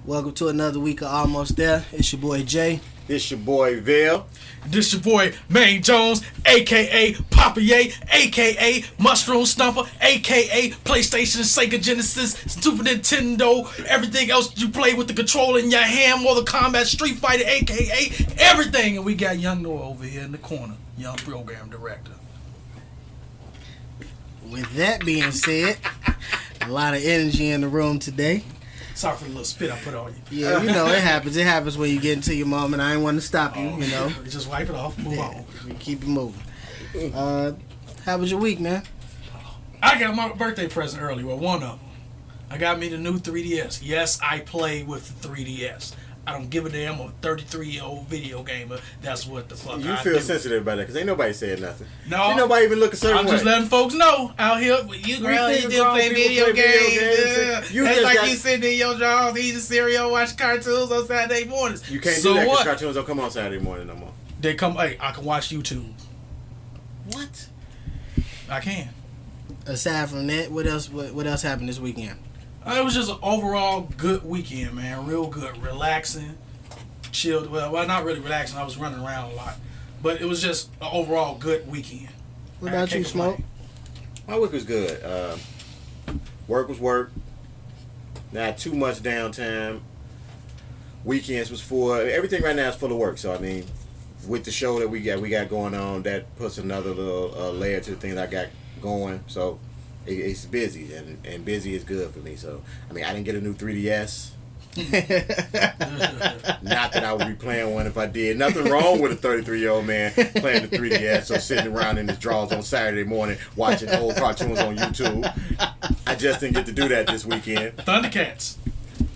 Welcome to another week of Almost There. It's your boy Jay. It's your boy Vail. This your boy Maine Jones, a.k.a. Papa Ye, a.k.a. Mushroom Stumper, a.k.a. PlayStation, Sega Genesis, Super Nintendo, everything else you play with the controller in your hand, Mortal Kombat, Street Fighter, a.k.a. everything. And we got Young Noah over here in the corner, young program director. With that being said, a lot of energy in the room today. Sorry for the little spit I put on you. Yeah, you know, it happens. It happens when you get into your moment. I ain't want to stop you, you know. Just wipe it off, move on. We keep it moving. How was your week, man? I got my birthday present early, well, one of them. I got me the new 3DS. Yes, I play with the 3DS. I don't give a damn. I'm a 33-year-old video gamer. That's what the fuck You I feel do. sensitive about that because ain't nobody saying nothing. No. Ain't nobody even look a certain I'm way. just letting folks know out here. You really do play video games. Yeah. You It's just like got- you sitting in your drawers eating cereal, watching cartoons on Saturday mornings. You can't So do that because what? cartoons don't come on Saturday morning no more. They come. Hey, I can watch YouTube. What? I can. Aside from that, what else happened this weekend? It was just an overall good weekend, man. Real good, relaxing, chilled. Well, not really relaxing. I was running around a lot, but it was just an overall good weekend. What I about can't you, Smoke? complain. My week was good. Work was work. Not too much downtime. Weekends was full. Everything right now is full of work. So I mean, with the show that we got going on, that puts another little layer to the thing that I got going. So it's busy, and busy is good for me. So I mean, I didn't get a new 3DS. Not that I would be playing one if I did. Nothing wrong with a 33-year-old man playing the 3DS or sitting around in his drawers on Saturday morning watching old cartoons on YouTube. I just didn't get to do that this weekend. Thundercats.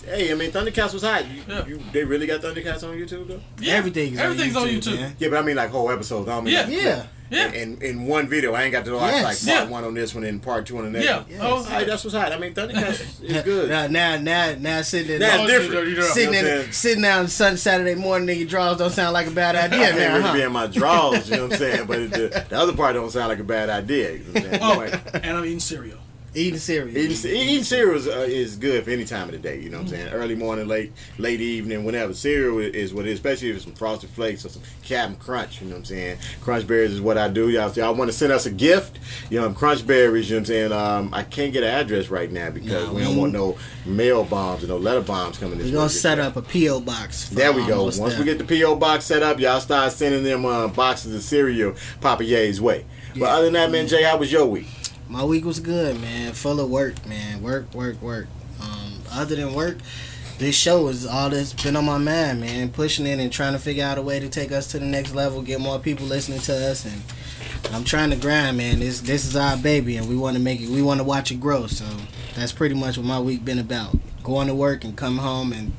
Hey, I mean, Thundercats was hot. Yeah. They really got Thundercats on YouTube, though? Yeah. Everything's on YouTube, man. Yeah, but I mean, like, whole episodes. I don't mean, Yeah. like, Yeah. Yeah. in one video. I ain't got to watch, Yes. like, part Yeah. one on this one and part two on the next Yeah. one. Yes. Oh, All right, that's what's hot. I mean, Thundercats is good. Now sitting Now there, it's different. You know. sitting You know what I'm in, saying? sitting down on Saturday morning in your drawers don't sound like a bad I idea can't now, really huh? be in my drawers, you know what I'm saying? But the other part don't sound like a bad idea. You know what I'm saying? Oh, Anyway, and I'm eating cereal. Eating cereal. eating cereal is good for any time of the day, you know what I'm saying? Early morning, late evening, whenever. Cereal is what it is, especially if it's some Frosted Flakes or some Captain Crunch, you know what I'm saying? Crunch Berries is what I do. Y'all want to send us a gift? You know, Crunch Berries, you know what I'm saying? I can't get an address right now because we don't want no mail bombs or no letter bombs coming this We're going to week. set up a P.O. box. There we go. Almost Once There. we get the P.O. box set up, y'all start sending them boxes of cereal Papa Ye's way. But other than that, man, Jay, how was your week? My week was good, man. Full of work, man. Work. Other than work, this show is all that's been on my mind, man. Pushing it and trying to figure out a way to take us to the next level, get more people listening to us, and I'm trying to grind, man. This is our baby, and we want to make it. We want to watch it grow. So that's pretty much what my week been about. Going to work and come home and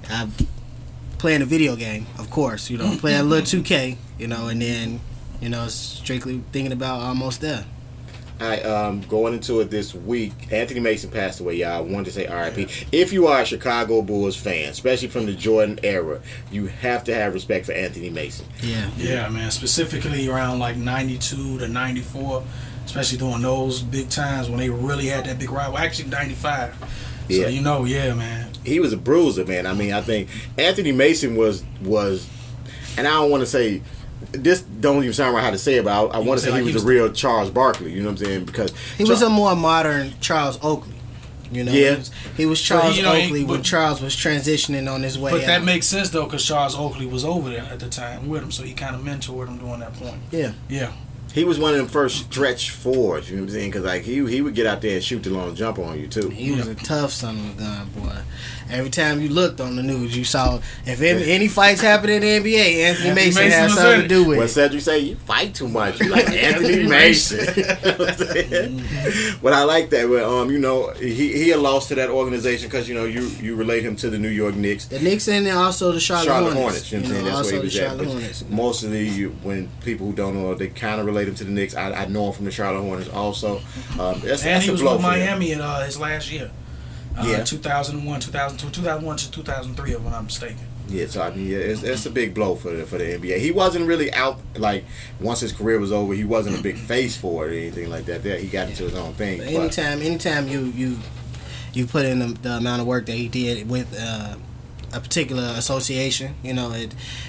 I'm playing a video game, of course. You know, playing a little 2K. You know, and then strictly thinking about Almost There. All right, going into it this week, Anthony Mason passed away, y'all. I wanted to say R.I.P. If you are a Chicago Bulls fan, especially from the Jordan era, you have to have respect for Anthony Mason. Yeah. Yeah, man. Specifically around like 92 to 94, especially during those big times when they really had that big rival. Actually, 95. Yeah. So, yeah, man. He was a bruiser, man. I mean, I think Anthony Mason was, and I don't want to say, this don't even sound right how to say it, but I want to say like he was a real Charles Barkley, you know what I'm saying? Because He was a more modern Charles Oakley. You know, Yeah. he was Charles But Oakley when Charles was transitioning on his way But that out. makes sense, though, because Charles Oakley was over there at the time with him, so he kind of mentored him during that point. Yeah. Yeah. he was one of them first stretch fours, you know what I'm saying? Because like he would get out there and shoot the long jumper on you too. He was a tough son of a gun, boy. Every time you looked on the news, you saw if any fights happen in the NBA, Anthony Mason had was something in to it. do with When it. Cedric say you fight too much, you like Anthony Mason. You know what I'm saying? But I like that. But he had lost to that organization because you relate him to the New York Knicks. The Knicks and also the Charlotte Hornets. You know what I'm saying? That's also where he the was at. Charlotte But Hornets. most of when people who don't know, they kind of relate him to the Knicks. I know him from the Charlotte Hornets also. That's And he a was blow with for them. Miami in his last year. Yeah. 2001, 2002, 2001 to 2003, if I'm not mistaken. Yeah, so I mean, it's a big blow for the NBA. He wasn't really out like once his career was over. He wasn't a big face for it or anything like that. There, he got into his own thing. But anytime you you put in the amount of work that he did with a particular association, you know,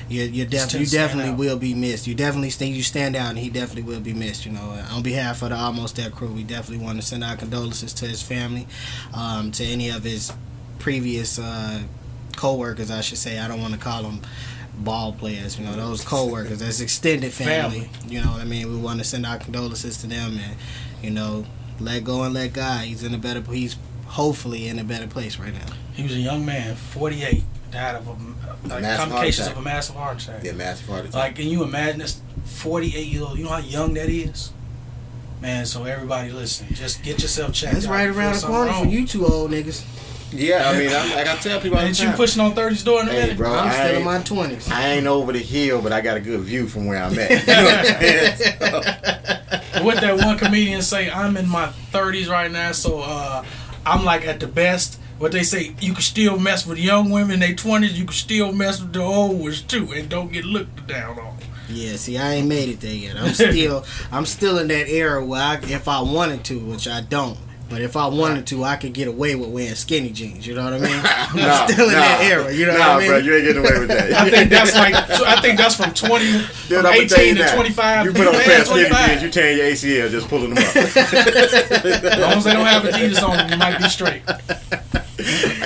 you definitely will be missed. You definitely stand out, and he definitely will be missed. You know, on behalf of the Almost There crew, we definitely want to send our condolences to his family, to any of his previous co-workers, I should say. I don't want to call them ball players, you know, those co-workers, that's extended family. You know what I mean? We want to send our condolences to them, and, you know, let go and let God. He's hopefully in a better place right now. He was a young man, 48, died of complications of a massive heart attack. Yeah, massive heart attack. Like, can you imagine this 48-year-old? You know how young that is? Man, so everybody listen, just get yourself checked That's out. right around the corner for you two old niggas. Yeah, I mean, like I tell people all the Ain't time. you pushing on 30's door in a minute? Bro, I'm still in my 20s. I ain't over the hill, but I got a good view from where I'm at. You know what I'm saying? What that one comedian say, I'm in my 30s right now, so I'm like at the best. What they say, you can still mess with young women in their 20s, you can still mess with the old ones too, and don't get looked down on. Yeah, see, I ain't made it there yet. I'm still in that era where if I wanted to, which I don't, but if I wanted to, I could get away with wearing skinny jeans. You know what I mean? I'm still in that era. You know what I mean? Bro, you ain't getting away with that. I think that's from 18 to 25. You put on a pair of skinny jeans, you tearing your ACL just pulling them up. As long as they don't have Adidas on them, you might be straight.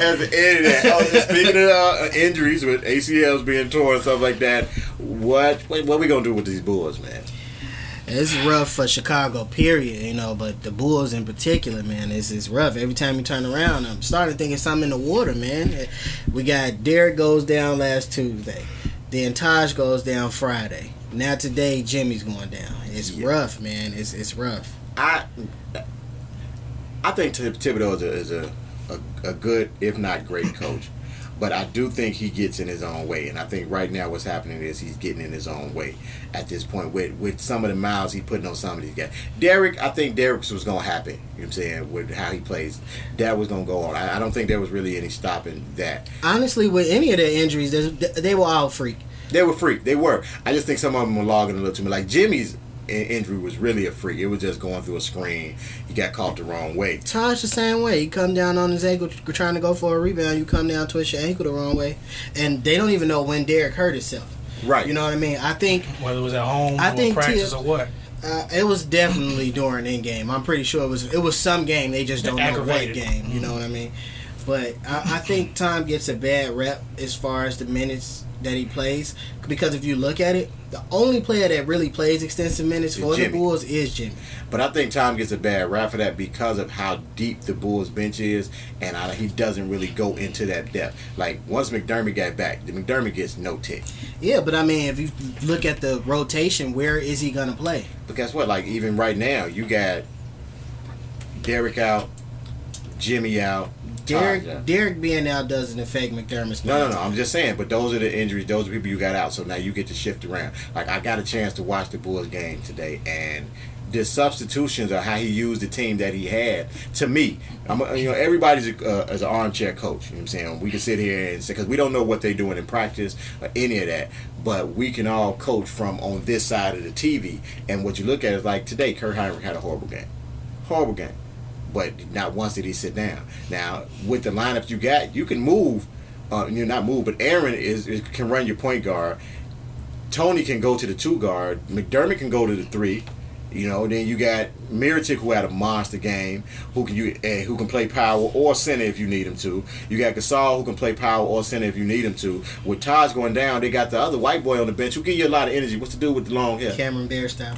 At the end of that, speaking of injuries with ACLs being torn and stuff like that, what we gonna do with these Bulls, man? It's rough for Chicago, period, you know, but the Bulls in particular, man, it's rough. Every time you turn around, I'm starting to think it's something in the water, man. We got Derek goes down last Tuesday. Then Taj goes down Friday. Now today, Jimmy's going down. It's rough, man. It's rough. I think Thibodeau is a good, if not great, coach. But I do think he gets in his own way. And I think right now what's happening is he's getting in his own way at this point with some of the miles he's putting on some of these guys. I think Derek's was going to happen. You know what I'm saying? With how he plays. That was going to go on. I don't think there was really any stopping that. Honestly, with any of their injuries, they were all freak. They were freak. They were. I just think some of them were logging a little too much. Like Jimmy's injury was really a freak. It was just going through a screen. He got caught the wrong way. Taj the same way. He come down on his ankle trying to go for a rebound. You come down, twist your ankle the wrong way. And they don't even know when Derek hurt himself. Right. You know what I mean? I think... Whether it was at home or practice or what? It was definitely during in-game. I'm pretty sure it was some game. They just don't know what game. You know what I mean? But I think Tom gets a bad rep as far as the minutes that he plays. Because if you look at it, the only player that really plays extensive minutes for the Bulls is Jimmy. But I think Tom gets a bad rap for that because of how deep the Bulls bench is, and he doesn't really go into that depth. Like, once McDermott got back, McDermott gets no tick. Yeah, but I mean, if you look at the rotation, where is he going to play? But guess what? Like, even right now, you got Derek out, Jimmy out. Derek being out doesn't affect McDermott's play. No. I'm just saying. But those are the injuries. Those are people you got out. So now you get to shift around. Like, I got a chance to watch the Bulls game today, and the substitutions or how he used the team that he had. To me, everybody's as an armchair coach. You know what I'm saying? We can sit here and say, because we don't know what they're doing in practice or any of that, but we can all coach from on this side of the TV. And what you look at is like today, Kurt Heinrich had a horrible game. But not once did he sit down. Now, with the lineups you got, you can move. You're not move, but Aaron can run your point guard. Tony can go to the 2 guard. McDermott can go to the 3. Then you got Mirotic, who had a monster game, who can play power or center if you need him to. You got Gasol, who can play power or center if you need him to. With Taj going down, they got the other white boy on the bench who give you a lot of energy. What's the dude with the long hair? Cameron Bear style.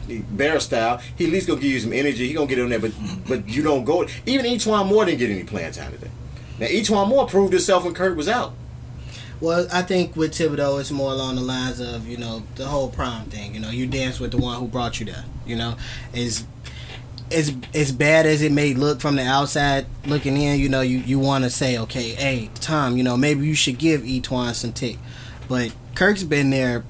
He at least gonna give you some energy. He gonna get on there, but you don't go. Even E'Twaun Moore didn't get any playing time today. Now E'Twaun Moore proved himself when Kurt was out. Well, I think with Thibodeau, it's more along the lines of, the whole prom thing. You dance with the one who brought you there. As bad as it may look from the outside looking in, you want to say, okay, hey, Tom, maybe you should give E'Twaun some tick. But Kirk's been there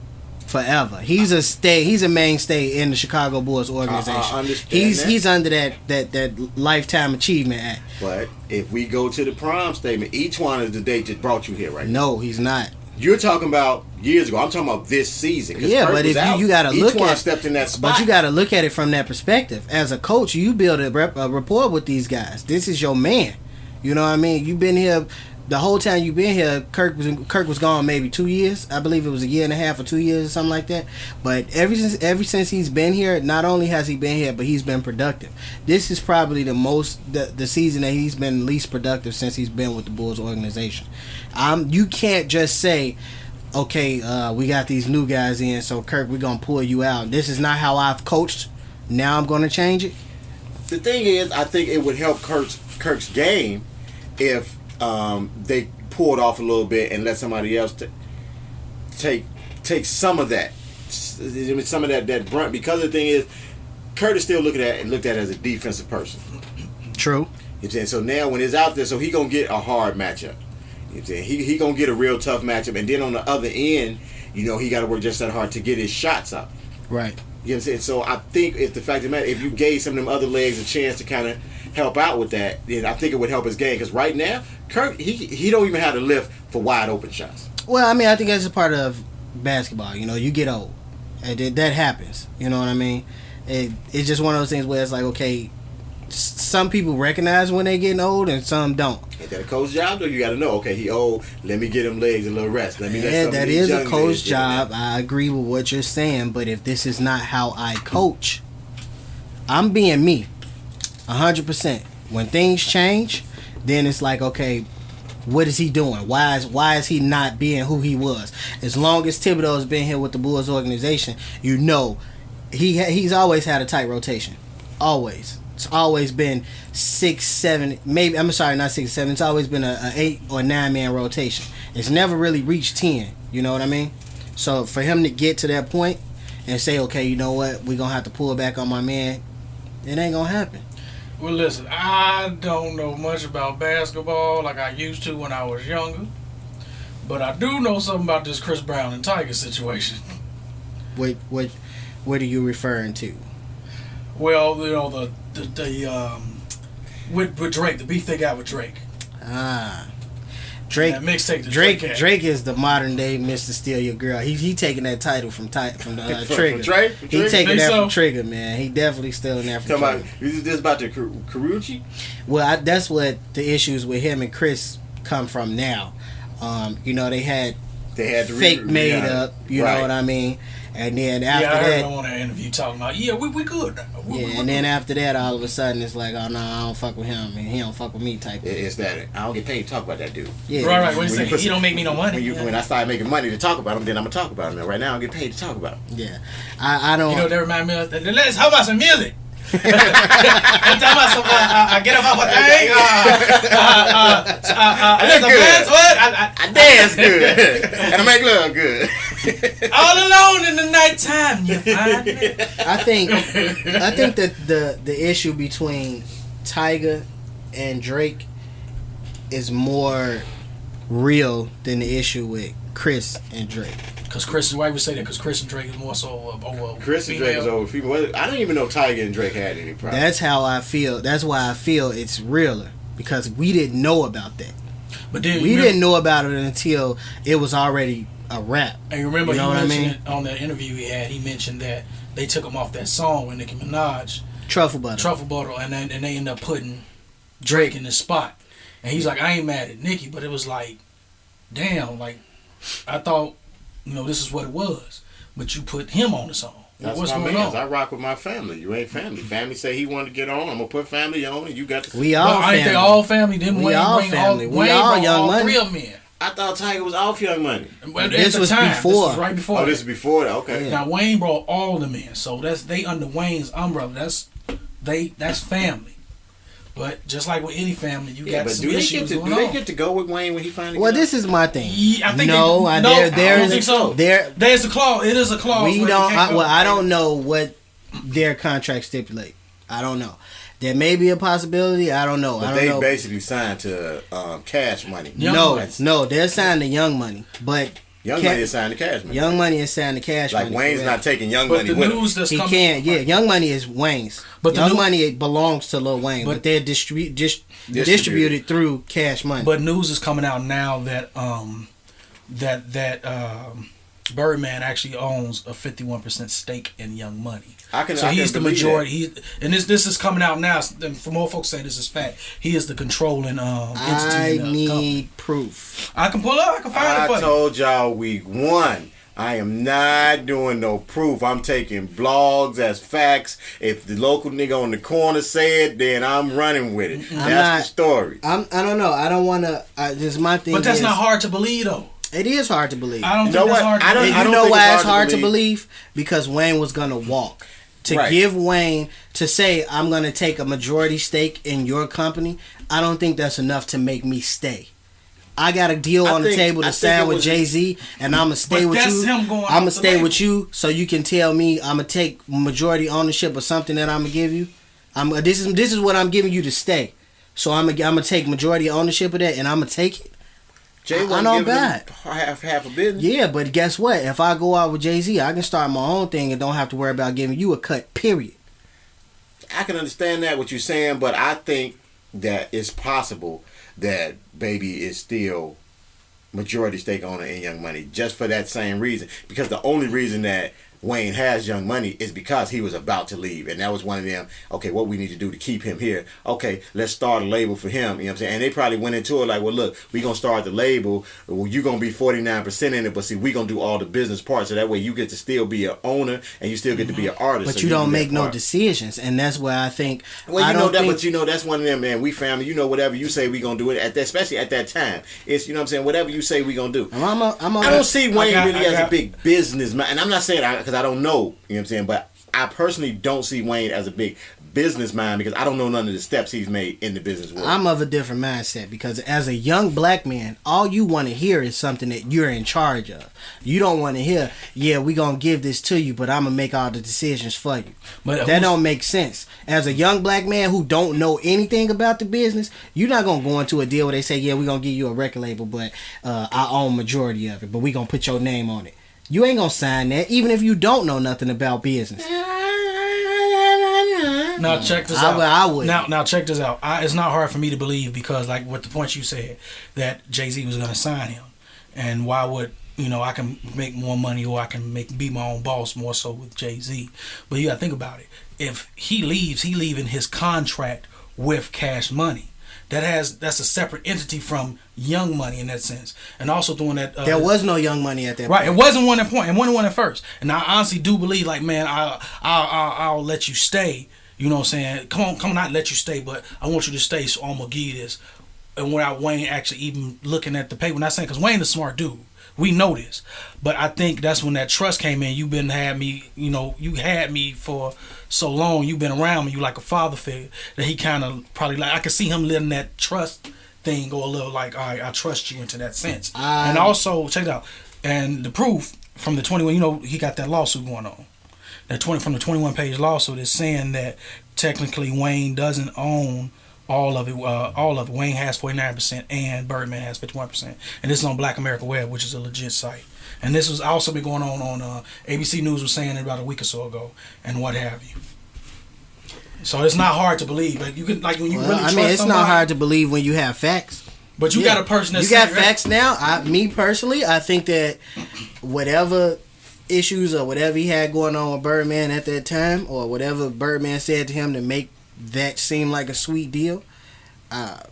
forever. He's a mainstay in the Chicago Bulls organization. I understand he's under that Lifetime Achievement Act. But if we go to the prom statement, E'Twaun is the date that brought you here, right? No, he's not. You're talking about years ago. I'm talking about this season. Yeah, but if you got to look at, stepped in that spot. But you got to look at it from that perspective. As a coach, you build a rapport with these guys. This is your man. You know what I mean? You've been here the whole time you've been here. Kirk was gone maybe 2 years. I believe it was a year and a half or 2 years or something like that. But ever since he's been here, not only has he been here, but he's been productive. This is probably the season that he's been least productive since he's been with the Bulls organization. You can't just say, okay, we got these new guys in, so Kirk, we're gonna pull you out. This is not how I've coached. Now I'm gonna change it. The thing is, I think it would help Kirk's game if they pulled off a little bit and let somebody else take some of that, that brunt. Because the thing is, Kurt is still looked at as a defensive person. True. So now when it's out there, so he gonna get a hard matchup. He gonna get a real tough matchup, and then on the other end, he got to work just that hard to get his shots up. Right. You know what I'm saying? So I think if the fact of the matter, if you gave some of them other legs a chance to kind of help out with that, then I think it would help his game. Because right now, Kirk, he don't even have to lift for wide open shots. Well, I mean, I think that's a part of basketball. You get old, and that happens. You know what I mean? It's just one of those things where it's like, okay, some people recognize when they're getting old, and some don't. Ain't that a coach's job, though? You got to know, okay, he old. Let me get him legs a little rest. Let that is a coach's job. I agree with what you're saying, but if this is not how I coach, I'm being me, 100%. When things change, then it's like, okay, what is he doing? Why is he not being who he was? As long as Thibodeau's been here with the Bulls organization, he's always had a tight rotation. Always. It's always been 6, 7, maybe. I'm sorry, not 6, 7. It's always been a 8 or 9 man rotation. It's never really reached 10. You know what I mean? So for him to get to that point and say, okay, you know what, we're gonna have to pull back on my man, it ain't gonna happen. Well, listen, I don't know much about basketball like I used to when I was younger, but I do know something about this Chris Brown and Tyga situation. What are you referring to? Well, with Drake, the beef they got with Drake. Drake. That mixtape. Drake is the modern day Mr. Steal Your Girl. He taking that title from Trigger. From Drake? He taking that from Trigger, man. He definitely stealing that from Trigger. Is this about the Karuchi? Well, that's what the issues with him and Chris come from now. They had to fake made up. You know what I mean? And then after I heard that, him on that interview talking about, we good. And then after that, all of a sudden, it's like, oh no, I don't fuck with him, and he don't fuck with me type. It's that I don't get paid to talk about that dude. Yeah, right. When he don't make me no money. When I start making money to talk about him, then I'm gonna talk about him. Right now, I don't get paid to talk about him. Yeah, I don't. That remind me of. Let's how about some music? Every time I get up off a thing, I dance good, and I make love good. All alone in the nighttime, you find me. I think that the issue between Tyga and Drake is more real than the issue with Chris and Drake. Because why would say that? Because Chris and Drake is more so Chris and Drake is over female. I don't even know Tyga and Drake had any problem. That's how I feel. That's why I feel it's realer, because we didn't know about that. But then we didn't know about it until it was already a rap. And remember, he mentioned it on the interview he had. He mentioned that they took him off that song with Nicki Minaj, Truffle Butter, and they ended up putting Drake in the spot. And he's like, I ain't mad at Nicki, but it was like, damn, like I thought. This is what it was. But you put him on the song. That's what's my going man. on? I rock with my family. You ain't family. Family say he wanted to get on. I'm going to put family on, and you got to... We all family. Ain't they all family? Then we all family. We all Young Money. 3 of them in. I thought Tyga was off Young Money. Well, this was before. This was right before. Oh, this is before that. Okay. Yeah. Now, Wayne brought all them in. So they under Wayne's umbrella. That's family. But just like with any family, you got some issues going on. Do they get to go with Wayne when he finally? Well, this is my thing. Yeah, I think there is a clause. There's a clause. It is a clause. We don't. I don't know what their contract stipulate. I don't know. There may be a possibility. I don't know. But they basically signed to Cash Money. No, they're signed to Young Money, but. Young Money is signed to Cash Money. Young Money is signed to Cash Money. Like Wayne's not taking Young Money with him. He can't. Yeah, Young Money is Wayne's. But Young Money belongs to Lil Wayne, but they're distributed through Cash Money. But news is coming out now that Birdman actually owns a 51% stake in Young Money. So he's the majority. And this is coming out now. For more folks say this is fact. He is the controlling entity. I need proof. I can pull up. I can find it for you. I told y'all week 1. I am not doing no proof. I'm taking blogs as facts. If the local nigga on the corner say it, then I'm running with it. That's the story. I don't know. I don't want to. This is my thing. But that's not hard to believe, though. It is hard to believe. I don't think that's hard to believe. You know why it's hard to believe? Because Wayne was going to walk. Give Wayne, to say, I'm going to take a majority stake in your company, I don't think that's enough to make me stay. I got a deal on the table to sign with Jay-Z, and I'm going to stay with you. I'm going to stay with you so you can tell me I'm going to take majority ownership of something that I'm going to give you. This is what I'm giving you to stay. So I'm going to take majority ownership of that, and I'm going to take it. Jay I know bad. Half a business. Yeah, but guess what? If I go out with Jay-Z, I can start my own thing and don't have to worry about giving you a cut, period. I can understand that, what you're saying, but I think that it's possible that Baby is still majority stake owner in Young Money just for that same reason. Because the only reason that Wayne has Young Money is because he was about to leave, and that was one of them. Okay, what we need to do to keep him here? Okay, let's start a label for him. You know what I'm saying? And they probably went into it like, well, look, we gonna start the label. Well, you gonna be 49% in it, but see, we gonna do all the business parts, so that way you get to still be an owner and you still get to be an artist. But you don't make no decisions, and that's where I think. Well, you know that, but you know that's one of them, man. We family. You know, whatever you say, we gonna do it. Especially at that time, it's, you know what I'm saying. Whatever you say, we gonna do. I don't see Wayne really as a big businessman, and I'm not saying because I don't know. You know what I'm saying? But I personally don't see Wayne as a big businessman because I don't know none of the steps he's made in the business world. I'm of a different mindset because as a young black man, all you want to hear is something that you're in charge of. You don't want to hear, yeah, we going to give this to you, but I'm going to make all the decisions for you. But that don't make sense. As a young black man who don't know anything about the business, you're not going to go into a deal where they say, yeah, we're going to give you a record label, but I own majority of it, but we going to put your name on it. You ain't gonna sign that, even if you don't know nothing about business. Now check this out. I would. Now check this out. It's not hard for me to believe because, like, with the point you said, that Jay-Z was gonna sign him, and why would I can make more money or I can be my own boss more so with Jay-Z. But you gotta think about it. If he leaves, he leaving his contract with Cash Money. That's a separate entity from Young Money in that sense, and also doing that. There was no Young Money at that point. Right, it wasn't one at point, and wasn't one at first. And I honestly do believe, like, man, I'll let you stay. You know what I'm saying? Come on, not let you stay, but I want you to stay, so I'm gonna give you this. And without Wayne actually even looking at the paper, not saying because Wayne's a smart dude. We know this, but I think that's when that trust came in. You had me for so long. You've been around me. You like a father figure that he kind of probably like. I could see him letting that trust thing go a little like, all right, I trust you into that sense. And also check it out. And the proof from the 21, he got that lawsuit going on. From the 21-page lawsuit is saying that technically Wayne doesn't own all of it. Wayne has 49% and Birdman has 51%. And this is on Black America Web, which is a legit site. And this was also been going on ABC News was saying it about a week or so ago, and what have you. So it's not hard to believe. Like, you can, like, when you really trust it's somebody, not hard to believe when you have facts. But you got a person that's facts now. Me personally, I think that whatever issues or whatever he had going on with Birdman at that time, or whatever Birdman said to him to make that seem like a sweet deal, I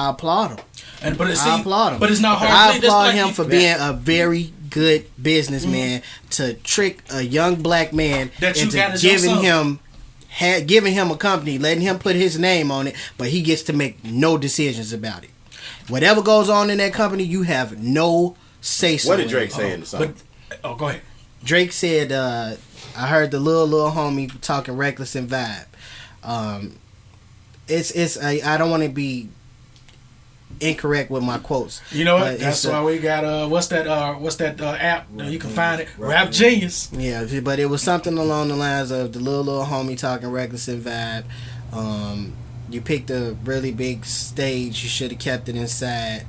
applaud him. I applaud him. But it's not hard. I applaud him for being a very good businessman to trick a young black man into giving him a company, letting him put his name on it, but he gets to make no decisions about it. Whatever goes on in that company, you have no say so. What did Drake say in the song? Go ahead. Drake said, I heard the little homie talking reckless and vibe. I don't want to be incorrect with my quotes. You know what? That's why we got what's that app? You can find it. Rap Genius. Yeah, but it was something along the lines of the little homie talking reckless and vibe. You picked a really big stage. You should have kept it inside.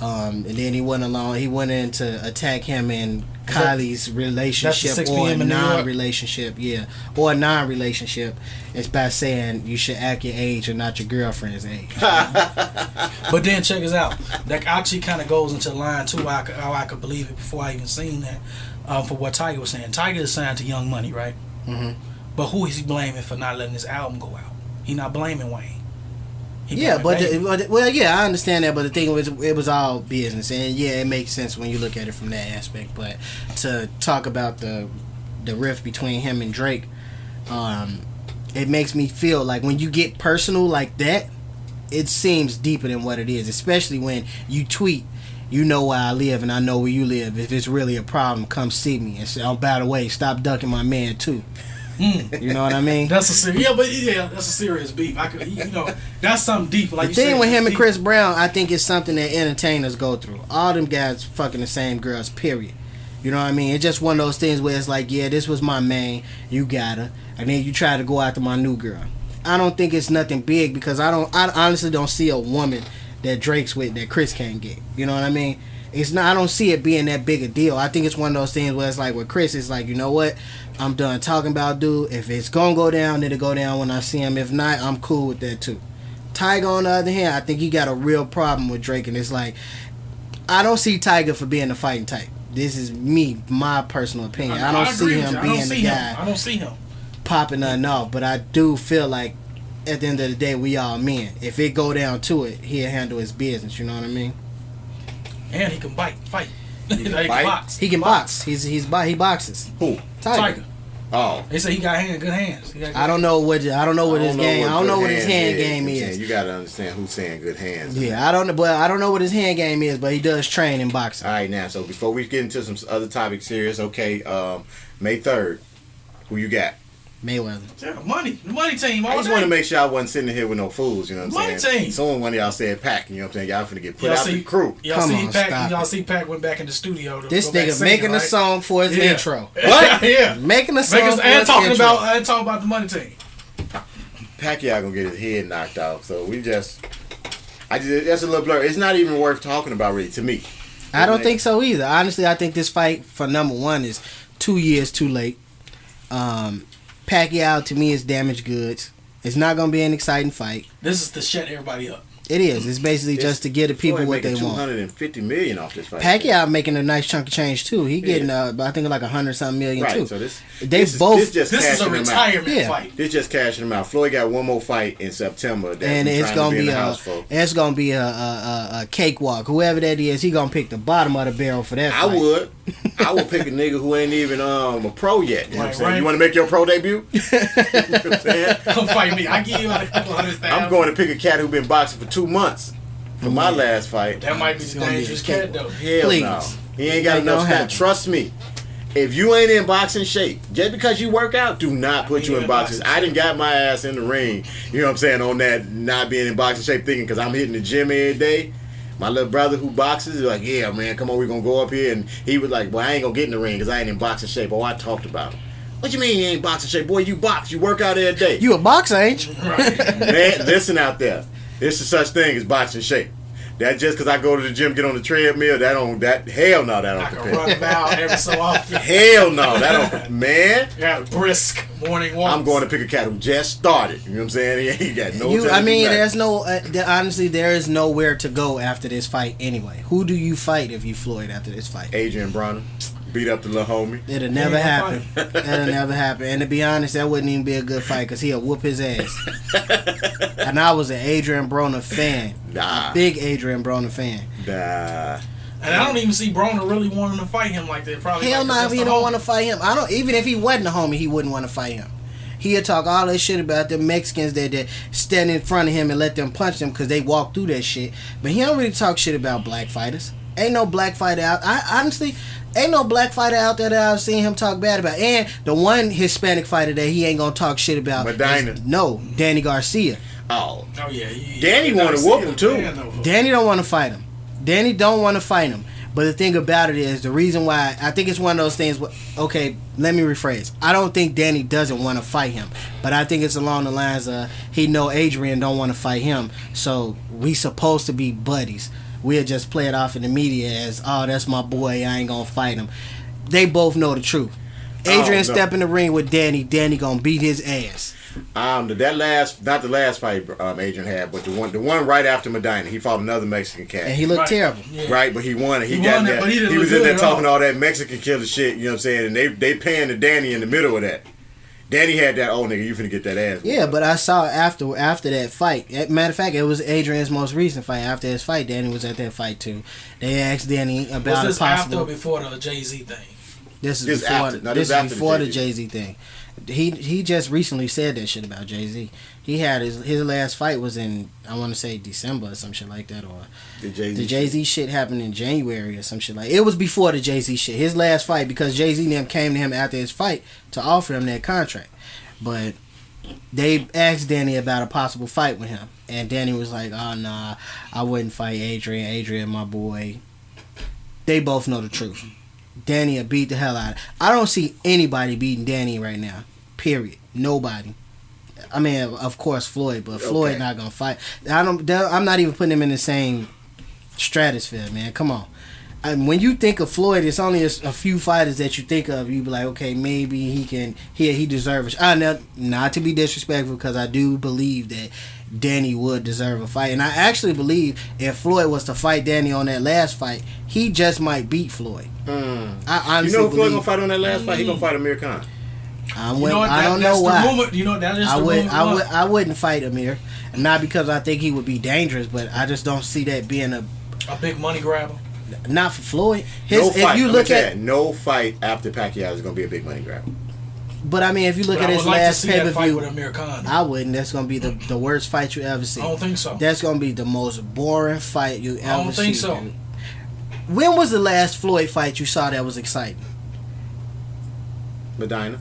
And then he went along. He went in to attack him and Kylie's relationship 6 or p.m. in New York? non-relationship. Yeah, or a non-relationship. It's by saying you should act your age and not your girlfriend's age. But then check us out. That actually kind of goes into line too. How I could believe it before I even seen that. For what Tyga was saying, Tyga is signed to Young Money, right? Mm-hmm. But who is he blaming for not letting his album go out? He not blaming Wayne. Yeah, but I understand that. But the thing was, it was all business, and yeah, it makes sense when you look at it from that aspect. But to talk about the rift between him and Drake, it makes me feel like when you get personal like that, it seems deeper than what it is. Especially when you tweet, you know where I live and I know where you live. If it's really a problem, come see me. And say, oh, by the way, stop ducking my man too. You know what I mean? That's a serious, that's a serious beef. I could, that's something deep. Like the thing with him and Chris Brown, I think it's something that entertainers go through. All them guys fucking the same girls, period. You know what I mean? It's just one of those things where it's like, yeah, this was my main, you got her, and then you try to go after my new girl. I don't think it's nothing big because I honestly don't see a woman that Drake's with that Chris can't get. You know what I mean? It's not. I don't see it being that big a deal. I think it's one of those things where it's like with Chris, it's like, you know what? I'm done talking about dude. If it's gonna go down, it'll go down when I see him. If not, I'm cool with that too. Tyga, on the other hand, I think he got a real problem with Drake, and it's like, I don't see Tyga for being the fighting type. This is me, my personal opinion. I don't see him being the guy. I don't see him popping nothing off, but I do feel like at the end of the day, we all men. If it go down to it, he'll handle his business. You know what I mean? And he can fight. He can box. He can box. He boxes. Who? Tyga. Oh. They say he got good hands. I don't know what his hand game is. You gotta understand who's saying good hands. Yeah, I don't know what his hand game is, but he does train in boxing. All right, now, so before we get into some other topics serious, okay, May 3rd, who you got? Mayweather. Yeah, the money team. I just want to make sure I wasn't sitting here with no fools, you know what I'm saying? Money team. One of y'all said Pac, you know what I'm saying? Y'all finna get put out the crew. Y'all see Pac went back in the studio. This nigga making a song for his intro. What? Yeah. Making a song for his intro. And talking about the money team. Pacquiao gonna get his head knocked off, so that's a little blur. It's not even worth talking about, really, to me. I don't think so either. Honestly, I think this fight for number one is 2 years too late. Pacquiao to me is damaged goods. It's not gonna be an exciting fight. This is to shut everybody up. It is. It's basically just to give the people what they want. $250 million off this fight. Pacquiao making a nice chunk of change too. He getting I think like $100-something million too. So this is a retirement fight. This just cashing him out. Floyd got one more fight in September, and it's gonna be a cakewalk. Whoever that is, he gonna pick the bottom of the barrel for that fight. I would pick a nigga who ain't even a pro yet. You know what I'm saying? You want to make your pro debut? You know what I'm saying? Come fight me. I give you a couple $100,000. I'm going to pick a cat who been boxing for 2 months for my last fight. That might be the dangerous cat though. Hell no. He ain't got enough stuff. Trust me. If you ain't in boxing shape, just because you work out, do not put you in boxing. I done got my ass in the ring, you know what I'm saying, on that not being in boxing shape, thinking because I'm hitting the gym every day. My little brother who boxes is like, yeah, man, come on, we're going to go up here. And he was like, well, I ain't going to get in the ring because I ain't in boxing shape. Oh, I talked about him. What you mean you ain't boxing shape? Boy, you box. You work out every day. You a boxer, ain't you? Right. Man, listen out there. There's such thing as boxing shape. That just because I go to the gym, get on the treadmill, hell no, that don't compare. I can run about every so often. Hell no, that don't, man. Yeah, brisk morning walks. I'm going to pick a cat who just started. You know what I'm saying? He ain't got no time. I mean, there's no, honestly, there is nowhere to go after this fight anyway. Who do you fight if you Floyd after this fight? Adrian Bronner. Beat up the little homie. It'll never happen. That'll never happen. And to be honest, that wouldn't even be a good fight because he'll whoop his ass. And I was an Adrian Broner fan. Nah. A big Adrian Broner fan. Nah. And I don't even see Broner really wanting to fight him like that. Probably. Hell no, he don't want to fight him. Even if he wasn't a homie, he wouldn't want to fight him. He'll talk all that shit about the Mexicans that stand in front of him and let them punch them because they walk through that shit. But he don't really talk shit about black fighters. Ain't no black fighter out. Ain't no black fighter out there that I've seen him talk bad about. And the one Hispanic fighter that he ain't gonna talk shit about. Medina. Danny Garcia. Oh yeah. Danny want to whoop him too. Danny don't want to fight him. Danny don't want to fight him. But the thing about it is, the reason why, I think it's one of those things, okay, let me rephrase. I don't think Danny doesn't want to fight him. But I think it's along the lines of, he know Adrian don't want to fight him. So we supposed to be buddies. we'll just play it off in the media as, oh, that's my boy, I ain't gonna fight him. They both know the truth. Adrian step in the ring with Danny gonna beat his ass. That last, not the last fight Adrian had, but the one right after Medina, he fought another Mexican cat. And he looked terrible. Yeah. Right, but he won it. He was in there talking all that Mexican killer shit, you know what I'm saying? And they paying to Danny in the middle of that. Danny had that, oh nigga, you finna get that ass. Yeah, but I saw after that fight. Matter of fact, it was Adrian's most recent fight. After his fight, Danny was at that fight too. They asked Danny about was this a possible. after or before the Jay-Z thing? This is before the Jay-Z thing. He just recently said that shit about Jay-Z. He had his last fight was in, I want to say, December or some shit like that, or the Jay-Z shit happened in January or some shit like. It was before the Jay-Z shit. His last fight, because Jay-Z them came to him after his fight to offer him that contract, but they asked Danny about a possible fight with him, and Danny was like, "Oh nah, I wouldn't fight Adrian. Adrian, my boy." They both know the truth. Danny will beat the hell out of. I don't see anybody beating Danny right now. Period. Nobody. I mean, of course Floyd, but Floyd not gonna fight. I'm not even putting him in the same stratosphere, man. Come on. When you think of Floyd, it's only a few fighters that you think of. You be like, okay, maybe he deserves. Not to be disrespectful, because I do believe that Danny would deserve a fight, and I actually believe if Floyd was to fight Danny on that last fight, he just might beat Floyd. I honestly who Floyd gonna fight on that last fight? He gonna fight Amir Khan. I don't know why. Rumor. I wouldn't fight Amir, not because I think he would be dangerous, but I just don't see that being a big money grabber. Not for Floyd. No fight after Pacquiao is gonna be a big money grabber. But I mean, if you look at his last pay per view, I wouldn't. That's gonna be the worst fight you ever see. I don't think so. That's gonna be the most boring fight you ever see. I don't think so. Dude. When was the last Floyd fight you saw that was exciting? Medina.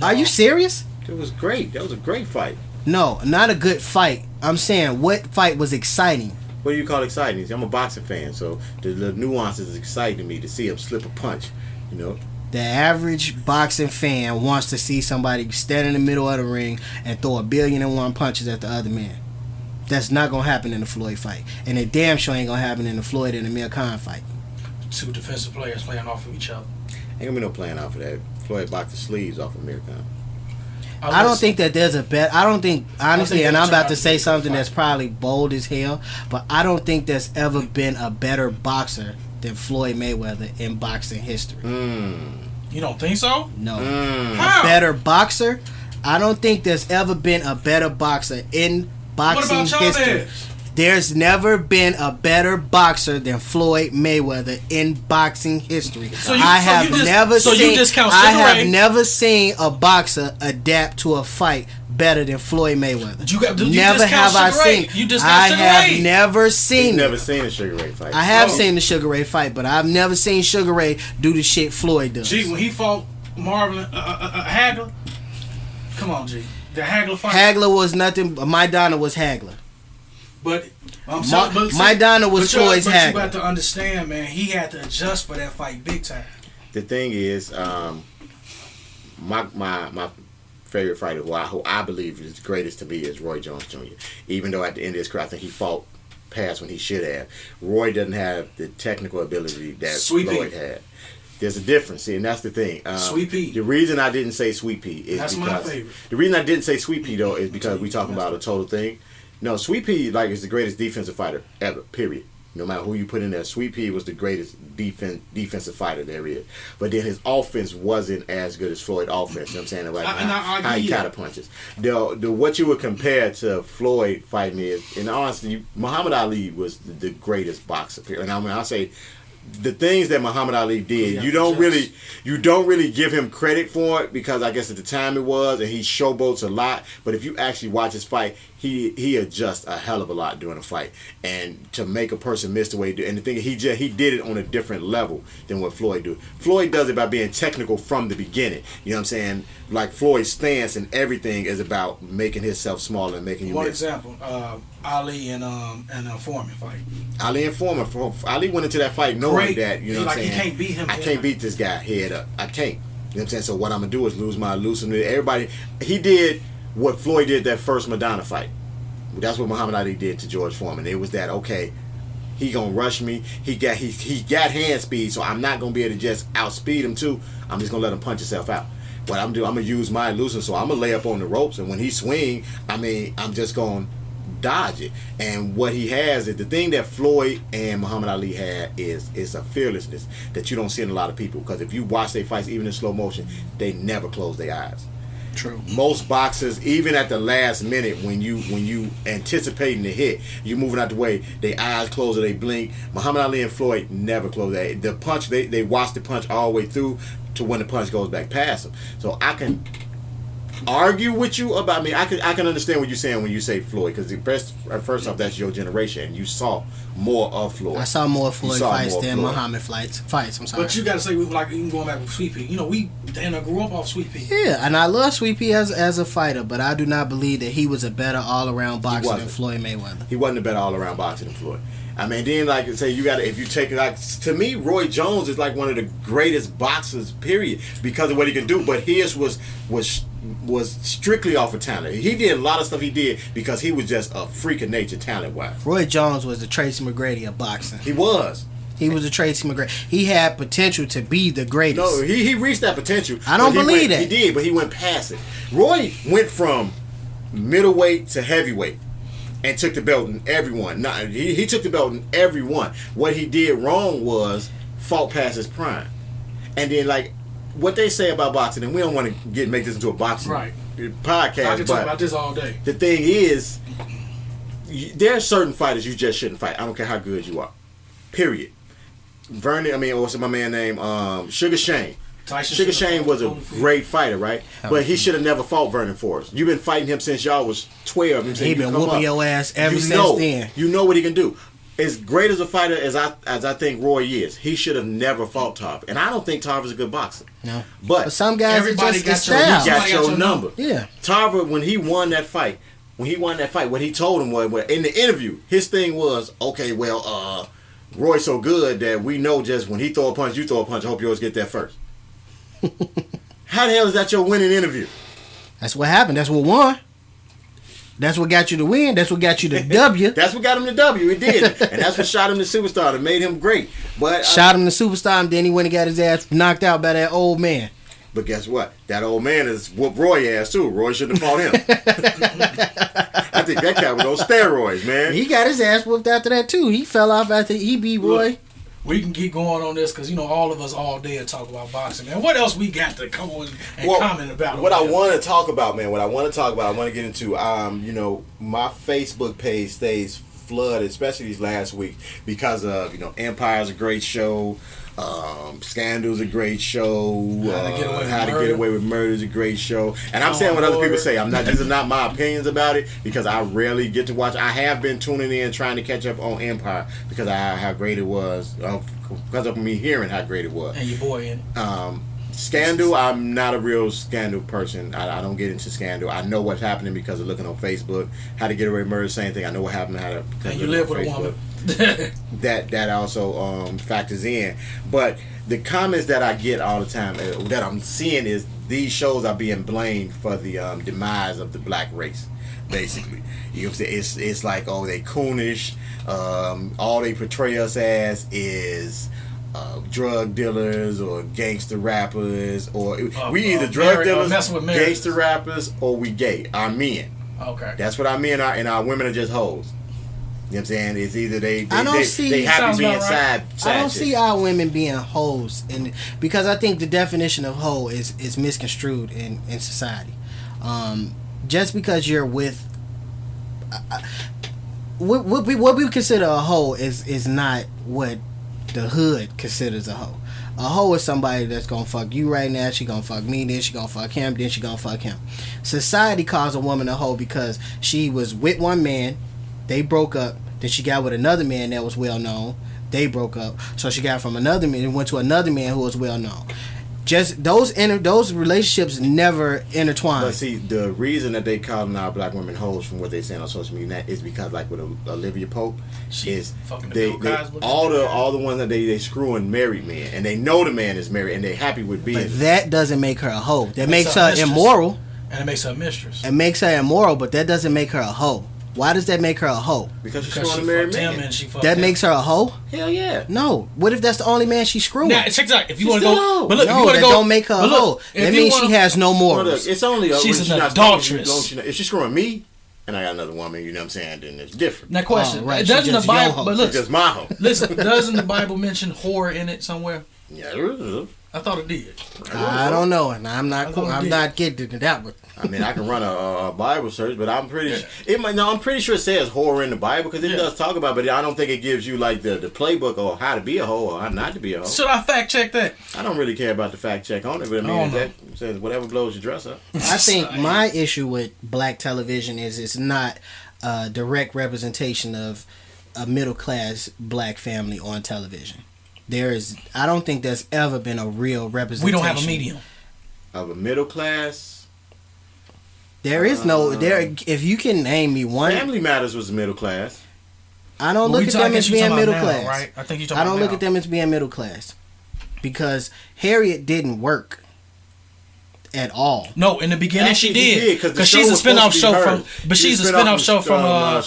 Are you serious? It was great. That was a great fight. No, not a good fight. I'm saying, what fight was exciting? What do you call exciting? I'm a boxing fan, so the nuances is exciting to me to see him slip a punch, you know. The average boxing fan wants to see somebody stand in the middle of the ring and throw 1,000,001 punches at the other man. That's not gonna happen in the Floyd fight, and it damn sure ain't gonna happen in the Floyd and Amir Khan fight. Two defensive players playing off of each other. Ain't gonna be no playing off of that. Floyd boxed the sleeves off of Amir Khan. I don't think that there's a bet. I don't think, honestly, and I'm about to say something that's probably bold as hell, but I don't think there's ever been a better boxer than Floyd Mayweather in boxing history. You don't think so? No. How? A better boxer? I don't think there's ever been a better boxer in boxing history. There's never been a better boxer than Floyd Mayweather in boxing history. I have never seen a boxer adapt to a fight better than Floyd Mayweather. Never have I seen. I have never seen. You've never seen a Sugar Ray fight. I have seen the Sugar Ray fight, but I've never seen Sugar Ray do the shit Floyd does. G, when he fought Marvin Hagler, come on, G, the Hagler fight. Hagler was nothing. Maidana was Hagler. But Maidana was Floyd's Hagler. But you got to understand, man, he had to adjust for that fight big time. The thing is, my favorite fighter, who I believe is the greatest to me, is Roy Jones Jr. Even though at the end of his career, I think he fought past when he should have. Roy doesn't have the technical ability that Floyd had. There's a difference, see, and that's the thing. Sweet Pea. The reason I didn't say Sweet Pea is that's because my favorite. The reason I didn't say Sweet Pea though is because we talking about a total thing. No, Sweet Pea is the greatest defensive fighter ever. Period. No matter who you put in there, Sweet Pea was the greatest defensive fighter there is. But then his offense wasn't as good as Floyd's offense. You know what I'm saying? Like how he counter punches. What you would compare to Floyd fighting is, and honestly, Muhammad Ali was the greatest boxer. And I mean, I'll say the things that Muhammad Ali did, you don't really give him credit for it, because I guess at the time it was, and he showboats a lot. But if you actually watch his fight, he adjusts a hell of a lot during a fight, and to make a person miss the way he did. And the thing, he did it on a different level than what Floyd do. Floyd does it by being technical from the beginning. You know what I'm saying? Like Floyd's stance and everything is about making himself smaller and making you miss. One example, Ali and Foreman fight. Ali and Foreman. Ali went into that fight knowing that, you know what I'm saying? You can't beat him. I can't beat this guy head up. I can't. You know what I'm saying? So what I'm gonna do is loosen everybody. He did what Floyd did that first Madonna fight. That's what Muhammad Ali did to George Foreman. It was that, okay, he gonna rush me. He got hand speed, so I'm not gonna be able to just outspeed him too. I'm just gonna let him punch himself out. What I'm gonna use my elusive, so I'm gonna lay up on the ropes, and when he swing, I'm just gonna dodge it. And what he has is the thing that Floyd and Muhammad Ali had is a fearlessness that you don't see in a lot of people. Because if you watch their fights, even in slow motion, they never close their eyes. True. Most boxers, even at the last minute, when you anticipating the hit, you moving out the way, their eyes close or they blink. Muhammad Ali and Floyd never close their eyes. The punch, they watch the punch all the way through to when the punch goes back past them. So I can argue with you about me. I can understand what you're saying when you say Floyd, because first off, that's your generation, and you saw more of Floyd. I saw more Floyd fights than Floyd. Muhammad fights. I'm sorry. But you got to say, like, even going back with Sweet Pea, you know, we grew up off Sweet Pea. Yeah, and I love Sweet Pea as a fighter, but I do not believe that he was a better all-around boxer than Floyd Mayweather. He wasn't a better all-around boxer than Floyd. I mean, then like say you got if you take it like to me, Roy Jones is like one of the greatest boxers, period, because of what he can do. But his was strictly off of talent. He did a lot of stuff he did because he was just a freak of nature, talent wise. Roy Jones was the Tracy McGrady of boxing. He was. He was a Tracy McGrady. He had potential to be the greatest. No, he reached that potential. I don't believe that. He did, but he went past it. Roy went from middleweight to heavyweight and took the belt in everyone. He took the belt in everyone. What he did wrong was fought past his prime. And then like what they say about boxing, and we don't want to make this into a boxing podcast. I can talk about this all day. The thing is, there are certain fighters you just shouldn't fight. I don't care how good you are. Period. What's my man named Sugar Shane. Sugar Shane was a great fighter, right? But he should have never fought Vernon Forrest. You've been fighting him since y'all was 12. He been whooping your ass ever since then. You know what he can do. As great as a fighter as I think Roy is, he should have never fought Tarver. And I don't think Tarver's a good boxer. No. But some guys everybody just got your number. Yeah. Tarver, when he won that fight, what he told him was, in the interview, his thing was, okay, well, Roy's so good that we know just when he throw a punch, you throw a punch. I hope yours get there first. How the hell is that your winning interview? That's what happened. That's what won. That's what got you the win. That's what got you the W. That's what got him the W. It did. And that's what shot him the superstar. That made him great. But shot him the superstar, and then he went and got his ass knocked out by that old man. But guess what? That old man is whooped Roy ass too. Roy shouldn't have fought him. I think that guy was on steroids, man. He got his ass whooped after that too. He fell off after he beat Roy. Look, we can keep going on this because, you know, all of us all day talk about boxing, man. What else we got to come on and comment about? What I want to talk about, man, I want to get into, you know, my Facebook page stays flooded, especially these last week, because of, you know, Empire's a great show, Scandal's a great show, How to Get Away with Murder is a great show, and I'm saying what other people say. These are not my opinions about it, because I rarely get to watch. I have been tuning in trying to catch up on Empire because of how great it was, because of me hearing how great it was. And your boy in it. Scandal, I'm not a real Scandal person. I don't get into Scandal. I know what's happening because of looking on Facebook. How to Get Away with Murder, same thing. I know what happened. And you live with a woman. that also factors in. But the comments that I get all the time that I'm seeing is these shows are being blamed for the demise of the black race, basically. You know what I'm saying? It's like, oh, they coonish. All they portray us as is drug dealers or gangster rappers, or we either drug dealers, gangster rappers, or we gay. Our men. Okay. That's what our men are, and our women are just hoes. You know what I'm saying? It's either they happy being side I don't chicks. see our women being hoes, because I think the definition of hoe is misconstrued in society. Just because you're with what we consider a hoe is not what the hood considers a hoe. A hoe is somebody that's gonna fuck you right now. She gonna fuck me, then she gonna fuck him, then she gonna fuck him. Society calls a woman a hoe because she was with one man, they broke up, then she got with another man that was well known, they broke up, so she got from another man and went to another man who was well known. Just those relationships never intertwine. But see, the reason that they calling our black women hoes, from what they saying on social media, is because, like with Olivia Pope, is all the ones that they screwing married men, and they know the man is married, and they happy with being. But that doesn't make her a hoe. That makes her immoral. And it makes her a mistress. It makes her immoral, but that doesn't make her a hoe. Why does that make her a hoe? Because she's Because screwing she a married fucked him man. and she fucked That him. makes her a hoe? Hell yeah. No. What if that's the only man she's screwing? Now, check it out. If you She's want to still a go, hoe. but look, if you No, want that to go, don't make her a but look, hoe. if That you means wanna- she has no Well, morals. look, it's only She's when an not adulteress. screwing, if she's screwing me and I got another woman, you know what I'm saying, then it's different. Now, question: Oh, right. She Doesn't the just your Bible? hoe. But It's look, just my hoe. listen. Doesn't the Bible mention whore in it somewhere? Yeah, it is. I thought it did. I don't know, and I'm I not. thought it I'm did. not getting to that one. I mean, I can run a Bible search, but I'm pretty. I'm pretty sure it says whore in the Bible because it does talk about, but I don't think it gives you like the playbook or how to be a hoe or how not to be a hoe. Should I fact check that? I don't really care about the fact check on it, but I mean, don't that says whatever blows your dress up. I think my issue with black television is it's not a direct representation of a middle class black family on television. I don't think there's ever been a real representation. We don't have a medium. Of a middle class. There is no there. If you can name me one, Family Matters was middle class. I don't Well, look at them as being middle now, class. right? I think you're talking I don't about look now. at them as being middle class because Harriet didn't work at all. No, in the beginning Actually, she he did because the because show she's a was supposed spin-off to be show her. from. But she's a spin-off show from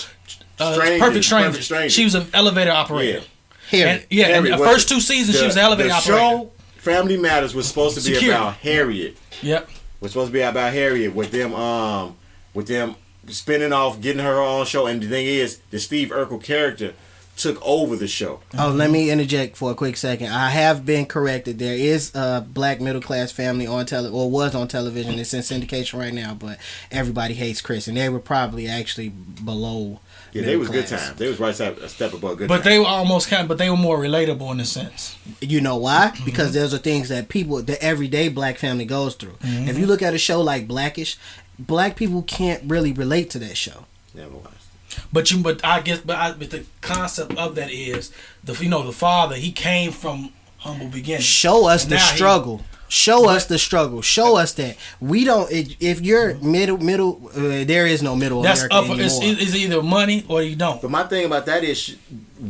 Perfect Strangers. She was an elevator operator. Harriet. And, and Harriet the was first 2 seasons she was an elevator the operator. show Family Matters was supposed to be Security. about Harriet. Yep. Was supposed to be about Harriet with them spinning off, getting her own show. And the thing is, the Steve Urkel character took over the show. Oh, let me interject for a quick second. I have been corrected. There is a black middle class family on was on television. It's in syndication right now, but everybody hates Chris, and they were probably actually below. Yeah, they was middle good class. time. They was right a step above good But time. they were almost but they were more relatable in a sense. You know why? Because those are things that the everyday black family goes through. If you look at a show like Blackish, black people can't really relate to that show. Never watched. But the concept of that is the father, he came from humble beginnings. Show us And the now he- struggle. Show us the struggle. Show us that we don't. If you're middle, there is no middle That's America up. anymore. It's either money or you don't. But my thing about that is,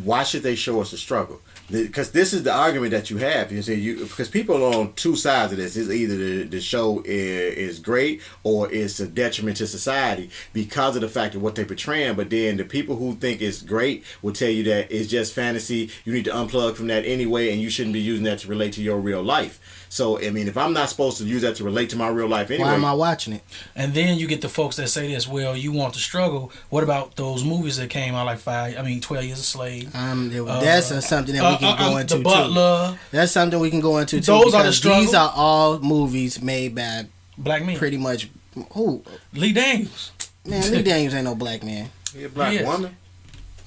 why should they show us the struggle? Because this is the argument that you have. You see, because people are on two sides of this. It's either the show is great or it's a detriment to society because of the fact of what they're portraying. But then the people who think it's great will tell you that it's just fantasy. You need to unplug from that anyway, and you shouldn't be using that to relate to your real life. So, I mean, if I'm not supposed to use that to relate to my real life anyway. Why am I watching it? And then you get the folks that say this. Well, you want the struggle. What about those movies that came out like 12 Years a Slave? That's something that we can go into The Butler. too. That's something we can go into too. Those are the because struggle. these are all movies made by Black men. pretty much who? Lee Daniels. Man, Lee Daniels ain't no black man. He a black Yes. woman.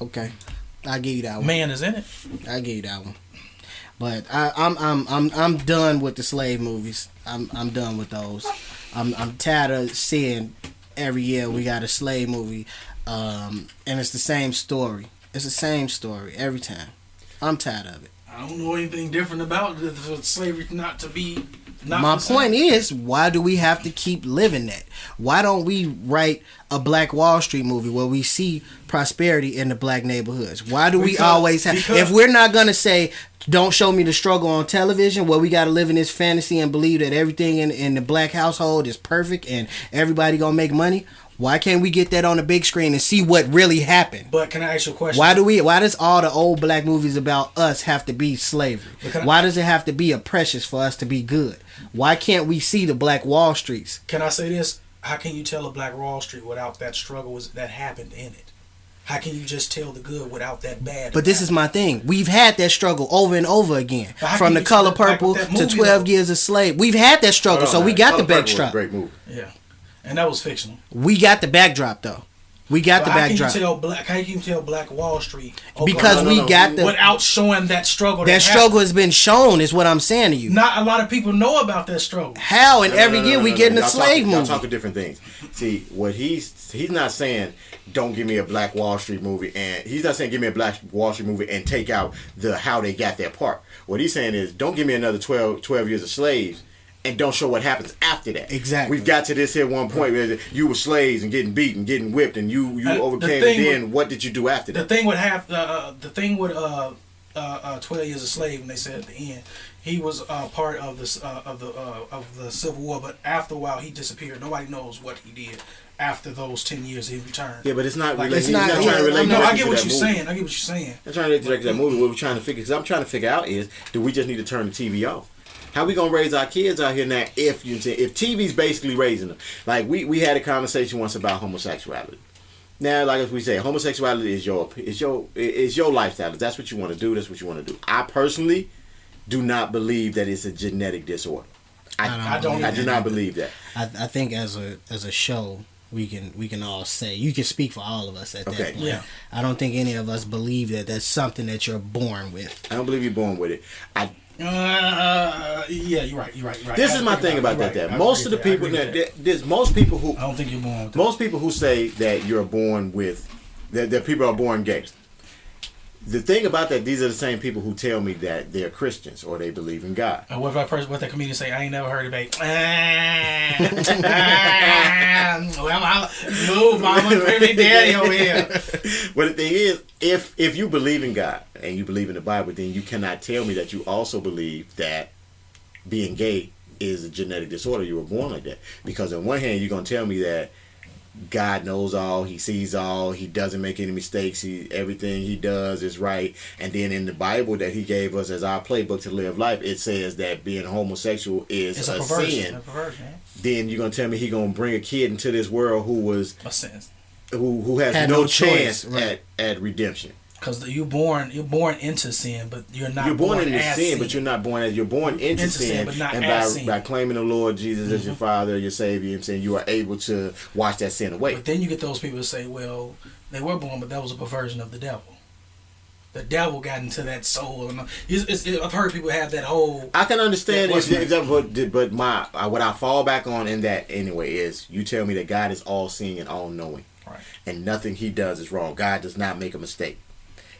Okay, I give you that one. Man is in it. I give you that one. But I'm done with the slave movies. I'm done with those. I'm tired of seeing every year we got a slave movie, and it's the same story. It's the same story every time. I'm tired of it. I don't know anything different about it for slavery not to be. My point is, why do we have to keep living that? Why don't we write a Black Wall Street movie where we see prosperity in the black neighborhoods? Why do we always have... If we're not going to say, don't show me the struggle on television, where we got to live in this fantasy and believe that everything in the black household is perfect and everybody going to make money, why can't we get that on the big screen and see what really happened? But can I ask you a question? Why does all the old black movies about us have to be slavery? Why does it have to be oppressive for us to be good? Why can't we see the Black Wall Streets? Can I say this? How can you tell a Black Wall Street without that struggle that happened in it? How can you just tell the good without that bad? But this is my thing. We've had that struggle over and over again. But how From can The you Color look like Purple with that to movie, 12 though? Years a Slave. We've had that struggle, so we got the backdrop. Great movie. Yeah, and that was fictional. We got the backdrop, though. We got the backdrop. How can you tell Black Wall Street? Because we got the... without showing that struggle. That struggle has been shown, is what I'm saying to you. Not a lot of people know about that struggle. How? And every year we getting a slave Y'all movie. talking different things. See, what he's not saying, don't give me a Black Wall Street movie, and he's not saying give me a Black Wall Street movie and take out the how they got their part. What he's saying is, don't give me another 12 Years of Slaves, and don't show what happens after that. Exactly. We've got to this here one point where you were slaves and getting beaten, getting whipped, and you overcame. And then what did you do after that? The thing with 12 Years a Slave, when they said at the end, he was part of the Civil War, but after a while he disappeared. Nobody knows what he did after those 10 years he returned. Yeah, but it's not Like, related. it's not- He's not trying to relate. No, I directly get to what that you're movie. saying. I get what you're saying. I'm trying to relate directly to that movie. What we're trying to figure, because I'm trying to figure out is, do we just need to turn the TV off? How we gonna raise our kids out here now if TV's basically raising them? Like we had a conversation once about homosexuality. Now, like as we say, homosexuality is your lifestyle. If that's what you want to do, that's what you want to do. I personally do not believe that it's a genetic disorder. I do not believe that. I think as a show, we can all say, you can speak for all of us at that point. Yeah. I don't think any of us believe that that's something that you're born with. I don't believe you're born with it. Yeah, you're right. This is my thing about that. Most of the people most people who I don't think you're born with most people who say that you're born with that people are born gay. The thing about that, these are the same people who tell me that they're Christians or they believe in God. what the comedian say? I ain't never heard of it. Move, mama, bring me daddy over here. But the thing is, if you believe in God and you believe in the Bible, then you cannot tell me that you also believe that being gay is a genetic disorder. You were born like that. Because on one hand, you're going to tell me that God knows all, he sees all, he doesn't make any mistakes, everything he does is right. And then in the Bible that he gave us as our playbook to live life, it says that being homosexual is a sin. Then you're gonna tell me he gonna bring a kid into this world who was a sin, who has no chance at redemption. Because you're born into sin, but you're not. You're born into as sin, but you're not born as. You're born into sin, but not and as sin. by claiming the Lord Jesus as your Father, your Savior, and saying you are able to wash that sin away. But then you get those people that say, "Well, they were born, but that was a perversion of the devil. The devil got into that soul." And I've heard people have that whole. I can understand but what I fall back on in that anyway is you tell me that God is all seeing and all knowing, right? And nothing he does is wrong. God does not make a mistake.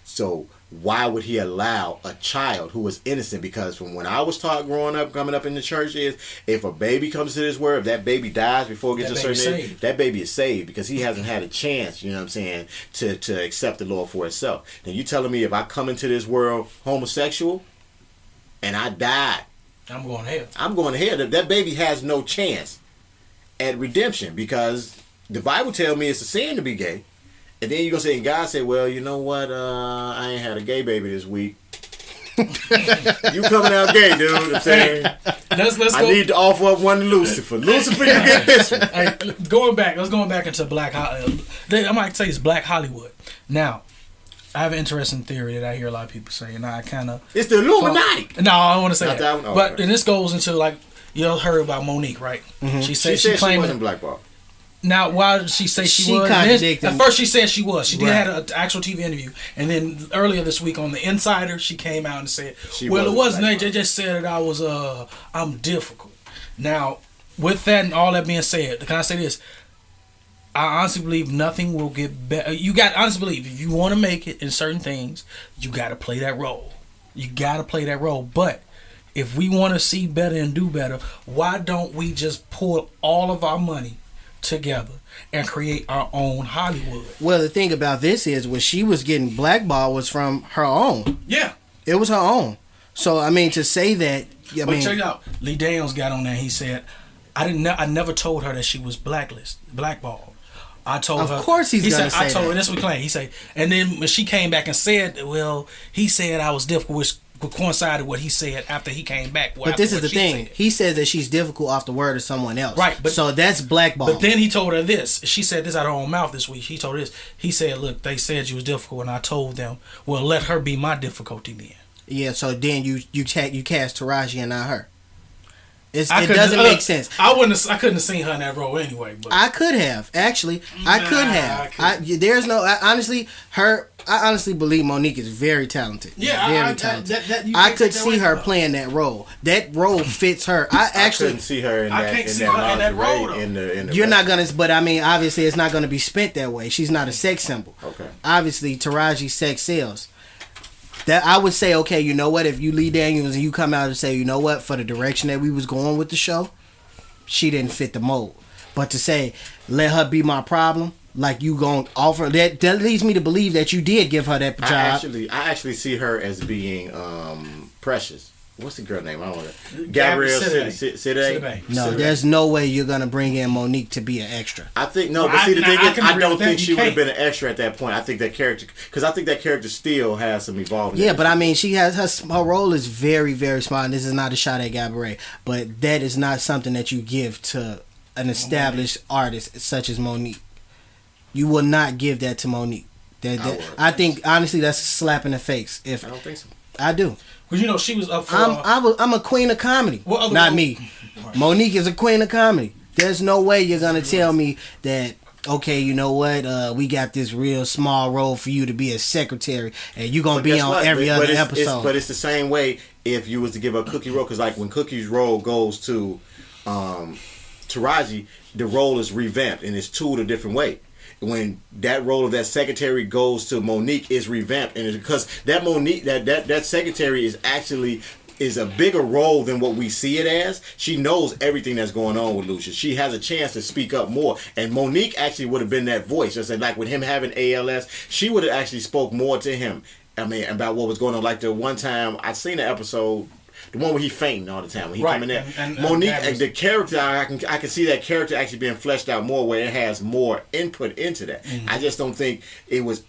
So why would he allow a child who was innocent? Because from when I was taught growing up, coming up in the church, is if a baby comes to this world, if that baby dies before it gets to a certain age, that baby is saved because he hasn't had a chance, you know what I'm saying, to accept the Lord for itself. Then you telling me if I come into this world homosexual and I died, I'm going to hell. I'm going to hell. That baby has no chance at redemption because the Bible tells me it's a sin to be gay. And then you're going to say, and God said, well, you know what? I ain't had a gay baby this week. You coming out gay, dude. I'm saying. Let's go. I need to offer up one to Lucifer. Lucifer, you get this one. Hey, let's go back into Black Hollywood. I might say it's Black Hollywood. Now, I have an interesting theory that I hear a lot of people say, and I kind of... It's the Illuminati. No, I don't want to say Not that. one? Oh, but okay. and this goes into, like, you heard about Monique, right? Mm-hmm. She said she claimed wasn't blackballed. Now, why did she say she was? Contradicted. At first, she said she was. She did Right. have an actual TV interview, and then earlier this week on The Insider, she came out and said, "Well, it wasn't. They just said that I was I'm difficult." Now, with that and all that being said, can I say this? I honestly believe nothing will get better. You got to honestly believe if you want to make it in certain things, you got to play that role. You got to play that role, but. If we want to see better and do better, why don't we just pull all of our money together and create our own Hollywood? Well, the thing about this is when she was getting blackballed was from her own. Yeah. It was her own. So, I mean, to say that... But check it out. Lee Daniels got on there. He said, I never told her that she was blackballed. I told her... Of course he's going to say that. I told her, that's what he claimed. He said, and then when she came back and said, well, he said I was difficult, which coincided with what he said after he came back. But this is the thing. He says that she's difficult off the word of someone else. Right. But, so that's blackball. But then he told her this. She said this out of her own mouth this week. He told her this. He said, look, they said you was difficult, and I told them, well, let her be my difficulty then. Yeah, so then you cast Taraji and not her. It doesn't make sense. I couldn't have seen her in that role anyway. But I could have actually. I could have. I honestly believe Monique is very talented. Yeah, very talented. I could see her playing that role. That role fits her. I couldn't see her in that role. You're not gonna, but I mean, obviously, it's not gonna be spent that way. She's not a sex symbol. Okay. Obviously, Taraji sex sells. That I would say, okay, you know what? If you Lee Daniels and you come out and say, you know what, for the direction that we was going with the show, she didn't fit the mold. But to say, let her be my problem, like you gonna offer that leads me to believe that you did give her that job. I actually see her as being precious. what's the girl name? I don't know. Gabrielle Sidibe. No, there's no way you're gonna bring in Monique to be an extra. I think no, but see the thing is, I don't think she would have been an extra at that point. I think that character, because I think that character still has some evolving. Yeah, but I mean, she has her role is very, very small. And this is not a shot at Gabrielle, but that is not something that you give to an established artist such as Monique. You will not give that to Monique. I think honestly, that's a slap in the face. I don't think so. I do. Well, she was up for. I'm a queen of comedy. Not me. Monique is a queen of comedy. There's no way you're gonna tell me that. Okay, you know what? We got this real small role for you to be a secretary, and you're gonna be on every other episode. But it's the same way if you was to give a Cookie role, because like when Cookie's role goes to Taraji, the role is revamped and it's tooled a different way. When that role of that secretary goes to Monique, is revamped, and it's because that Monique, that secretary is a bigger role than what we see it as. She knows everything that's going on with Lucius. She has a chance to speak up more, and Monique actually would have been that voice. Just like with him having ALS, she would have actually spoke more to him. I mean, about what was going on. Like the one time I seen an episode. The one where he fainting all the time when he coming in. And Monique, the character, I can see that character actually being fleshed out more, where it has more input into that. Mm-hmm. I just don't think it was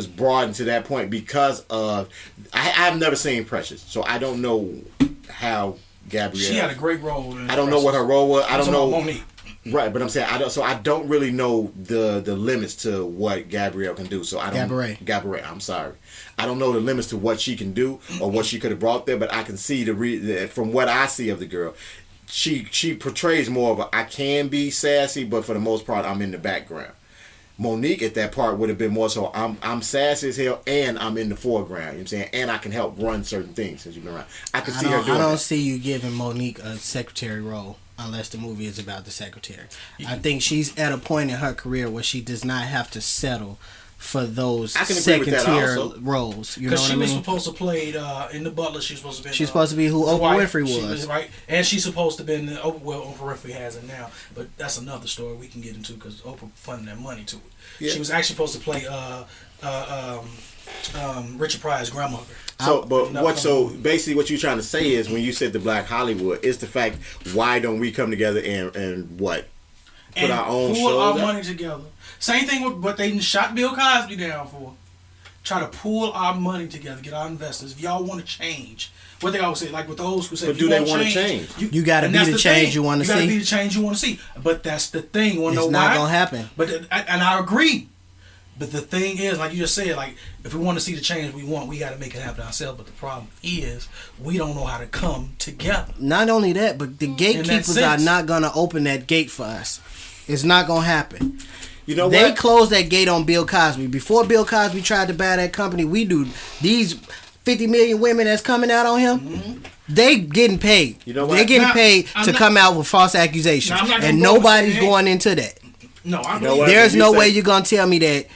broadened to that point because of I've never seen Precious, so I don't know how Gabrielle. She had a great role. I don't know what her role was. I don't know. Monique. Right, but I'm saying I don't really know the limits to what Gabrielle can do. So I don't. Gabrielle. I'm sorry. I don't know the limits to what she can do or what she could have brought there, but I can see from what I see of the girl, she portrays more of I can be sassy, but for the most part I'm in the background. Monique at that part would have been more so I'm sassy as hell and I'm in the foreground, you know what I'm saying? And I can help run certain things since you've been around. I don't see you giving Monique a secretary role unless the movie is about the secretary. I think she's at a point in her career where she does not have to settle for those second tier roles. You know what I mean? Because she was supposed to play in The Butler. She's supposed to be. She's supposed to be who Oprah Winfrey was, right? And she's supposed to be in Oprah Winfrey has it now, but that's another story we can get into because Oprah funded that money to it. Yeah. She was actually supposed to play Richard Pryor's grandmother. So basically what you're trying to say is when you said the Black Hollywood is the fact why don't we come together and what put our own shows pull our money together. Same thing with what they shot Bill Cosby down for. Try to pull our money together, get our investors. If y'all want to change, what they always say, like with those who say, but do they want to change? You got to be the change you want to see. You got to be the change you want to see. But that's the thing. It's not gonna happen. But and I agree. But the thing is, like you just said, like if we want to see the change we want, we got to make it happen ourselves. But the problem is, we don't know how to come together. Not only that, but the gatekeepers are not gonna open that gate for us. It's not gonna happen. You know they closed that gate on Bill Cosby. Before Bill Cosby tried to buy that company, we do these 50 million women that's coming out on him. Mm-hmm. They getting paid. You know what? They're getting paid to come out with false accusations, and nobody's going into that. No, there's no way you're gonna tell me that.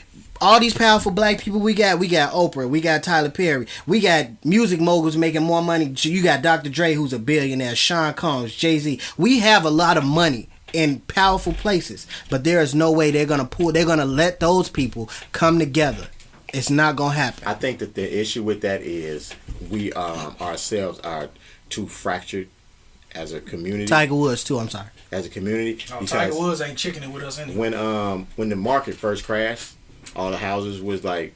All these powerful black people we got Oprah, we got Tyler Perry, we got music moguls making more money. You got Dr. Dre, who's a billionaire, Sean Combs, Jay-Z. We have a lot of money in powerful places, but there is no way they're gonna let those people come together. It's not gonna happen. I think that the issue with that is we ourselves are too fractured as a community. Tiger Woods too, I'm sorry. As a community. Tiger Woods ain't chickening with us anyway. When the market first crashed, all the houses was like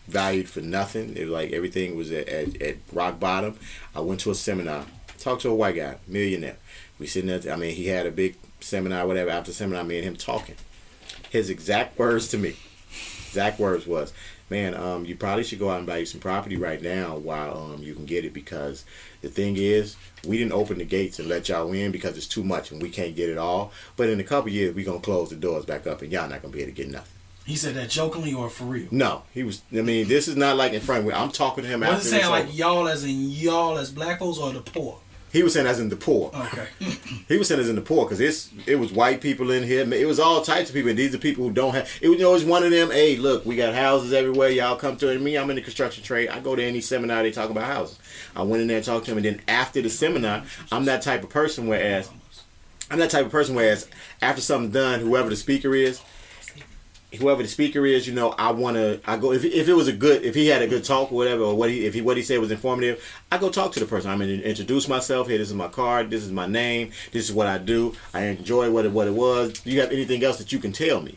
valued for nothing. It was like everything was at rock bottom. I went to a seminar, talked to a white guy, millionaire. We sitting there. I mean, he had a big seminar, whatever. After the seminar, me and him talking. His exact words to me, was, "Man, you probably should go out and buy you some property right now while you can get it, because the thing is, we didn't open the gates and let y'all in because it's too much and we can't get it all. But in a couple of years, we gonna close the doors back up and y'all not gonna be able to get nothing." He said that jokingly or for real? No, he was. I mean, this is not like in front of me. I'm talking to him after. Was it saying like y'all as in y'all as black folks or the poor? He was saying as in the poor. Okay. He was saying as in the poor because it was white people in here. It was all types of people. And these are people who don't have. It was always one of them. Hey, look, we got houses everywhere. Y'all come to it. Me, I'm in the construction trade. I go to any seminar they talk about houses. I went in there and talked to him, and then after the seminar, I'm that type of person. Whereas after something's done, whoever the speaker is, whoever the speaker is, I go if it was if he had a good talk or whatever, or what he said was informative, I go talk to the person. I'm gonna introduce myself. Hey, this is my card. This is my name. This is what I do. I enjoy what it was. Do you have anything else that you can tell me?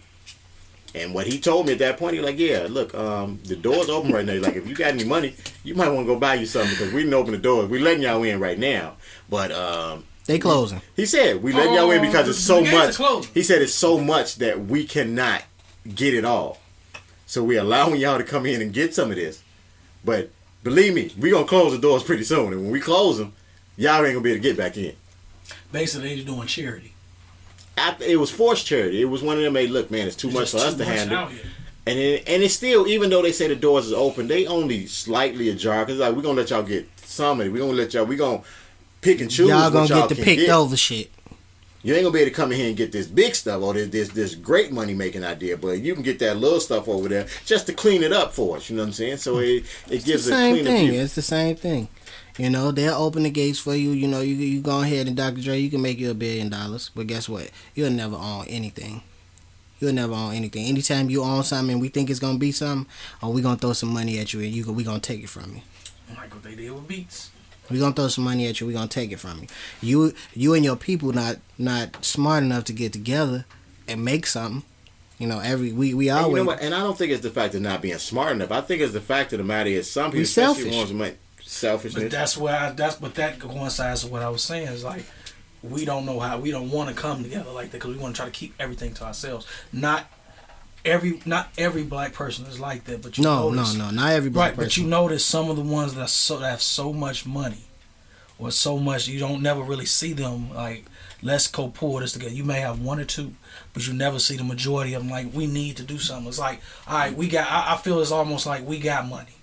And what he told me at that point, he was like, yeah, look, the door's open right now. He's like, if you got any money, you might want to go buy you something because we didn't open the doors. We letting y'all in right now, but they closing. He said we letting y'all in because it's so much. He said it's so much that we cannot get it all. So we're allowing y'all to come in and get some of this. But believe me, we're going to close the doors pretty soon. And when we close them, y'all ain't going to be able to get back in. Basically, they're doing charity. It was forced charity. It was one of them, hey, look, man, it's too much for us to handle. And it's still, even though they say the doors is open, they only slightly ajar. Because like, we're going to let y'all get some of it. We're going to pick and choose. Y'all going to get the picked over shit. You ain't gonna be able to come in here and get this big stuff or this great money making idea, but you can get that little stuff over there just to clean it up for us. You know what I'm saying? So it gives a cleaner view. It's the same thing. They'll open the gates for you. You go ahead and Dr. Dre, you can make you $1 billion, but guess what? You'll never own anything. You'll never own anything. Anytime you own something and we think it's gonna be something, or we gonna throw some money at you and we gonna take it from you. Like what they did with Beats. We're gonna throw some money at you. We're gonna take it from you. You and your people not smart enough to get together and make something. We always. You know what? And I don't think it's the fact of not being smart enough. I think it's the fact of the matter is some people selfish. Selfishness. But that coincides with what I was saying. Is like we don't know how. We don't want to come together like that because we want to try to keep everything to ourselves. Not every black person is like that, but no, not every black person. But you notice some of the ones that have so much money, or so much you don't never really see them like. Let's go pull this together. You may have one or two, but you never see the majority of them. Like we need to do something. It's like, all right, we got. I feel it's almost like we got money,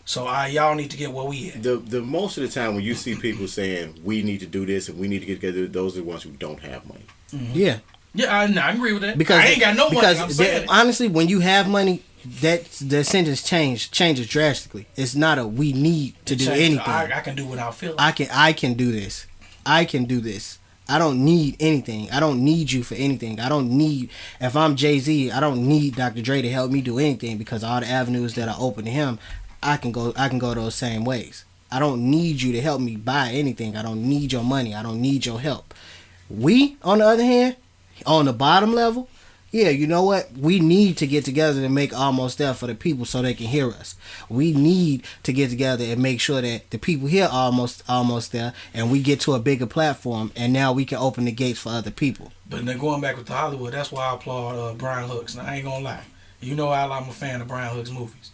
so y'all need to get where we at. The most of the time when you see people saying we need to do this and we need to get together, those are the ones who don't have money. Mm-hmm. Yeah. Yeah, I agree with that. Because I ain't got no money. I'm saying honestly, when you have money, the sentence changes drastically. It's not a we need to do anything. I can do without feeling. I can do this. I can do this. I don't need anything. I don't need you for anything. I don't need, if I'm Jay-Z, I don't need Dr. Dre to help me do anything because all the avenues that are open to him, I can go those same ways. I don't need you to help me buy anything. I don't need your money. I don't need your help. We, on the other hand, on the bottom level, yeah, you know what? We need to get together and make Almost There for the people so they can hear us. We need to get together and make sure that the people hear Almost There and we get to a bigger platform and now we can open the gates for other people. But then going back with the Hollywood, that's why I applaud Brian Hooks. Now, I ain't gonna lie. I'm a fan of Brian Hooks' movies.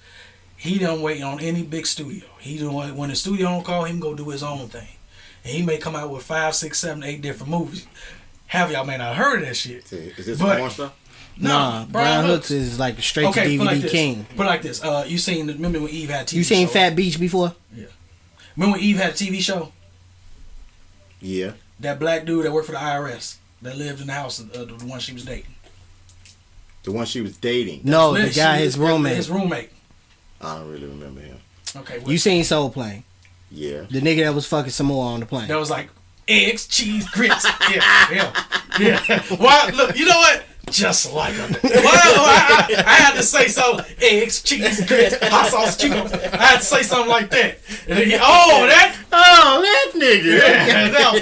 He don't wait on any big studio. When the studio don't call, he can go do his own thing. And he may come out with 5, 6, 7, 8 different movies. Half y'all may not heard of that shit. Is this porn stuff? Nah, Brian Hooks is like straight to DVD king. Put it like this. Remember when Eve had a TV show? You seen Fat Beach before? Yeah. Remember when Eve had a TV show? Yeah. That black dude that worked for the IRS that lived in the house, the one she was dating. The one she was dating? No, the guy, his roommate. His roommate. I don't really remember him. Okay. You seen Soul Plane? Yeah. The nigga that was fucking Samoa on the plane. That was like eggs, cheese, grits. Yeah. Why? Look, you know what? Just like her. I had to say something. Eggs, cheese, grits, hot sauce, cucumber. I had to say something like that. And then that nigga. Yeah, that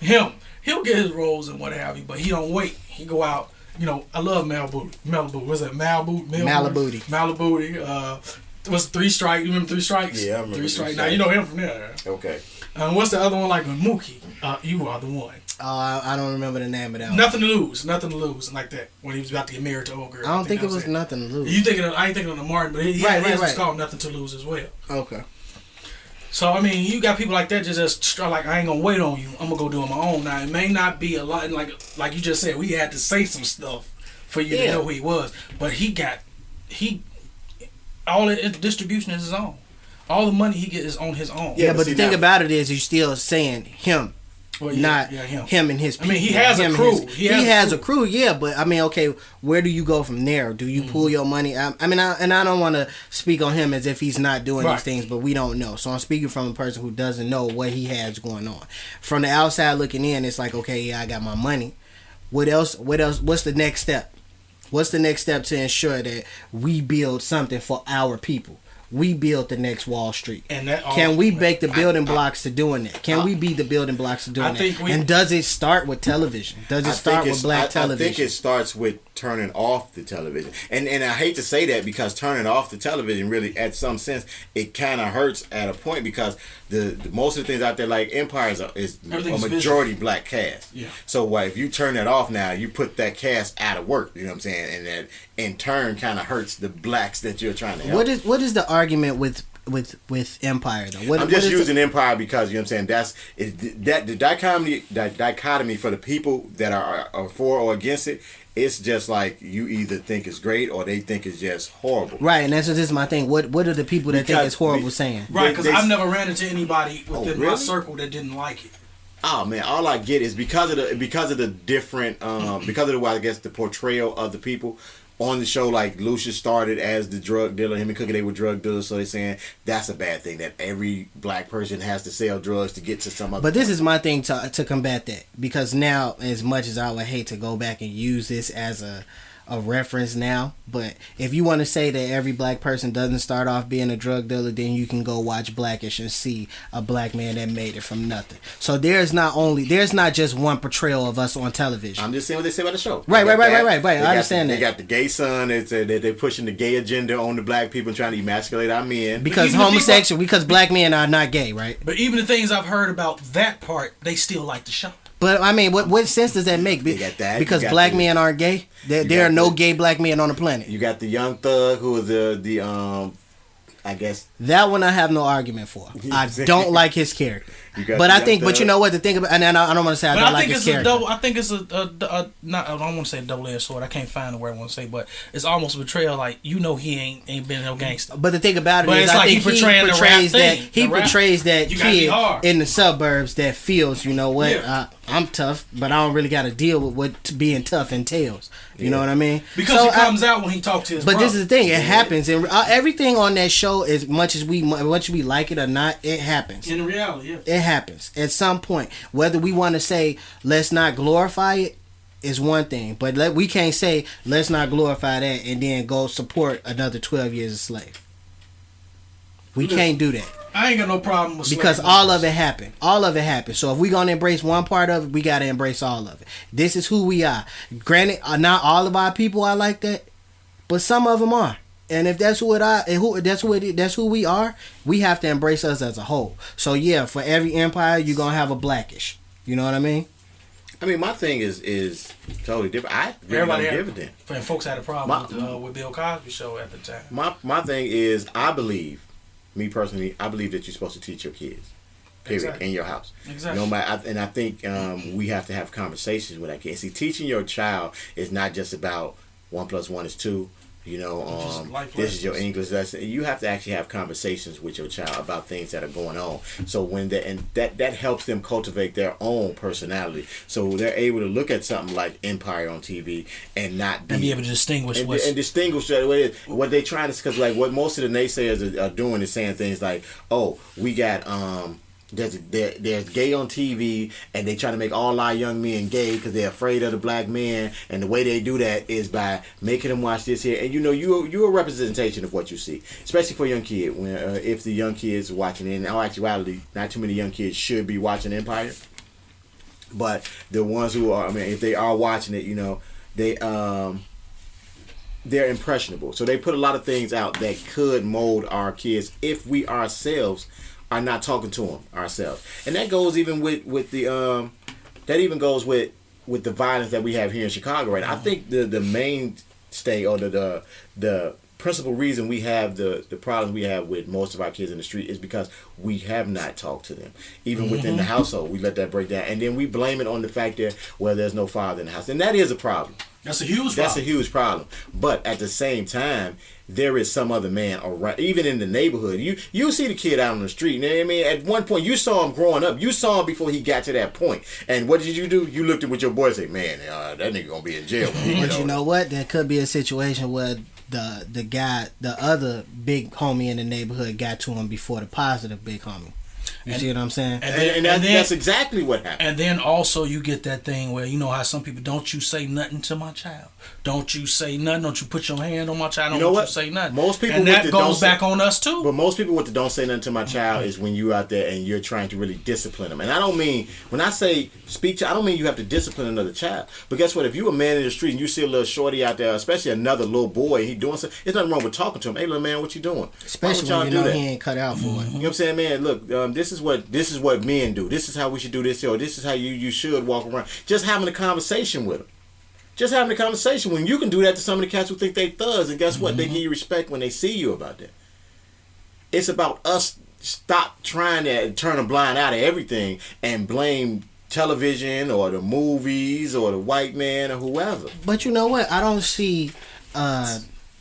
one. He'll get his roles and what have you, but he don't wait. He go out. I love Malibu. Was it Malibu? Malibu. What's 3 Strikes? You remember 3 Strikes? Yeah, I remember 3 Strikes. Now you know him from there. Okay. What's the other one like with Mookie? You Are the One. I don't remember the name of that one. Nothing to lose, like that. When he was about to get married to old girl. I don't think it was Nothing to Lose. I ain't thinking of the Martin, but it's called Nothing to Lose as well. Okay. So you got people like that just like I ain't gonna wait on you. I'm gonna go do it on my own. Now it may not be a lot, like you just said, we had to say some stuff for you to know who he was, but all the distribution is his own. All the money he gets is on his own. Yeah, but the thing about it is, you're still saying him. Well, not him and his people. He has a crew. He has a crew, yeah, but okay, where do you go from there? Do you pull your money? I don't want to speak on him as if he's not doing these things, but we don't know. So I'm speaking from a person who doesn't know what he has going on. From the outside looking in, it's like, okay, yeah, I got my money. What else? What's the next step? What's the next step to ensure that we build something for our people? We build the next Wall Street. And that can we make the building blocks to doing that? Can we be the building blocks to doing that? And does it start with television? Does it start with black television? I think it starts with turning off the television. And I hate to say that, because turning off the television really, at some sense, it kind of hurts at a point, because the most of the things out there, like Empire, is a majority black cast. Yeah. So if you turn that off now, you put that cast out of work. You know what I'm saying? And that in turn kind of hurts the blacks that you're trying to help. What is the argument with Empire though? I'm just using Empire because, you know what I'm saying, that the dichotomy for the people that are for or against it. It's just like you either think it's great or they think it's just horrible. Right, and that's just my thing. What are the people that think it's horrible saying? Right, because I've never ran into anybody within my circle that didn't like it. Oh man, all I get is because of the different because of the, I guess, the portrayal of the people on the show. Like Lucius started as the drug dealer, him and Cookie, they were drug dealers, so they're saying that's a bad thing, that every black person has to sell drugs to get to some other. But this is my thing to combat that, because now, as much as I would hate to go back and use this as a reference now, but if you want to say that every black person doesn't start off being a drug dealer, then you can go watch Blackish and see a black man that made it from nothing. So there's not just one portrayal of us on television. I'm just saying what they say about the show. Right. I understand that. They got the gay son. They're pushing the gay agenda on the black people and trying to emasculate our men. Because because black men are not gay, right? But even the things I've heard about that part, they still like the show. But I mean, what sense does that make? Because black men aren't gay. There are no gay black men on the planet. You got the Young Thug, who is the I guess that one I have no argument for. I don't like his character. But I think, but you know what, the thing about, and I don't want to say I don't like his character. I think it's a not. I don't want to say a double-edged sword. I can't find the word I want to say, but it's almost a betrayal. Like, you know, he ain't been no gangster. But the thing about it is, I think he portrays that kid in the suburbs that feels, you know what, I'm tough, but I don't really got to deal with what being tough entails. You know what I mean? Because it comes out when he talks to his brother. This is the thing. It happens. And everything on that show, as much as we like it or not, it happens. In reality, yeah. It happens. At some point. Whether we want to say, let's not glorify it, is one thing. But we can't say, let's not glorify that and then go support another 12 years a slave. We can't do that. I ain't got no problem with slavery. Because all of it happened. All of it happened. So if we're going to embrace one part of it, we got to embrace all of it. This is who we are. Granted, not all of our people are like that, but some of them are. And if that's that's who we are, we have to embrace us as a whole. So yeah, for every empire, you're going to have a Blackish. You know what I mean? I mean, my thing is totally different. I really don't give a damn. And folks had a problem with Bill Cosby show at the time. My thing is, I believe, me personally, I believe that you're supposed to teach your kids, period, exactly, in your house. Exactly. No matter, and I think we have to have conversations with our kids. See, teaching your child is not just about 1 + 1 is 2. You know, this is your English lesson. You have to actually have conversations with your child about things that are going on. So when that helps them cultivate their own personality. So they're able to look at something like Empire on TV and be able to distinguish and distinguish what they're trying to, because like what most of the naysayers are doing is saying things like, oh, we got there's gay on TV, and they try to make all our young men gay because they're afraid of the black men, and the way they do that is by making them watch this here. And you know, you're a representation of what you see, especially for a young kid. When if the young kids are watching it, in all actuality, not too many young kids should be watching Empire, but the ones who are, I mean, if they are watching it, you know, they're impressionable. So they put a lot of things out that could mold our kids if we ourselves are not talking to them ourselves. And that goes even with the with the violence that we have here in Chicago right now. I think the mainstay or the principal reason we have the problems we have with most of our kids in the street is because we have not talked to them. Even within the household, we let that break down. And then we blame it on the fact that, well, there's no father in the house. And that is a problem. That's a huge problem. That's a huge problem. But at the same time, there is some other man around, even in the neighborhood. You see the kid out on the street. You know what I mean? At one point, you saw him growing up. You saw him before he got to that point. And what did you do? You looked at with your boy and said, man, that nigga gonna be in jail. But you know what? There could be a situation where the other big homie in the neighborhood got to him before the positive big homie. You see what I'm saying? And that's exactly what happened. And then also you get that thing where, you know how some people, don't you say nothing to my child. Don't you say nothing. Don't you put your hand on my child. Don't you say nothing. Most people and that goes back on us too. But most people with the don't say nothing to my child is when you out there and you're trying to really discipline them. And I don't mean, when I say speak to, I don't mean you have to discipline another child. But guess what? If you a man in the street and you see a little shorty out there, especially another little boy, he doing something, there's nothing wrong with talking to him. Hey, little man, what you doing? Especially when you know he ain't cut out for it. You know what I'm saying, man? Look, this is what men do. This is how we should do this, or this is how you should walk around. Just having a conversation with them. Just having a conversation. When you can do that to some of the cats who think they thugs, and guess what? They give you respect when they see you about that. It's about us stop trying to turn a blind eye to everything and blame television or the movies or the white man or whoever. But you know what? I don't see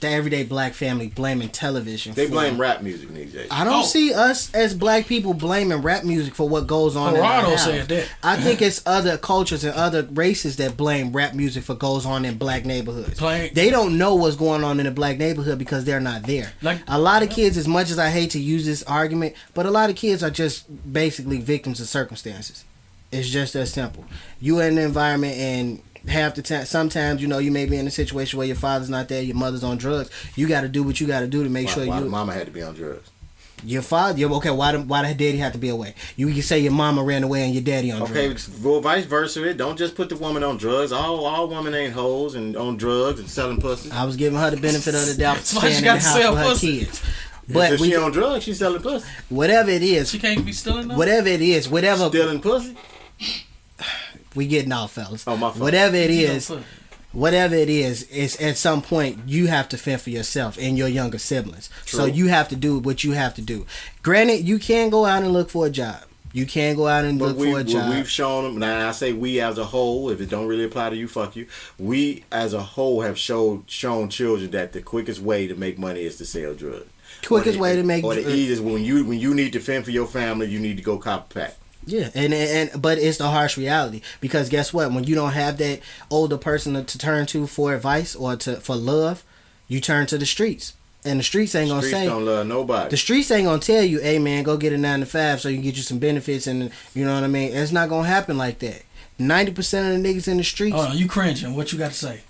the everyday black family blaming television. They blame rap music these days. I don't see us as black people blaming rap music for what goes on in our house. Said that. I think it's other cultures and other races that blame rap music for goes on in black neighborhoods. They don't know what's going on in a black neighborhood because they're not there. Like, a lot of kids, as much as I hate to use this argument, but a lot of kids are just basically victims of circumstances. It's just that simple. You in an environment and half the time, sometimes, you know, you may be in a situation where your father's not there, your mother's on drugs. You got to do what you got to do to make sure why mama had to be on drugs. Your father, okay, why the daddy had to be away? You can say your mama ran away and your daddy on drugs. Okay, well, vice versa. Don't just put the woman on drugs. All women ain't hoes and on drugs and selling pussy. I was giving her the benefit of the doubt for staying in the house with her kids. But if she on drugs, she's selling pussy. Whatever it is. She can't be stealing nothing? Whatever it is, whatever. Stealing pussy? We getting off, fellas. Oh, my fault. Whatever it is, it's at some point you have to fend for yourself and your younger siblings. True. So you have to do what you have to do. Granted, you can go out and look for a job. You can go out and look for a job. We've shown them. Now I say we as a whole. If it don't really apply to you, fuck you. We as a whole have shown children that the quickest way to make money is to sell drugs. Quickest way to make or the easiest when you need to fend for your family, you need to go cop a pack. Yeah, but it's the harsh reality, because guess what? When you don't have that older person to turn to for advice or for love, you turn to the streets, and the streets ain't gonna say. Don't love nobody. The streets ain't gonna tell you, "Hey man, go get a 9 to 5 so you can get you some benefits," and you know what I mean. It's not gonna happen like that. 90% of the niggas in the streets. Oh, you cringing? What you got to say?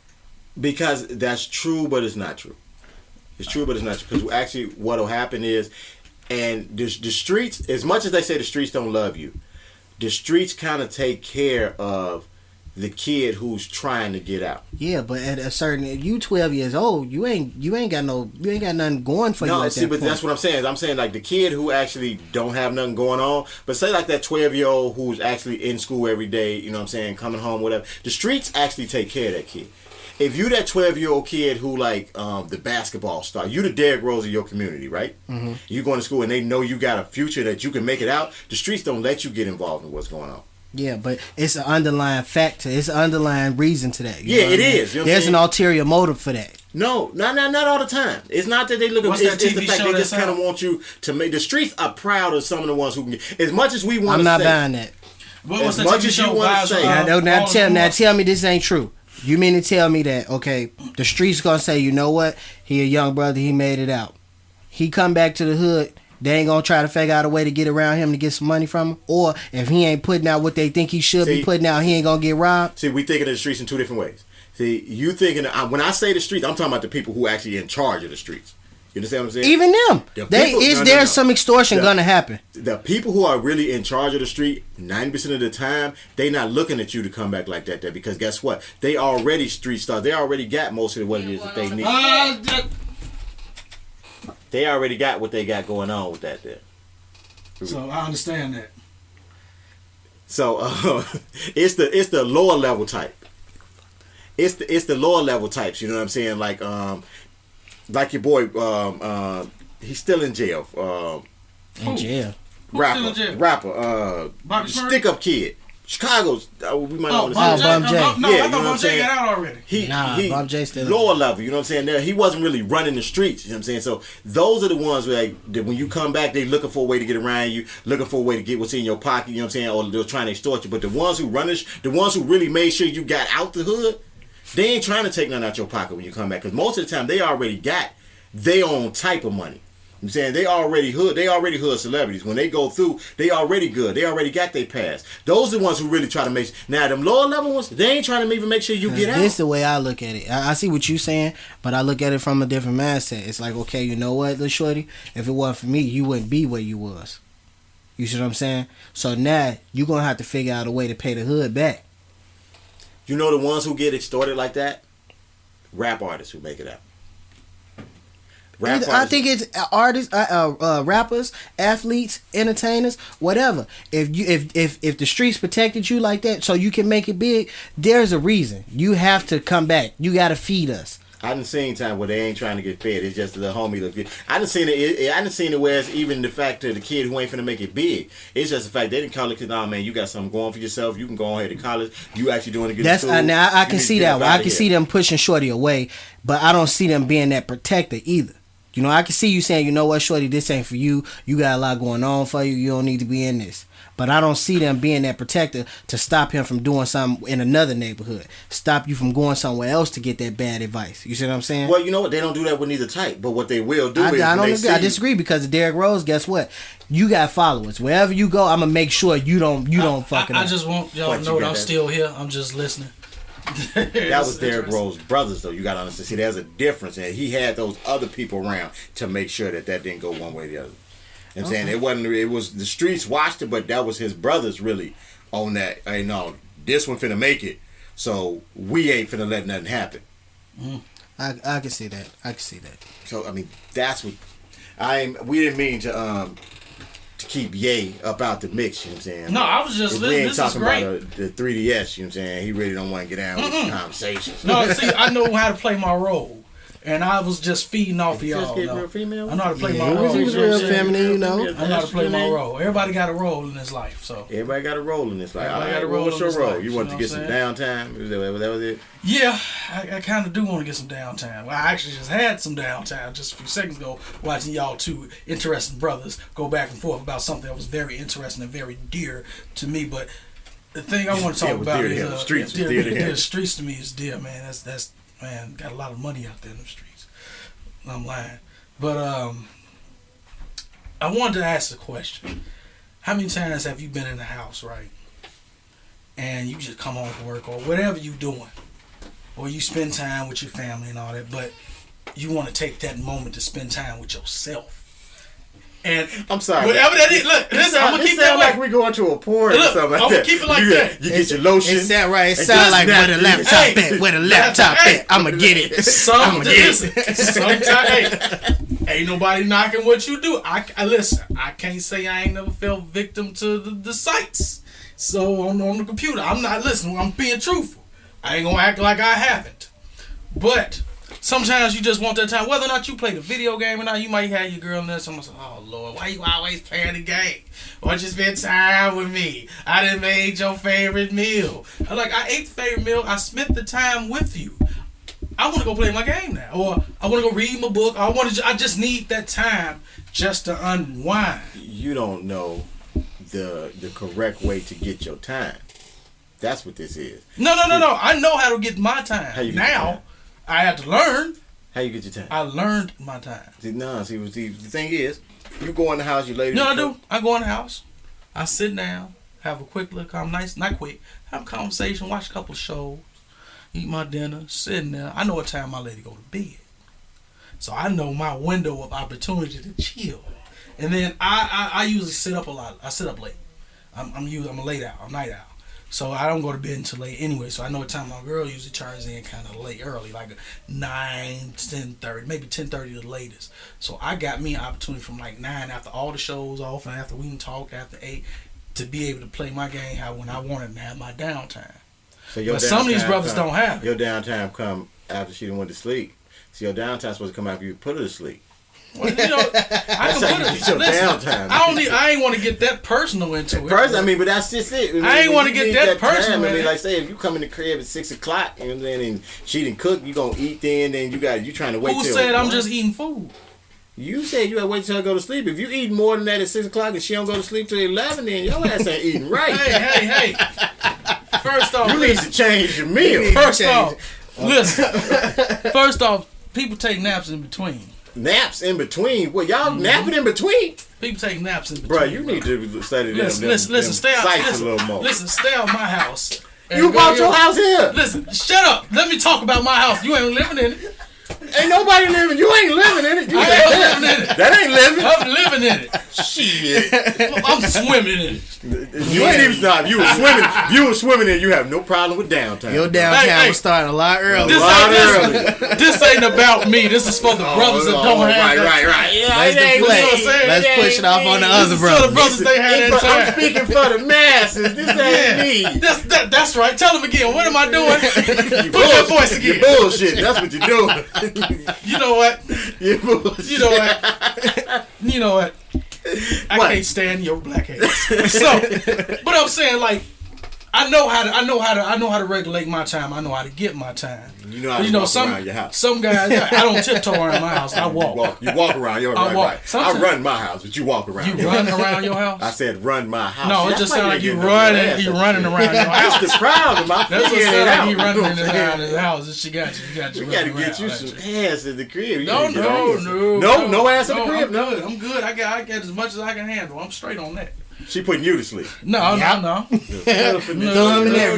Because that's true, but it's not true. It's true, but it's not true. Because actually, what'll happen is, and the streets, as much as they say the streets don't love you, the streets kind of take care of the kid who's trying to get out. Yeah, but at a certain, you 12 years old, you ain't got nothing going for you. No, see, but that's what I'm saying. I'm saying like the kid who actually don't have nothing going on, but say like that 12-year-old who's actually in school every day, you know what I'm saying, coming home, whatever. The streets actually take care of that kid. If you that 12-year-old kid who like the basketball star, you the Derrick Rose of your community, right? Mm-hmm. You going to school and they know you got a future that you can make it out. The streets don't let you get involved in what's going on. Yeah, but it's an underlying factor. It's an underlying reason to that. Yeah, it is. You know There's an ulterior motive for that. No, not all the time. It's not that they look at it's the fact they just kind of want you to make. The streets are proud of some of the ones who can get. As much as we want to say. I'm not buying that. As much as you want to say. Now tell me this ain't true. You mean to tell me that, okay, the streets gonna say, you know what? He a young brother, he made it out. He come back to the hood, they ain't gonna try to figure out a way to get around him to get some money from him? Or if he ain't putting out what they think he should be putting out, he ain't gonna get robbed? See, we thinking of the streets in two different ways. See, you thinking, when I say the streets, I'm talking about the people who actually in charge of the streets. You understand what I'm saying? Even them. There's some extortion gonna happen. The people who are really in charge of the street, 90% of the time, they not looking at you to come back like that there, because guess what? They already street stars. They already got most of what it is that they need. They already got what they got going on with that there. So I understand that. So it's the lower level type. It's the lower level types. You know what I'm saying? Like your boy, he's still in jail. In jail. Rapper, stick up kid. Chicago's, we might know Bum J. No, I thought Bum J got out already. Bum J still lower level, you know what I'm saying? He wasn't really running the streets, you know what I'm saying? So those are the ones where that when you come back, they looking for a way to get around you, looking for a way to get what's in your pocket, you know what I'm saying? Or they're trying to extort you. But the ones who the ones who really made sure you got out the hood, they ain't trying to take nothing out your pocket when you come back. Because most of the time, they already got their own type of money. I'm saying they already hood celebrities. When they go through, they already good. They already got their pass. Those are the ones who really try to make. Now them lower level ones, they ain't trying to even make sure you get out. This is the way I look at it. I see what you saying, but I look at it from a different mindset. It's like, okay, you know what, little shorty, if it wasn't for me, you wouldn't be where you was. You see what I'm saying? So now you gonna have to figure out a way to pay the hood back. You know the ones who get extorted like that? Rap artists who make it out. I think it's artists, rappers, athletes, entertainers, whatever. If the streets protected you like that, so you can make it big, there's a reason. You have to come back. You got to feed us. I done seen time where they ain't trying to get fed. It's just the homie look good. I done seen it where it's even the fact to the kid who ain't finna make it big. It's just the fact they didn't call it because, nah, man, you got something going for yourself. You can go ahead to college. You actually doing a good That's school. now I can see that. I can see them pushing shorty away, but I don't see them being that protector either. You know, I can see you saying, you know what, shorty, this ain't for you. You got a lot going on for you. You don't need to be in this. But I don't see them being that protector to stop him from doing something in another neighborhood. Stop you from going somewhere else to get that bad advice. You see what I'm saying? Well, you know what? They don't do that with neither type. But what they will do is I disagree because of Derrick Rose, guess what? You got followers. Wherever you go, I'm going to make sure you don't fuck it up. I just want y'all to know that I'm still here. I'm just listening. That was Derrick Rose's brothers, though. You got to understand. See, there's a difference, and he had those other people around to make sure that didn't go one way or the other. You know what I'm saying? It was the streets watched it, but that was his brothers really on that. Hey, no, this one finna make it, so we ain't finna let nothing happen. I can see that. So I mean, that's what we didn't mean to keep Ye up out the mix, you know what I'm saying? No, I was just listening. We ain't this talking is great. about the 3DS, you know what I'm saying? He really don't want to get down with the conversations. No, see, I know how to play my role. And I was just feeding off of y'all. Real female? I know how to play my role. He was real feminine, you know. I know how to play my role. Everybody got a role in this life, so. Everybody got a role in this life. Everybody got a role. What's your role? Life, you want to get some downtime? That was it? Yeah, I kind of do want to get some downtime. Well, I actually just had some downtime just a few seconds ago watching y'all two interesting brothers go back and forth about something that was very interesting and very dear to me. But the thing I want to talk about is the streets. The streets to me is dear, man. That's man, got a lot of money out there in the streets. I'm lying. But I wanted to ask a question. How many times have you been in the house, right? And you just come home from work or whatever you doing. Or you spend time with your family and all that, but you want to take that moment to spend time with yourself. And I'm sorry. Whatever that is, look, listen, I'm gonna keep that like we going to a porn or something like that. I'm gonna keep it like that. You get your lotion. It sound right. It sound like where the laptop at. Where the laptop at. I'ma get it. Sometimes, ain't nobody knocking what you do. I listen. I can't say I ain't never fell victim to the sites. So on the computer, I'm not listening. I'm being truthful. I ain't gonna act like I haven't. But sometimes you just want that time. Whether or not you play the video game or not, you might have your girl in there. Someone's like, oh, Lord, why you always playing the game? Why don't you spend time with me? I done made your favorite meal. I'm like, I ate the favorite meal. I spent the time with you. I want to go play my game now. Or I want to go read my book. I just need that time just to unwind. You don't know the correct way to get your time. That's what this is. No. I know how to get my time. How you get now, your time? I had to learn. How you get your time? I learned my time. See, the thing is, you go in the house, you lay No, I do. I go in the house. I sit down, have a quick look. I'm nice, not quick. Have a conversation, watch a couple of shows, eat my dinner, sitting there. I know what time my lady go to bed. So I know my window of opportunity to chill. And then I usually sit up a lot. I sit up late. I'm a late owl. I'm night owl. So I don't go to bed until late anyway. So I know what time my girl usually turns in kind of late, early, like 9, 10:30, maybe 10:30 the latest. So I got me an opportunity from like 9 after all the shows off and after we can talk after 8 to be able to play my game when I wanted to have my downtime. So but some of these brothers don't have it. Your downtime come after she done went to sleep. So your downtime supposed to come after you put her to sleep. Well, you know, I can put it. Your Listen, downtime. I ain't want to get that personal into it. I mean, but that's just it. I ain't want to get that personal. I mean, like say if you come in the crib at 6 o'clock and then she didn't cook, you gonna eat then you trying to wait. Who till said I'm just eating food? You said you gotta wait till I go to sleep. If you eat more than that at 6 o'clock and she don't go to sleep till 11, then your ass ain't eating right. Hey. First off, you need to change your meal. First off, listen. First off, people take naps in between. Naps in between. Well, y'all napping in between? People take naps in between. Bro, you need to study them Listen, stay out. sites a little more. Listen, stay out my house. You bought your house here. Listen, shut up. Let me talk about my house. You ain't living in it. Ain't nobody living. You ain't living in it. I ain't living in it. That ain't living. I'm living in it. Shit. I'm swimming in it. You ain't even stop. You were swimming. You were swimming in. You have no problem with downtown. Your downtown was starting a lot early. This ain't about me. This is for the brothers that don't have that. Right. Yeah, let's push it off on the other brothers. The brothers they had that time. I'm speaking for the masses. This ain't me. That's right. Tell them again. What am I doing? Put that voice again. You bullshit. That's what you're doing. You know what? You bullshit. You know what? You know what? I can't stand your black ass. So, but I'm saying, like, I know how to regulate my time. I know how to get my time. You know how to walk around your house. Some guys, I don't tiptoe around my house. I walk. You walk around your house. Right. I run my house, but you walk around. You run around your house? I said run my house. No, it just sounds like you running around your house. That's the problem. That's what sounds like you running around his house. She got you. We got to get you some ass in the crib. No ass in the crib. No, I'm good. I got as much as I can handle. I'm straight on that. She putting you to sleep. No. Thumb and everything.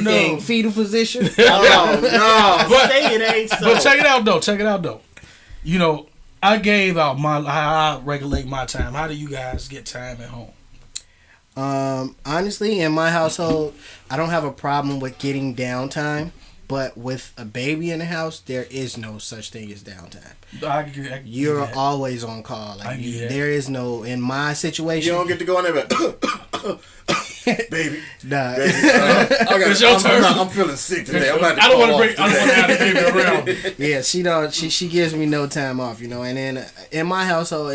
No. Fetal position. No. But, say it ain't so. But check it out though. You know, I gave out how I regulate my time. How do you guys get time at home? Honestly, in my household, I don't have a problem with getting downtime. But with a baby in the house, there is no such thing as downtime. You're always on call. Like there is no, in my situation. You don't get to go in there, but baby. Nah. It's your turn. I'm feeling sick today. I don't want to have the baby around. Yeah, she gives me no time off, you know. And then in my household,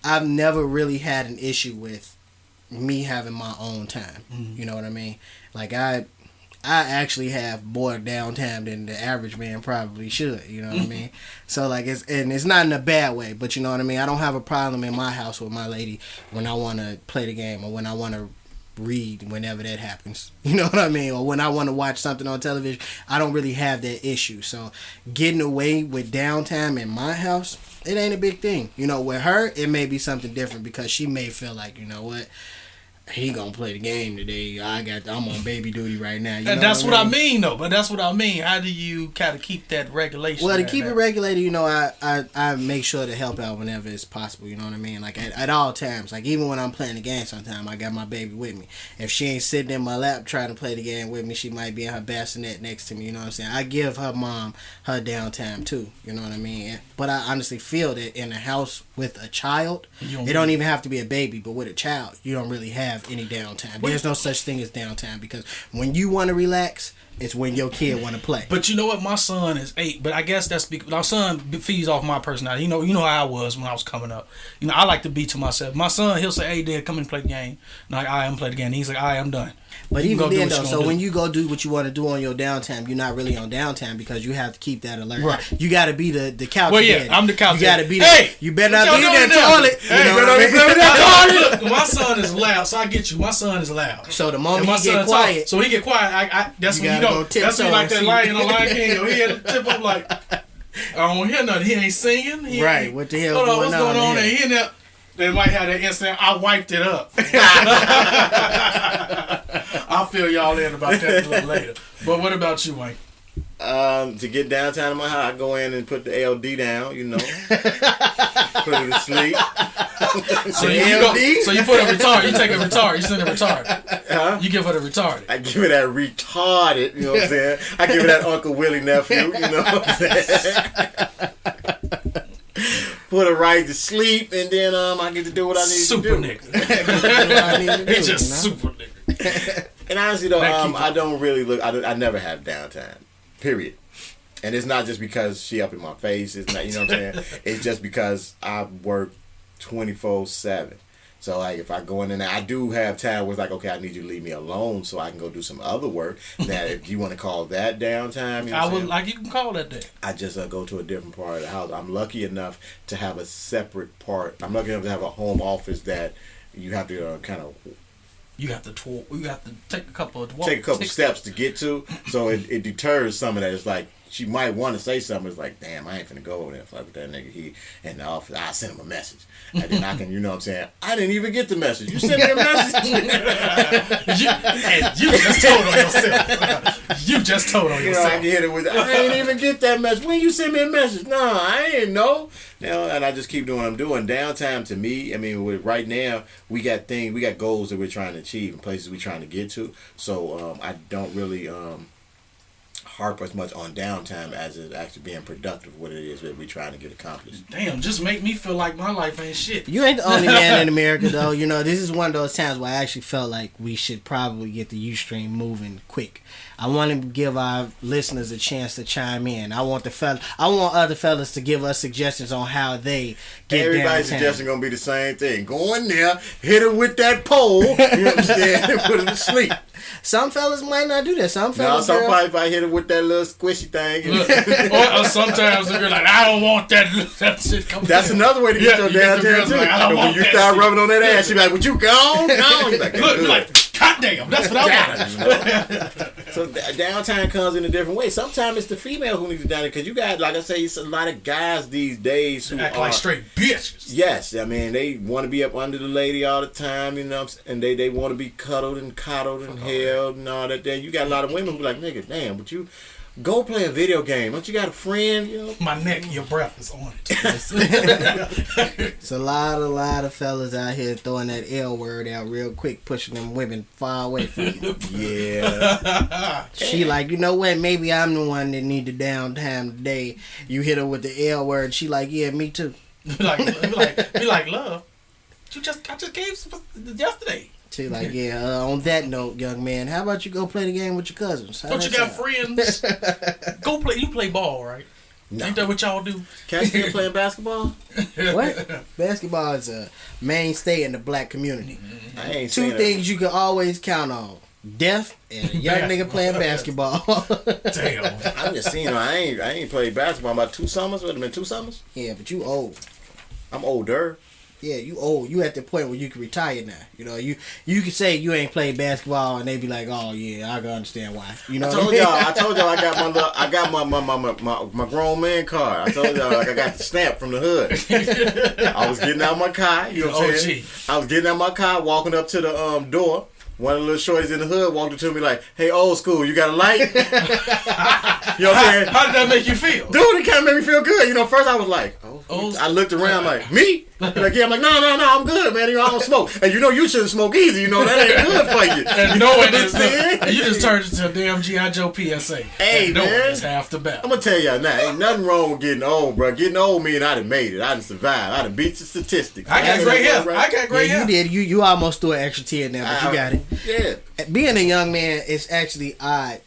I've never really had an issue with me having my own time. Mm-hmm. You know what I mean? Like I actually have more downtime than the average man probably should, you know what I mean? So like it's not in a bad way, but you know what I mean? I don't have a problem in my house with my lady when I want to play the game or when I want to read whenever that happens. You know what I mean? Or when I want to watch something on television, I don't really have that issue. So getting away with downtime in my house, it ain't a big thing. You know, with her, it may be something different because she may feel like, you know what? He gonna play the game today. I'm on baby duty right now. And that's what I mean, though. But that's what I mean. How do you kind of keep that regulation? Well, to keep it regulated, you know, I make sure to help out whenever it's possible. You know what I mean? Like at all times. Like even when I'm playing the game, sometimes I got my baby with me. If she ain't sitting in my lap trying to play the game with me, she might be in her bassinet next to me. You know what I'm saying? I give her mom her downtime too. You know what I mean? But I honestly feel that in a house with a child, it don't even have to be a baby, but with a child, you don't really have any downtime. There's no such thing as downtime because when you want to relax, it's when your kid want to play. But you know what? My son is 8, but I guess that's because my son feeds off my personality. You know how I was when I was coming up. You know, I like to be to myself. My son, he'll say, "Hey, Dad, come and play the game." And I am play the game. And he's like, "I'm done." But even then, though, so when you go do what you want to do on your downtime, you're not really on downtime because you have to keep that alert. Right. You got to be the couch. Well, yeah, daddy. I'm the couch. You got to be. Hey, you better not be in that toilet. Hey, you know what I mean? Look, my son is loud, so I get you. My son is loud. So the moment he get quiet, so he get quiet. That's when you know. That's when like that lion on Lion King. He had to tip up like, I don't hear nothing. He ain't singing. Right. What the hell hold on, going what's on? Going on there? He in there. They might have that instant. I wiped it up. I'll fill y'all in about that a little later. But what about you, Wayne? To get downtown in my house, I go in and put the LD down, you know. Put it to sleep. So you put a retard. You take a retard. You send a retard. Huh? You give her the retarded. I give it that retarded, you know what I'm saying? I give it that Uncle Willie nephew, you know what I'm saying? Put her right to sleep, and then I get to do what I need super to do. Nigga. He's just super nigga. And honestly, though, I don't really look. I never have downtime. Period. And it's not just because she up in my face. It's not. You know what I'm saying? It's just because I work 24/7. So like, if I go in there, I do have time where it's like, okay, I need you to leave me alone so I can go do some other work. Now, if you want to call that downtime, you know I would like you can call that day. I just go to a different part of the house. I'm lucky enough to have a separate part. I'm lucky enough to have a home office that you have to kind of. You have to take a couple of steps to get to, so it deters some of that. It's like she might want to say something. It's like, damn, I ain't finna go over there and fuck with that nigga. He in the office. I send him a message, and then I can, you know what I'm saying? I didn't even get the message. You sent me a message. you just told on yourself. You just told on You know, yourself. I can hit it with, I ain't even get that message. When you send me a message? No, I ain't know. You know, and I just keep doing what I'm doing. Downtime to me, I mean, right now, we got goals that we're trying to achieve and places we're trying to get to. So I don't really harp as much on downtime as it actually being productive, what it is that we're trying to get accomplished. Damn, just make me feel like my life ain't shit. You ain't the only man in America, though. You know, this is one of those times where I actually felt like we should probably get the Ustream moving quick. I want to give our listeners a chance to chime in. I want other fellas to give us suggestions on how they get Everybody's downtown. suggestion gonna be the same thing. Go in there, hit her with that pole, you know what I'm saying, and put her to sleep. Some fellas might not do that. Some No, fellas, somebody if I hit her with that little squishy thing. or sometimes the girl like, I don't want that shit coming. That's another way to get your you get the downtown girls too. like, I don't And when want you that start shit. rubbing on that ass, she be like, "Would you go? No." You're like, Look, "Good." like, God damn, that's what I want. So downtime comes in a different way. Sometimes it's the female who needs to down it because you got, like I say, it's a lot of guys these days who Act are like straight bitches. Yes, I mean they want to be up under the lady all the time, you know, and they want to be cuddled and coddled and held and all that. There, you got a lot of women who be like, "Nigga, damn, but you go play a video game. Don't you got a friend?" You know. My neck, your breath is on it. It's a lot of fellas out here throwing that L word out real quick, pushing them women far away from you. Yeah. She like, you know what? Maybe I'm the one that need the downtime today. You hit her with the L word. She like, yeah, me too. be like, love. I just gave some yesterday. She like, yeah. On that note, young man, how about you go play the game with your cousins? How Don't you that got sound? friends? Go play. You play ball, right? No. Ain't that what y'all do? Cat still playing basketball? What? Basketball is a mainstay in the black community. I ain't Two seen things you can always count on: death and a young nigga playing basketball. Damn. I'm just seeing. I ain't played basketball about 2 summers. Would have been 2 summers. Yeah, but you old. I'm older. Yeah, you old. You at the point where you can retire now. You know, you can say you ain't played basketball, and they be like, "Oh yeah, I can understand why." You know, I told y'all I got my grown man card. I told y'all like I got the stamp from the hood. I was getting out my car, you know what I'm saying? I was getting out my car, walking up to the door. One of the little shorties in the hood walked up to me like, "Hey, old school, you got a light?" You know what I'm saying? How did that make you feel? Dude, it kind of made me feel good. You know, first I was like, Oh. I looked around like, me? Like, yeah, I'm like, no, I'm good, man. You know, I don't smoke. And you know, you shouldn't smoke either. You know, that ain't good for you. And you know what? See? You just turned into a damn G.I. Joe PSA. Hey, no, man. it's half the battle. I'm going to tell y'all now, ain't nothing wrong with getting old, bro. Getting old mean I done made it. I done survived. I done beat the statistics. I got gray hair. I got gray yeah, hair. you did. You almost threw an extra tear in there, but you got it. Yeah. Being a young man, it's actually odd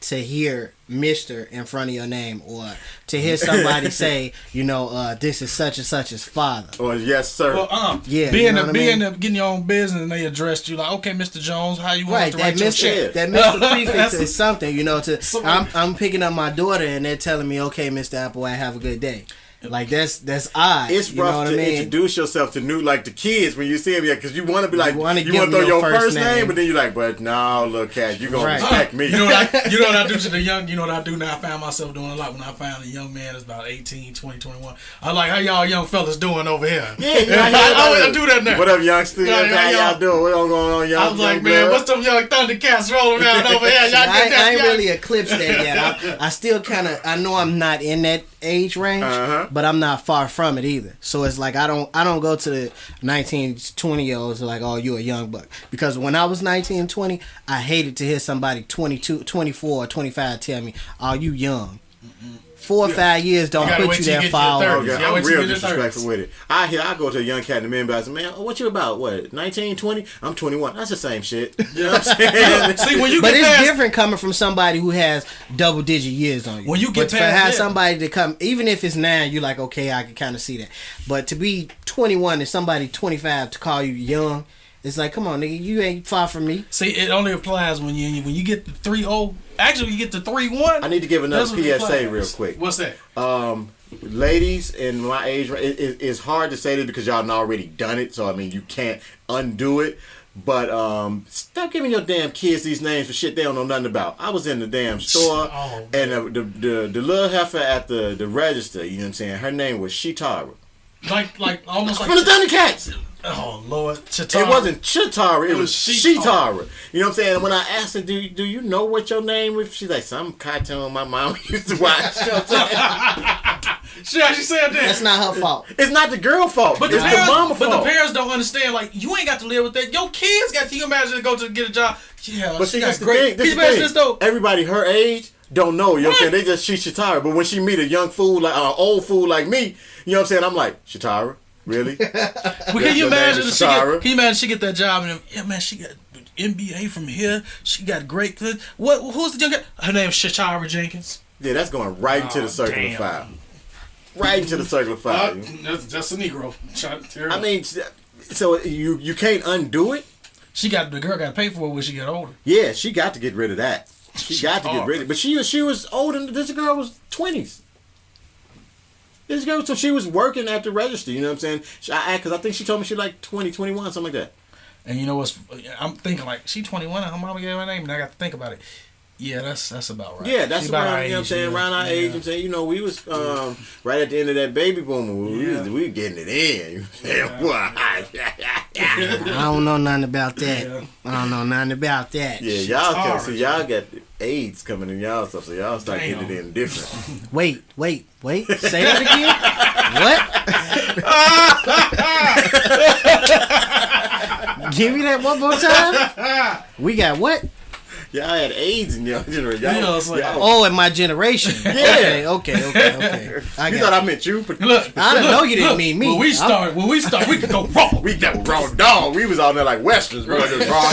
to hear Mr. in front of your name, or to hear somebody say, you know, this is such and such's father. Or yes, sir. Well, Yeah, being you know what I mean? getting your own business, and they addressed you like, okay, Mr. Jones, how you want Right, us to that write your Mr. check? That Mr. prefix That's is something, you know. So- I'm picking up my daughter, and they're telling me, okay, Mr. Applewhite, have a good day. Like that's odd. It's you know rough what to I mean? introduce yourself to like the kids when you see them, because you want to be like, You wanna you give want to them throw your your first first name, name. but then you're like, but no, look, cat, you gonna Right. respect me. You know what I do to the young, you know what I do now? I found myself doing a lot when I found a young man that's about 18, 20, 21. I'm like, how y'all young fellas doing over here? Yeah, you know, I do that now. What up, youngsters? Yeah, How y'all- y'all doing? What going on, young? I was like, young man, blood? what's them young Thundercats rolling around over here? Y'all get that? I ain't y'all- really eclipsed that yet. I still kind of, I know I'm not in that age range, but I'm not far from it either. So it's like I don't go to the 19, 20-year-olds like, oh, you a young buck. Because when I was 19 and 20, I hated to hear somebody 22, 24, or 25 tell me, oh, you young. 4 or 5 years don't gotta put wait you till you that get to far your away. 30s. Okay, Yeah, I'm wait till real you get disrespectful 30s. with it. I go to a young cat in the men, but I say, man, what you about? What, 19, 20? I'm 21. That's the same shit. You know what I'm saying? See, when you But get it's past, different coming from somebody who has double-digit years on you. When you get but to past have that- somebody to come, even if it's 9, you're like, okay, I can kind of see that. But to be 21 and somebody 25 to call you young, it's like, come on, nigga, you ain't far from me. see, it only applies when you get the 3-0. Actually, you get the 3-1. I need to give another That's what it PSA applies. real quick. What's that? Ladies in my age, it's hard to say this because y'all done already done it, so I mean you can't undo it. But stop giving your damn kids these names for shit they don't know nothing about. I was in the damn store, and the little heifer at the register, you know what I'm saying? Her name was Shitara. Like almost like from the Thundercats. Oh Lord, Chitara. It wasn't Chitara, it was Shitara. You know what I'm saying? And when I asked her, do you know what your name was? She's like, some cartoon my mom used to watch. You know what I'm saying? She actually said that. That's not her fault. It's not the girl fault. But it's the mama fault. But the parents don't understand. Like, you ain't got to live with that. Your kids got to. You imagine to go to get a job. Yeah, but she see, got great. This thing. Though. Everybody her age don't know. You know what I'm saying? They just Shitara. But when she meet a young fool like old fool like me, you know what I'm saying? I'm like, Shitara, really? Can you imagine? Can you imagine she get that job and yeah, man, she got MBA from here. She got great. Who's the young guy? Her name's Shitara Jenkins. Yeah, that's going right into the circle of five. Right into the circle of five. That's just a Negro. I mean, so you can't undo it. The girl got to pay for it when she get older. Yeah, she got to get rid of that. She got to get rid of it. But she was older. This girl was 20s. This girl, so she was working at the register. You know what I'm saying? Because I think she told me she like 20, 21, something like that. And you know what's? I'm thinking like she 21. Her mama gave her name, and I got to think about it. Yeah, that's about right. Yeah, that's around, you know what I'm saying, around our age. I'm saying, you know, we was right at the end of that baby boom. We were getting it in. I don't know nothing about that. Yeah. I don't know nothing about that. Yeah, y'all got AIDS coming in y'all stuff, so y'all start getting it in different. Wait. Say that again? What? Give me that one more time. We got what? Y'all had AIDS in your generation. In my generation. Yeah. Okay. You thought I meant you, but look, I didn't know you didn't mean me. When we start, we could go raw. We got raw dog. We was out there like westerns, bro. Just raw.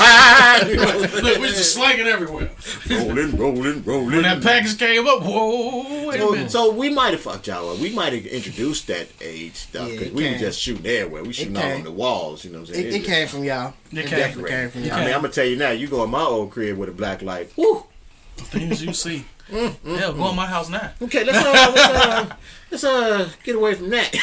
Look, we just slanging everywhere. Rolling. When that package came up, whoa. Wait a minute. So we might have fucked y'all up. We might have introduced that AIDS stuff because we were just shooting everywhere. We shooting all on the walls. You know what I'm saying? It came from y'all. It came from y'all. I mean, I'm gonna tell you now. You go in my old crib with a black light. Woo! The things you see. Yeah, go in my house now. Okay, let's get away from that.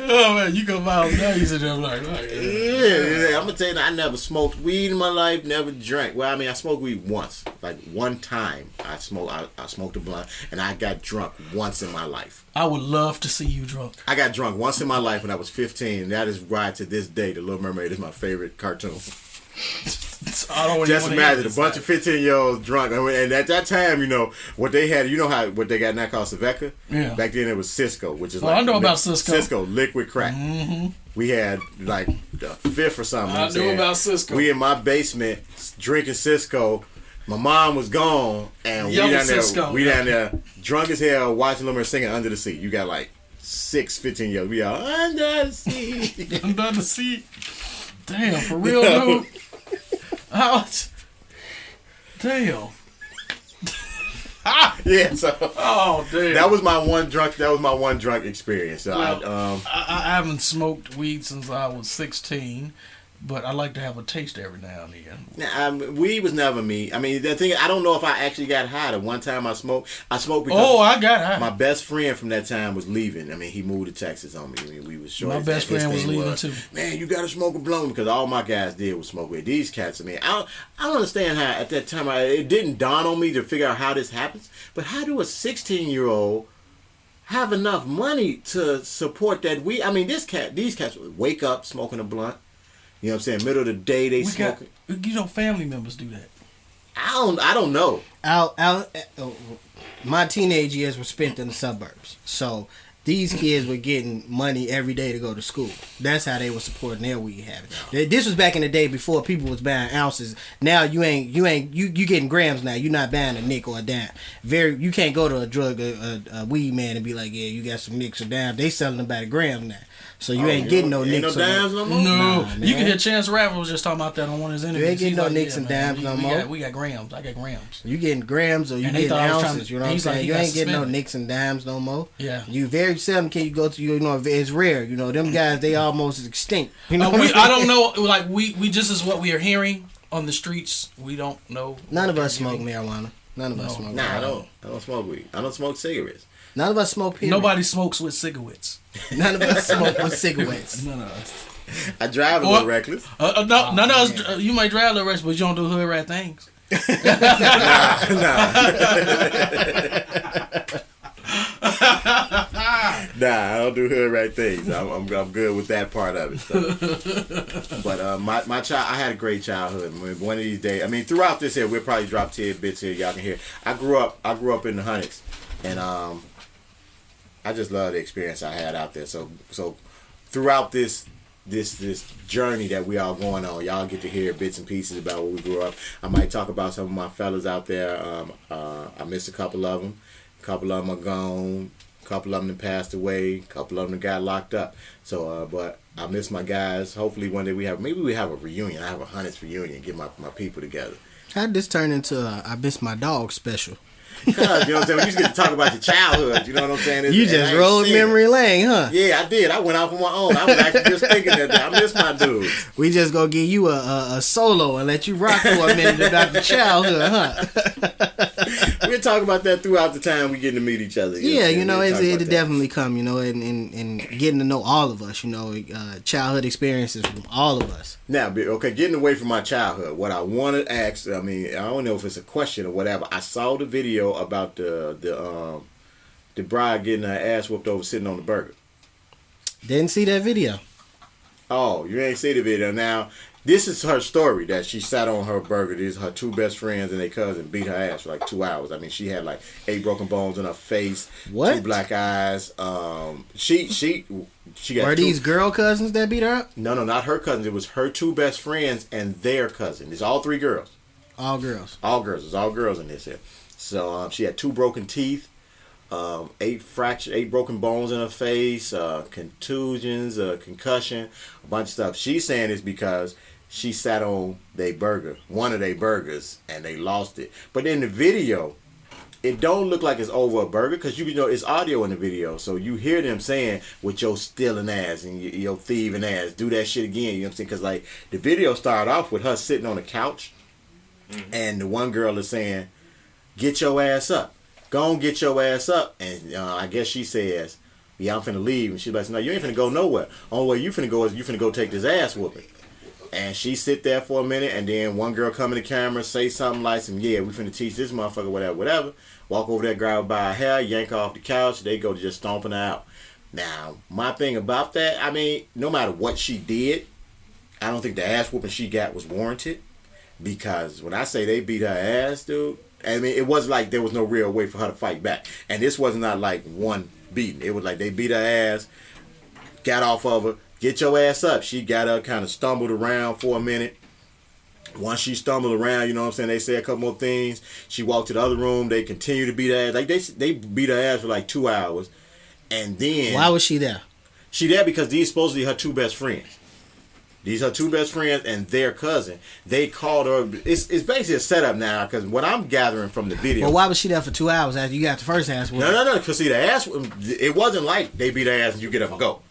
Oh man, you go my house now. You sit there like, yeah. I'm gonna tell you that I never smoked weed in my life. Never drank. Well, I mean, I smoked weed once. Like one time, I smoked a blunt, and I got drunk once in my life. I would love to see you drunk. I got drunk once in my life when I was 15. And that is why to this day, The Little Mermaid is my favorite cartoon. Just imagine a bunch of 15-year-olds drunk, and at that time, you know what they had. You know what they got now called Saveca. Yeah. Back then it was Cisco, which is I know about Cisco. Cisco liquid crack. Mm-hmm. We had like the fifth or something. I knew about Cisco. We in my basement drinking Cisco. My mom was gone, and we down there drunk as hell watching them singing Under the Sea. You got like 6 15-year-olds. We all Under the Sea. Under the Sea. Damn, for real, dude. Damn. Yeah, so damn. That was my one drunk experience. So well, I haven't smoked weed since I was 16. But I like to have a taste every now and then. Weed was never me. I mean, the thing, I don't know if I actually got high. The one time I smoked because I got high. My best friend from that time was leaving. I mean, he moved to Texas on me. I mean, we was short. My best friend was leaving too. Man, you got to smoke a blunt because all my guys did was smoke weed. These cats, I mean, I don't understand how at that time it didn't dawn on me to figure out how this happens. But how do a 16-year-old have enough money to support that weed? I mean, these cats would wake up smoking a blunt. You know what I'm saying? Middle of the day, they smoking. Family members do that. I don't know. My teenage years were spent in the suburbs, so these kids were getting money every day to go to school. That's how they were supporting their weed habit. This was back in the day before people was buying ounces. Now you getting grams now. You're not buying a nick or a dime. You can't go to a weed man and be like, yeah, you got some nicks or dimes. They selling them by the gram now. So you ain't getting no nicks. No dimes no more? No. You can hear Chance the Rapper was just talking about that on one of his interviews. You ain't getting no nicks and dimes no more. We got grams. I got grams. You getting grams or you getting ounces. You know what I'm saying? You ain't getting no nicks and dimes no more. Yeah. You very seldom can you go to, you know, it's rare. You know, them guys, they almost extinct. You know I don't know. Like, we just is what we are hearing on the streets. We don't know. None of us smoke marijuana. None of us smoke marijuana. Nah, I don't smoke weed. I don't smoke cigarettes. None of us smoke. Period. Nobody smokes with cigarettes. None of us smoke with cigarettes. None of us. I drive a little reckless. No, none of us. You might drive a little reckless, but you don't do hood rat things. Nah, I don't do hood rat things. I'm good with that part of it. So. But my child, I had a great childhood. One of these days, I mean, throughout this here, we'll probably drop tidbits here. Y'all can hear. I grew up in the hundreds, and I just love the experience I had out there. So throughout this journey that we all going on, y'all get to hear bits and pieces about where we grew up. I might talk about some of my fellas out there. I missed a couple of them. A couple of them are gone. A couple of them passed away. A couple of them got locked up. So, but I miss my guys. Hopefully one day we have a reunion. I have a hundreds reunion. Get my people together. How'd this turn into I miss my dog special? Cause, you know what I'm saying? We just get to talk about your childhood. You know what I'm saying? You just rolled memory lane, huh? Yeah, I did. I went out on my own. I was actually just thinking that I miss my dude. We just gonna give you a solo and let you rock for a minute about the childhood, huh? We'll talk about that throughout the time we get to meet each other. Yeah, it'll definitely come, and getting to know all of us, childhood experiences from all of us. Now, okay, getting away from my childhood, what I want to ask, I mean, I don't know if it's a question or whatever. I saw the video about the bride getting her ass whooped over sitting on the burger. Didn't see that video. Oh, you ain't see the video. Now, this is her story that she sat on her burger. These her two best friends and their cousin beat her ass for like 2 hours. I mean, she had like 8 broken bones in her face, what? 2 black eyes. She got Were these girl cousins that beat her up? No, not her cousins. It was her 2 best friends and their cousin. It's all 3 girls. All girls. All girls. It's all girls in this here. So she had 2 broken teeth, 8 broken bones in her face, contusions, concussion, a bunch of stuff. She's saying it's because she sat on one of their burgers, and they lost it. But in the video, it don't look like it's over a burger because it's audio in the video, so you hear them saying with your stealing ass and your thieving ass, do that shit again. You know what I'm saying? Because like the video started off with her sitting on the couch, and the one girl is saying, "Get your ass up, go on, get your ass up." And I guess she says, "Yeah, I'm finna leave," and she's like, "No, you ain't finna go nowhere. Only way you finna go is you finna go take this ass whooping." And she sit there for a minute, and then one girl come in the camera, say something like, "Yeah, we finna teach this motherfucker whatever." Walk over there, grab her by her hair, yank her off the couch. They go to just stomping her out. Now, my thing about that, I mean, no matter what she did, I don't think the ass whooping she got was warranted. Because when I say they beat her ass, dude, I mean, it was like there was no real way for her to fight back. And this was not like one beating. It was like they beat her ass, got off of her, get your ass up. She got up, kind of stumbled around for a minute. Once she stumbled around, you know what I'm saying, they say a couple more things. She walked to the other room. They continue to beat her ass. Like they beat her ass for like 2 hours. And then... Why was she there? She there because these supposedly her 2 best friends. These are 2 best friends and their cousin. They called her. It's basically a setup now because what I'm gathering from the video. Well, why was she there for 2 hours after you got the first ass whooping? No. Because see, the ass, it wasn't like they beat her ass and you get up and go.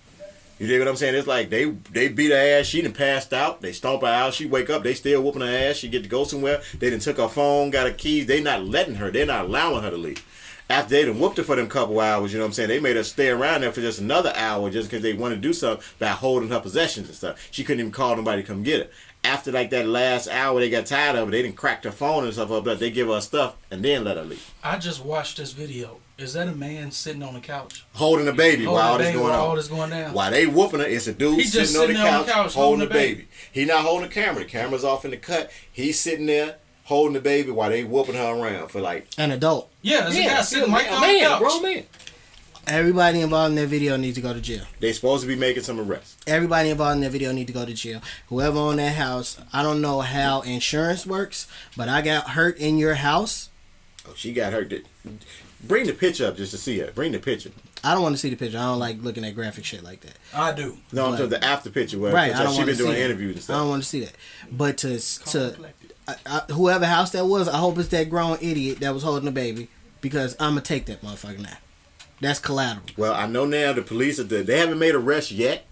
You dig what I'm saying? It's like they beat her ass. She done passed out. They stomp her out. She wake up. They still whooping her ass. She get to go somewhere. They done took her phone, got her keys. They not letting her. They're not allowing her to leave. After they done whooped her for them couple hours, you know what I'm saying? They made her stay around there for just another hour just because they wanted to do something by holding her possessions and stuff. She couldn't even call nobody to come get her. After like that last hour, they got tired of her. They didn't crack her phone and stuff up, but they give her stuff and then let her leave. I just watched this video. Is that a man sitting on the couch? Holding a baby while all this going on. All this going down. While they whooping her, it's a dude sitting on the couch holding the baby. He not holding the camera. The camera's off in the cut. He's sitting there holding the baby while they whooping her around for like... An adult. Yeah, there's a guy sitting right on the couch. Grown man. Everybody involved in that video needs to go to jail. They supposed to be making some arrests. Everybody involved in that video need to go to jail. Whoever owned that house, I don't know how insurance works, but I got hurt in your house. Oh, she got hurt. Bring the picture up just to see it. Bring the picture. I don't want to see the picture. I don't like looking at graphic shit like that. I do. No, I'm talking the after picture where right, she been doing interviews and stuff. I don't want to see that. But whoever house that was, I hope it's that grown idiot that was holding the baby because I'm going to take that motherfucker now. That's collateral. Well, I know now the police, they haven't made arrests yet,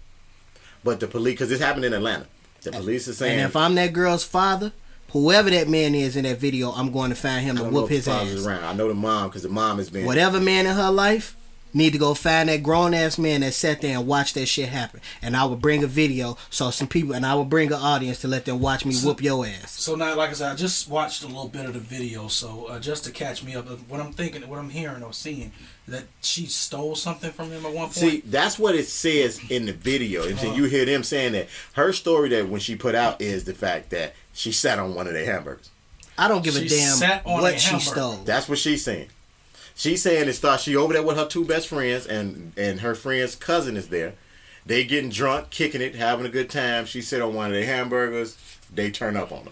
but the police, because this happened in Atlanta, the police are saying... And if I'm that girl's father, whoever that man is in that video, I'm going to find him and whoop his ass. Around. I know the mom because the mom has been... Whatever man in her life, need to go find that grown ass man that sat there and watched that shit happen. And I would bring a video so some people, and I would bring an audience to let them watch me whoop your ass. So now, like I said, I just watched a little bit of the video, so just to catch me up, what I'm thinking, what I'm hearing or seeing, that she stole something from him at one point. See, that's what it says in the video. And so you hear them saying that her story that when she put out is the fact that she sat on one of their hamburgers. I don't give a damn what she stole. That's what she's saying. She's saying it's thought she over there with her two best friends and her friend's cousin is there. They getting drunk, kicking it, having a good time. She sit on one of their hamburgers. They turn up on her.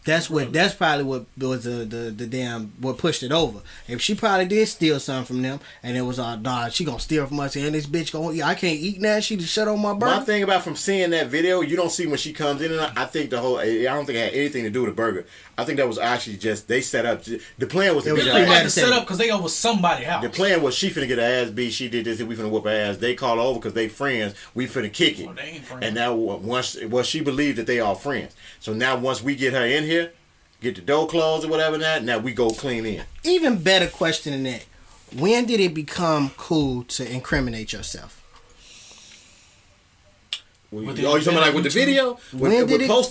That's probably what was the damn what pushed it over. If she probably did steal something from them, and it was nah, she gonna steal from us, and this bitch I can't eat now. She just shut on my burger. My thing about from seeing that video, you don't see when she comes in, and I think I don't think it had anything to do with the burger. I think that was actually just they set up. The plan was to beat her ass. Set up because they over somebody's house. The plan was she finna get her ass beat. She did this, and we finna whoop her ass. They call her over because they friends. We finna kick it. They ain't friends. And now she believed that they are friends. So now once we get her in here, get the door closed or whatever now we go clean in. Even better question than that. When did it become cool to incriminate yourself? You talking about like with the video? When did it become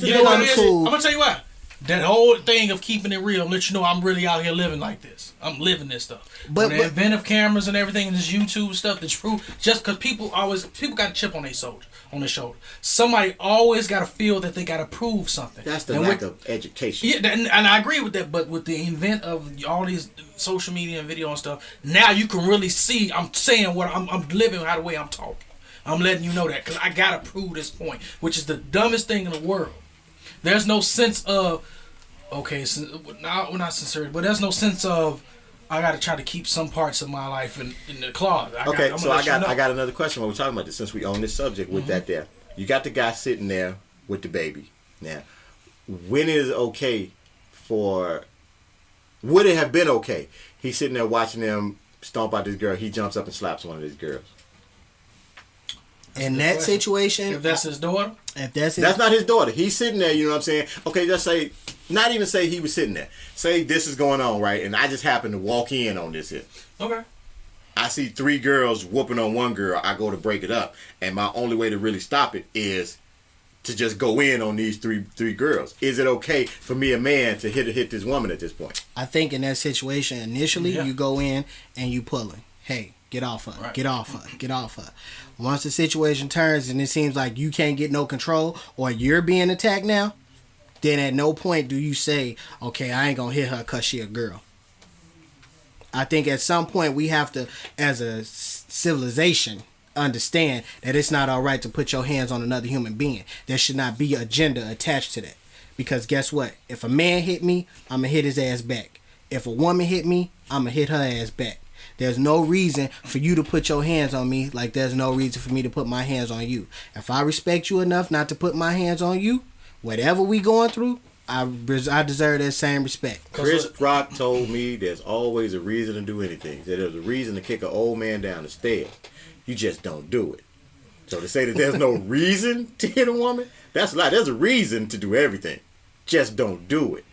cool? I'm gonna tell you what. That whole thing of keeping it real, let you know I'm really out here living like this. I'm living this stuff. But the advent of cameras and everything and this YouTube stuff, the truth, just because people got a chip on their shoulder. Somebody always got to feel that they got to prove something. That's the lack of education. Yeah, and I agree with that. But with the invent of all these social media and video and stuff, now you can really see. I'm saying what I'm living how the way I'm talking. I'm letting you know that because I got to prove this point, which is the dumbest thing in the world. There's no sense of, not sincerity, but there's no sense of, I got to try to keep some parts of my life in the closet. I got another question when we're talking about this, since we own this subject with that there. You got the guy sitting there with the baby. Now, when is it okay would it have been okay? He's sitting there watching them stomp out this girl. He jumps up and slaps one of these girls. In that situation, if that's his daughter, that's not his daughter. He's sitting there. You know what I'm saying? Okay, just say, not even say he was sitting there. Say this is going on, right? And I just happen to walk in on this here. Okay. I see 3 girls whooping on one girl. I go to break it up, and my only way to really stop it is to just go in on these three girls. Is it okay for me, a man, to hit this woman at this point? I think in that situation, initially you go in and you pulling. Hey, get off her. Right. Get off her. Get off her. Once the situation turns and it seems like you can't get no control or you're being attacked now, then at no point do you say, okay, I ain't going to hit her because she a girl. I think at some point we have to, as a civilization, understand that it's not all right to put your hands on another human being. There should not be a gender attached to that. Because guess what? If a man hit me, I'm going to hit his ass back. If a woman hit me, I'm going to hit her ass back. There's no reason for you to put your hands on me like there's no reason for me to put my hands on you. If I respect you enough not to put my hands on you, whatever we going through, I deserve that same respect. Chris Rock told me there's always a reason to do anything. That there's a reason to kick an old man down the stairs. You just don't do it. So to say that there's no reason to hit a woman, that's a lie. There's a reason to do everything. Just don't do it.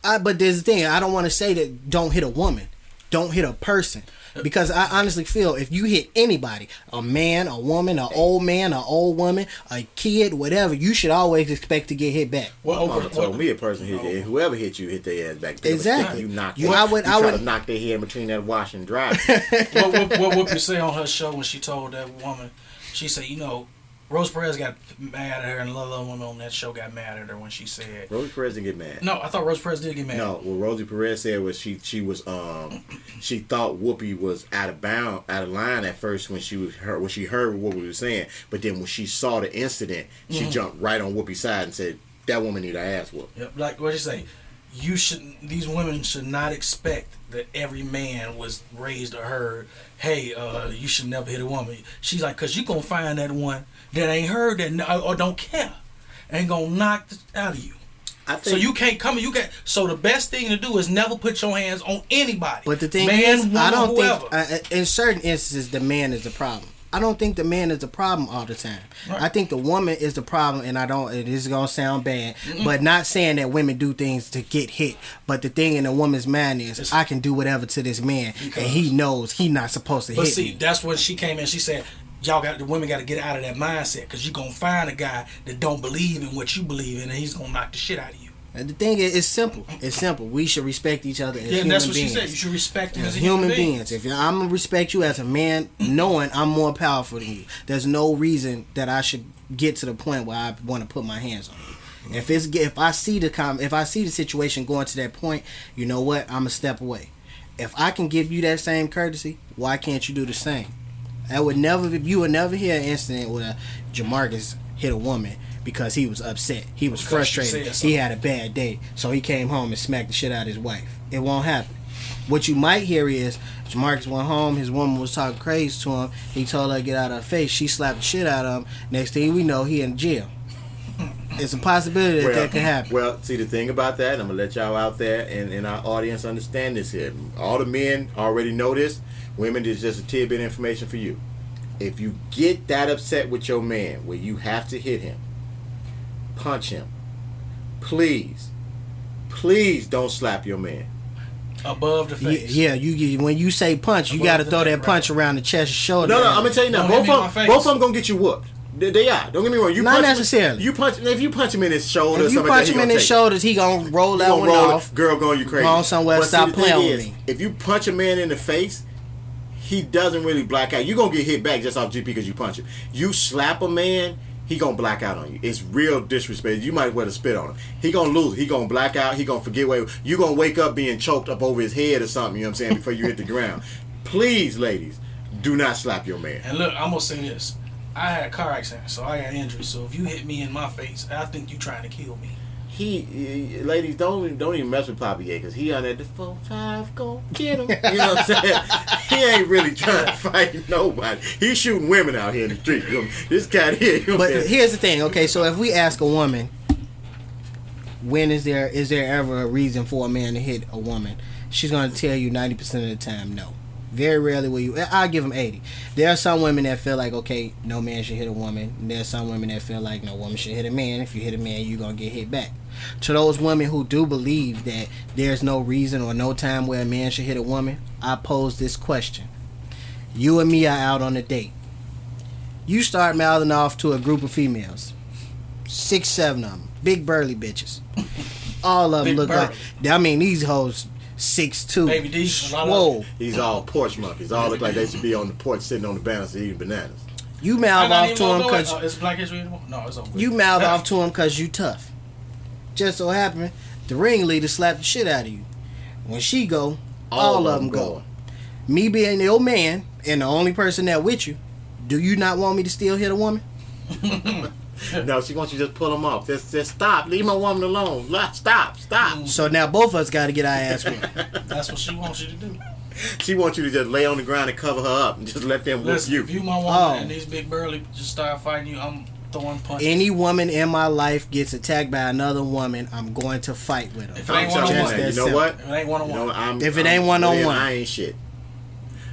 But there's the thing. I don't want to say that don't hit a woman. Don't hit a person. Because I honestly feel if you hit anybody, a man, a woman, an old man, an old woman, a kid, whatever, you should always expect to get hit back. Well, Mama told me a person hit you, whoever hit you, hit their ass back. Exactly. You knock I would knock their head in between that wash and dry. what would you say on her show when she told that woman? She said, Rose Perez got mad at her, and a lot of women on that show got mad at her when she said. Rosie Perez didn't get mad. No, I thought Rose Perez did get mad. No, what Rosie Perez said was she thought Whoopi was out of line at first when she heard what Whoopi was saying, but then when she saw the incident, she jumped right on Whoopi's side and said that woman need her ass whooped. Yep, like what you say. These women should not expect that every man was raised or heard, hey, you should never hit a woman. She's like, because you going to find that one that ain't heard that or don't care and going to knock out of you. So you can't come. So the best thing to do is never put your hands on anybody. But the thing man, is, woman, I don't whoever. think in certain instances the man is the problem. I don't think the man is the problem all the time. Right. I think the woman is the problem, and it is gonna sound bad, but not saying that women do things to get hit. But the thing in a woman's mind is, I can do whatever to this man, and he knows he's not supposed to hit me. But see, that's when she came in. She said, the women got to get out of that mindset, because you're gonna find a guy that don't believe in what you believe in, and he's gonna knock the shit out of you. And the thing is, it's simple. It's simple. We should respect each other as human beings. Yeah, that's what she said. You should respect them as human beings. If I'm gonna respect you as a man, knowing I'm more powerful than you, there's no reason that I should get to the point where I want to put my hands on you. If I see the situation going to that point, you know what? I'm gonna step away. If I can give you that same courtesy, why can't you do the same? You would never hear an incident where Jamarcus hit a woman because he was upset. He was frustrated. He had a bad day. So he came home and smacked the shit out of his wife. It won't happen. What you might hear is Jamarcus went home, his woman was talking crazy to him. He told her to get out of her face. She slapped the shit out of him. Next thing we know, he in jail. It's a possibility that could happen. Well, see, the thing about that, and I'm going to let y'all out there and our audience understand this here. All the men already know this. Women, is just a tidbit information for you. If you get that upset with your man where you have to hit him, punch him. Please don't slap your man. Above the face. Yeah, when you say punch, you got to throw that punch around the chest and shoulder. No, I'm going to tell you now. Both of them going to get you whooped. They are. Don't get me wrong. Not necessarily. If you punch him in his shoulder, if you punch him in his shoulders, he gonna roll that one off. Girl, going you crazy. Go on somewhere. Stop playing with me. If you punch a man in the face, he doesn't really black out. You're gonna get hit back just off GP because you punch him. You slap a man, he gonna black out on you. It's real disrespect. You might well spit on him. He gonna lose. He gonna black out. He gonna forget where you gonna wake up being choked up over his head or something. You know what I'm saying? Before you hit the ground. Please, ladies, do not slap your man. And look, I'm gonna say this. I had a car accident, so I got injury. So if you hit me in my face, I think you trying to kill me. Ladies, don't even mess with Poppy because he on that 4-5 go get him. You know what I'm saying? He ain't really trying to fight nobody. He's shooting women out here in the street. This cat here. You know but here's the thing, okay? So if we ask a woman, when is there ever a reason for a man to hit a woman? She's gonna tell you 90% of the time, no. Very rarely will you. I'll give them 80. There are some women that feel like, okay, no man should hit a woman. There are some women that feel like no woman should hit a man. If you hit a man, you're going to get hit back. To those women who do believe that there's no reason or no time where a man should hit a woman, I pose this question. You and me are out on a date. You start mouthing off to a group of females. 6, 7 of them. Big burly bitches. All of them look like... I mean, these hoes... 6'2". Baby D. Whoa. These all porch monkeys. All look like they should be on the porch sitting on the bananas eating bananas. You mouth off to them because it's Black History anymore? No, it's over. You mouth off to them because you tough. Just so happened, the ringleader slapped the shit out of you. When she go, all of them go. Me being your man and the only person that with you, do you not want me to still hit a woman? No, she wants you to just pull them off. Just stop. Leave my woman alone. Stop. So now both of us got to get our ass whipped. That's what she wants you to do. She wants you to just lay on the ground and cover her up and just let them whoop you. If you my woman and these big burly just start fighting you, I'm throwing punches. Any woman in my life gets attacked by another woman, I'm going to fight with her. If it ain't one-on-one, you know what? If it ain't one-on-one. If it ain't one-on-one, I ain't shit.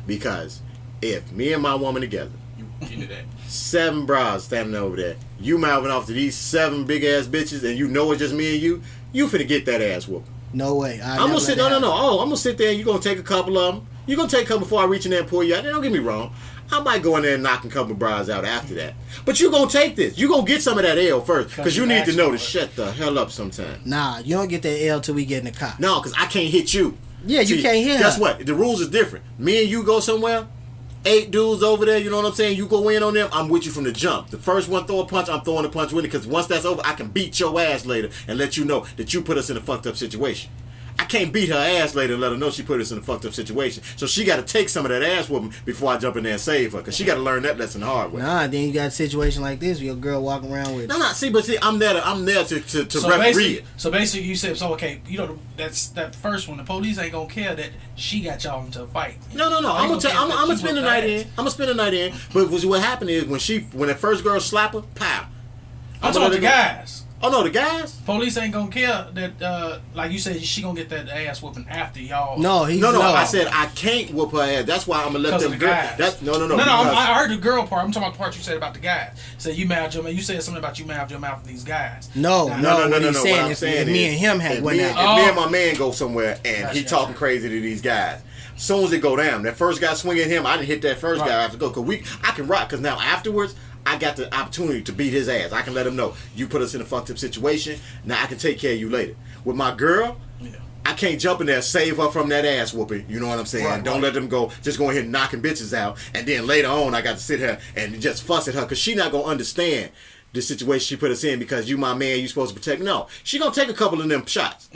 Because if me and my woman together, you do that. 7 bras standing over there, you mouthing off to these 7 big ass bitches, and you know it's just me and you finna get that ass whooping. No way. I'm gonna sit. No. Oh, I'm gonna sit there. And you gonna take a couple of them. You gonna take a couple before I reach in there and pull you out. Don't get me wrong. I might go in there and knock a couple bras out after that. But you gonna take this. You gonna get some of that L first, because you need to know to shut the hell up sometime. Nah, you don't get that L till we get in the car. No, because I can't hit you. Yeah, you can't hit her. Guess what? The rules is different. Me and you go somewhere. 8 dudes over there, you know what I'm saying? You go in on them, I'm with you from the jump. The first one throw a punch, I'm throwing a punch with it, because once that's over, I can beat your ass later and let you know that you put us in a fucked up situation. I can't beat her ass later and let her know she put us in a fucked up situation. So she got to take some of that ass whooping before I jump in there and save her, because she got to learn that lesson the hard way. Nah, then you got a situation like this where your girl walking around with... No, see, I'm there to referee it. So basically you said, okay, you know, that's that first one. The police ain't going to care that she got y'all into a fight. No. I'm going to spend the night in. I'm going to spend the night in. But what happened is when that first girl slap her, pow. I'm talking to guys. Oh no, the guys. Police ain't gonna care that, like you said, she gonna get that ass whooping after y'all. No, No. I said I can't whoop her ass. That's why I'm gonna let them the go. guys. That's no. No, I heard the girl part. I'm talking about the part you said about the guys. So you mouth your mouth. You said something about you mouth your mouth with these guys. No. What Saying I'm if saying me is, and him had if went me, out. if me and my man go somewhere and he Gotcha. talking crazy to these guys, as soon as it go down, that first guy swinging at him, I didn't hit that first guy. I have to go because I can rock. Because now afterwards, I got the opportunity to beat his ass. I can let him know you put us in a fucked up situation. Now I can take care of you later. With my girl, I can't jump in there and save her from that ass whooping. You know what I'm saying? Right, Don't right. let them go. Just go ahead and knocking bitches out, and then later on, I got to sit here and just fuss at her because she not gonna understand the situation she put us in because you my man, you supposed to protect. No, she gonna take a couple of them shots.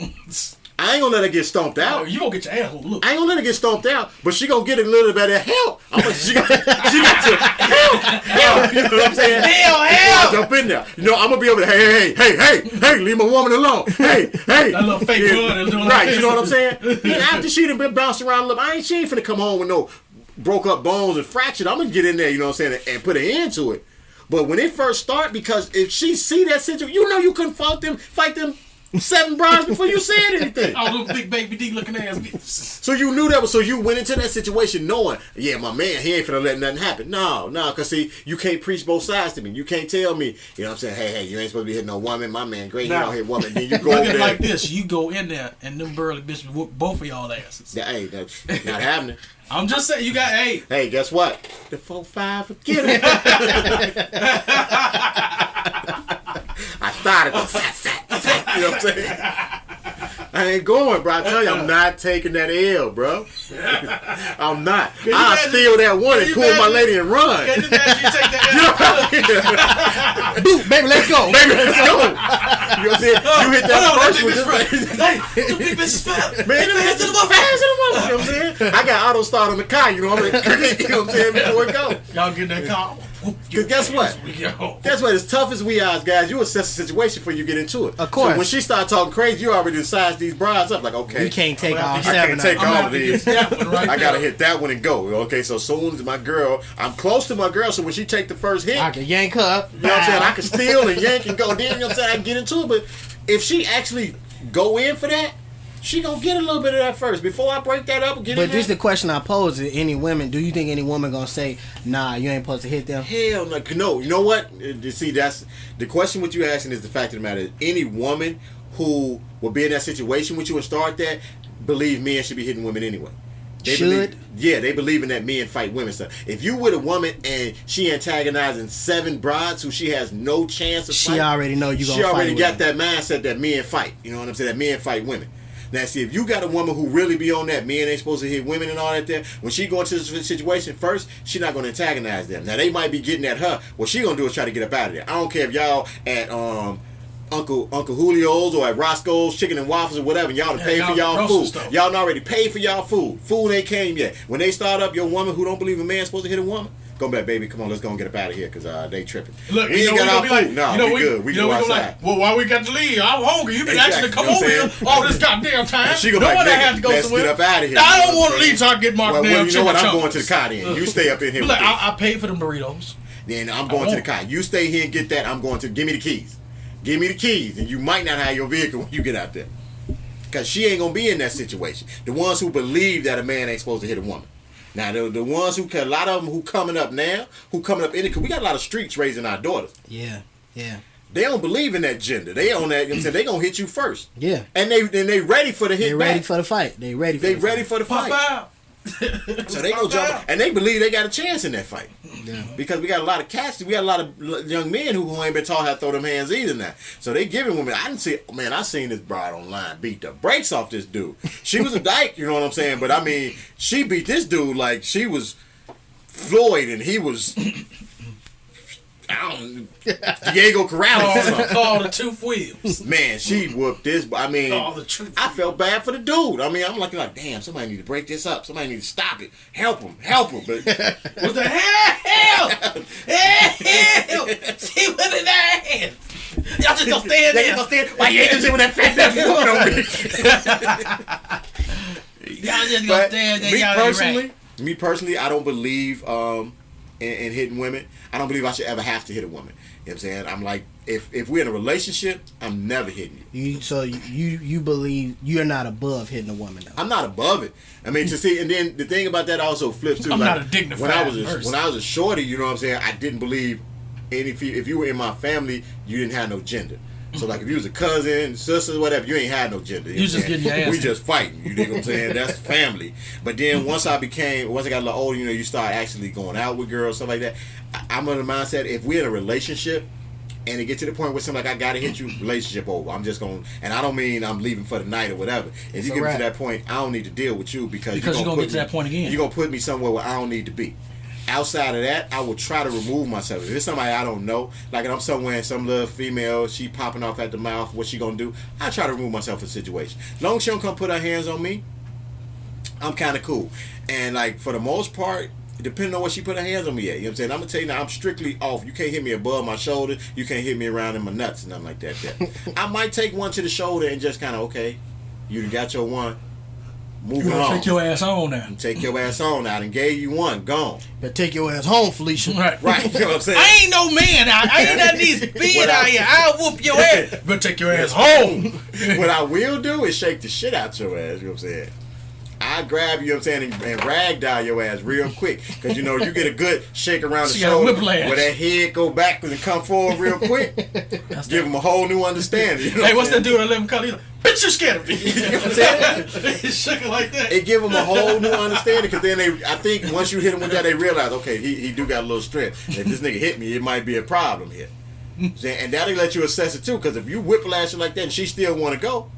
I ain't gonna let her get stomped out. You gonna get your ass whooped. Look. I ain't gonna let her get stomped out, but she gonna get a little bit of help. She got to help. You know what I'm saying? Help! Jump in there. You know, I'm gonna be over there. Hey, leave my woman alone. Hey. That little fake blood is doing Right, like you know what I'm this. saying? Then after she done been bounced around a little, she ain't finna come home with no broke up bones and fractured. I'm gonna get in there, you know what I'm saying, and put an end to it. But when it first start, because if she see that situation, you know you couldn't fight them 7 brides before you said anything. All those big baby D looking ass bitches. So you knew that was, so you went into that situation knowing, yeah, my man, he ain't finna let nothing happen. No, because see, you can't preach both sides to me. You can't tell me, you know what I'm saying, hey, you ain't supposed to be hitting no woman. My man, great, he don't hit woman. Then you go Look over at it there. like this. You go in there and them burly bitches whoop both of y'all asses. Hey, that's not happening. I'm just saying, you got, hey. Hey, guess what? The 4-5, forget it. I started the fat. You know what I'm saying? I ain't going, bro. I tell you, I'm not taking that L, bro. I'm not. I'll steal that one and pull my lady and run. Can you imagine you take that out? Boot, baby, let's go. Baby, let's go. You know what I'm saying? You hit that first one. Hey, them big bitches fat. Man, them fast to the motherfucker. You know what I'm saying? I got auto start on the car, you know what I'm saying? You know what I'm saying? Before it go. Y'all get in that car. Because guess what? Guess what? As tough as we are, guys, you assess the situation before you get into it. Of course. So when she started talking crazy, you already sized these brides up. Like, okay. We can't take all I 7 can't of take them. all of these. Right I gotta hit that one and go. Okay, so soon as my girl, I'm close to my girl, so when she take the first hit, I can yank her up. you know what I'm saying? I can steal and yank and go. Then, you know what I'm saying? I can get into it. But if she actually go in for that, she gonna get a little bit of that first. Before I break that up and get But in this is there. the question I pose to any women. Do you think any woman gonna say, nah, you ain't supposed to hit them? Hell no. No, you know what? You see, that's the question. What you asking is the fact of the matter. Any woman who will be in that situation with you and start that, believe men should be hitting women anyway. Should? They believe in that men fight women stuff. If you with a woman and she antagonizing 7 brides who she has no chance of She fighting, already know you gonna she fight already with got them. that mindset that men fight. You know what I'm saying? That men fight women. Now, see, if you got a woman who really be on that, men ain't supposed to hit women and all that there, when she go into the situation, first, she not going to antagonize them. Now, they might be getting at her. What she going to do is try to get up out of there. I don't care if y'all at Uncle Julio's or at Roscoe's Chicken and Waffles or whatever, and y'all to pay for y'all food. Y'all done already paid for y'all food. Food ain't came yet. When they start up, your woman who don't believe a man's supposed to hit a woman, go back, baby. Come on, let's go and get up out of here because they tripping. Look, we ain't got our food. No, we good. We go outside. Like, well, why we got to leave? I'm hungry. You been asking to come over here all this goddamn time. And she go no back, one nigga, had to go let's somewhere. get up out of here. I don't want to leave till I get my damn well, you know what? I'm chimichurri. going to the car then. You stay up in here. Look, with I paid for them burritos. Then I'm going to the car. You stay here and get that. I'm going to give me the keys. Give me the keys, and you might not have your vehicle when you get out there, because she ain't gonna be in that situation. The ones who believe that a man ain't supposed to hit a woman. Now the ones who a lot of them who coming up now, who coming up in it, because we got a lot of streets raising our daughters. Yeah. They don't believe in that gender. They on that. You know what I'm saying? They gonna hit you first. Yeah. And they ready for the hit. They ready for the fight. They ready for the fight. Pop out. So they gonna jump, and they believe they got a chance in that fight. Yeah. Because we got a lot of cats, we got a lot of young men who ain't been taught how to throw them hands either now. So they giving women. I seen this bride online beat the brakes off this dude. She was a dyke, you know what I'm saying? But I mean, she beat this dude like she was Floyd and he was Diego Corrales or something. Call the 2 wheels. Man, she whooped this. I mean, Call the truth. I felt bad for the dude. I mean, I'm like, damn, somebody need to break this up. Somebody need to stop it. Help him. But What the hell? Hell! She went in there. Y'all just gonna stand there. Why you ain't just with that fat on me? Y'all just gonna stand there. Me personally, I don't believe in hitting women. I don't believe I should ever have to hit a woman. what I'm saying? I'm like, if we're in a relationship, I'm never hitting you. So you believe you're not above hitting a woman though? I'm not above it. I mean, to see, and then the thing about that also flips too. I'm like, not a dignified when I was a shorty, you know what I'm saying? I didn't believe if you were in my family, you didn't have no gender. So like if you was a cousin, sister, whatever, you ain't had no gender. You just getting your ass. We just fighting. You dig what I'm saying? That's family. But then once I got a little older, you know, you start actually going out with girls, stuff like that. I'm in the mindset, if we're in a relationship and it get to the point where something like I gotta hit you, relationship over. I'm just gonna, and I don't mean I'm leaving for the night or whatever. If you get me to that point, I don't need to deal with you because you're gonna get to that point again. You're gonna put me somewhere where I don't need to be. Outside of that, I will try to remove myself. If it's somebody I don't know, like if I'm somewhere and some little female, she popping off at the mouth, what she gonna do? I try to remove myself from the situation. As long as she don't come put her hands on me, I'm kind of cool. And like for the most part, depending on what she put her hands on me at, you know what I'm saying? I'm gonna tell you now, I'm strictly off. You can't hit me above my shoulder. You can't hit me around in my nuts and nothing like that. I might take one to the shoulder and just kind of, okay, you done got your one. Moving on. Take your ass on now. Take your ass on now. I done gave you one. Gone. But take your ass home, Felicia. Right. You know what I'm saying? I ain't no man. I ain't that these being out here. I'll whoop your ass. But take your ass home. What I will do is shake the shit out your ass. You know what I'm saying? I grab you, know what I'm saying, and ragdoll your ass real quick. Because, you know, you get a good shake around the shoulder where that head go backwards and come forward real quick. Give them a whole new understanding. You know hey, what's that dude that live in color? He's like, bitch, you scared of me. You know what I'm saying? It's shaking like that. It give them a whole new understanding. Because then I think once you hit them with that, they realize, okay, he do got a little strength. If this nigga hit me, it might be a problem here. And that'll let you assess it too. Because if you whiplash her like that and she still want to go,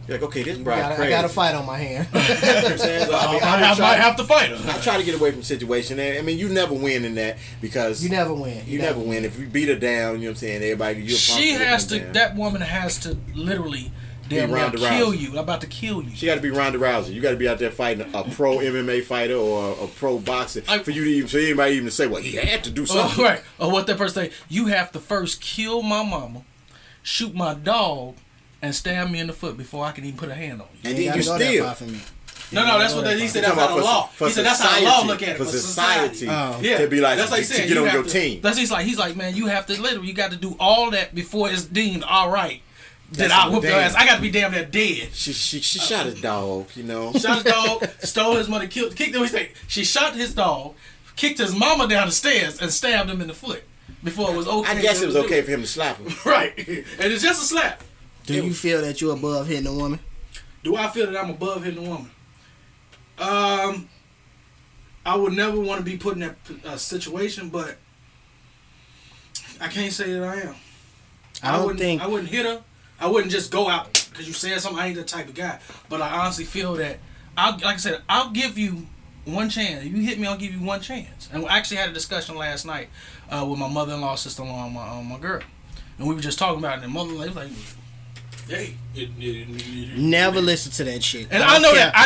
you're like, okay, this bride's crazy. I got a fight on my hand. You know what I'm saying? So, I might have to fight her. I try to get away from the situation. And I mean, you never win in that because you never win. You never win. If you beat her down, you know what I'm saying? Everybody, she has to. Down. That woman has to literally damn near kill you. About to kill you. She got to be Ronda Rousey. You got to be out there fighting a pro MMA fighter or a pro boxer for you to even for anybody even to say, well, he had to do something. Right. Or what that person say? You have to first kill my mama, shoot my dog, and stab me in the foot before I can even put a hand on you. And then you still. No, that's what he said. That's not the law. He said that's how the law look at it. For society, yeah, to be like, that's like saying, to get on your team. That's he's like, man, you have to literally, you got to do all that before it's deemed all right. That I whoop your ass. I got to be damn near dead. She shot his dog, you know. Shot his dog, stole his money, kicked him. She shot his dog, kicked his mama down the stairs, and stabbed him in the foot before it was okay. I guess it was okay for him to slap him. Right, and it's just a slap. Do you feel that you're above hitting a woman? Do I feel that I'm above hitting a woman? I would never want to be put in that situation, but I can't say that I am. I wouldn't hit her. I wouldn't just go out because you said something. I ain't that type of guy. But I honestly feel that, like I said, I'll give you one chance. If you hit me, I'll give you one chance. And we actually had a discussion last night with my mother-in-law, sister-in-law, and my girl. And we were just talking about it. And mother-in-law was like, hey. Never listen to that shit. And I know that. I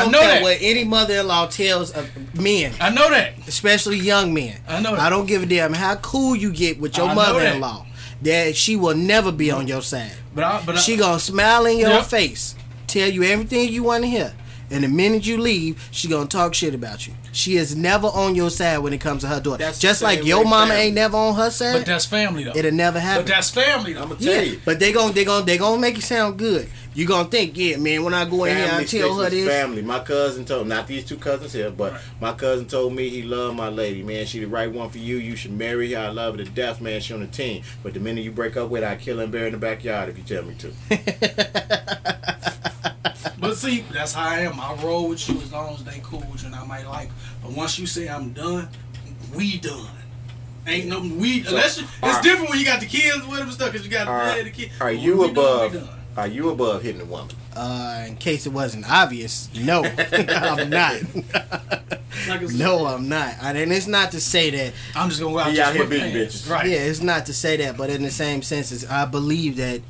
don't care what any mother-in-law tells men. I know that. Especially young men. I know that. I don't give a damn how cool you get with your mother-in-law. That she will never be on your side. But she gonna smile in your face, tell you everything you want to hear, and the minute you leave, she gonna talk shit about you. She is never on your side when it comes to her daughter. That's just like your mama ain't never on her side. But that's family though. It'll never happen. But that's family though. I'm gonna tell you. But they gonna make it sound good. You gonna think, yeah, man. When I go in here, I tell her this. Family. My cousin told, not these two cousins here, but my cousin told me he loved my lady, man. She the right one for you. You should marry her. I love her to death, man. She on the team. But the minute you break up with her, I kill her and bury her in the backyard if you tell me to. But see, that's how I am. I roll with you as long as they cool with you and I might like. But once you say I'm done, we done. Ain't no we. So, it's different when you got the kids with them and stuff because you got the kids. Are you above? Are you above hitting a woman? In case it wasn't obvious, no, I'm not. No, I'm not. And it's not to say that I'm just gonna go out here big bitches. Right. Yeah, it's not to say that, but in the same sense, I believe that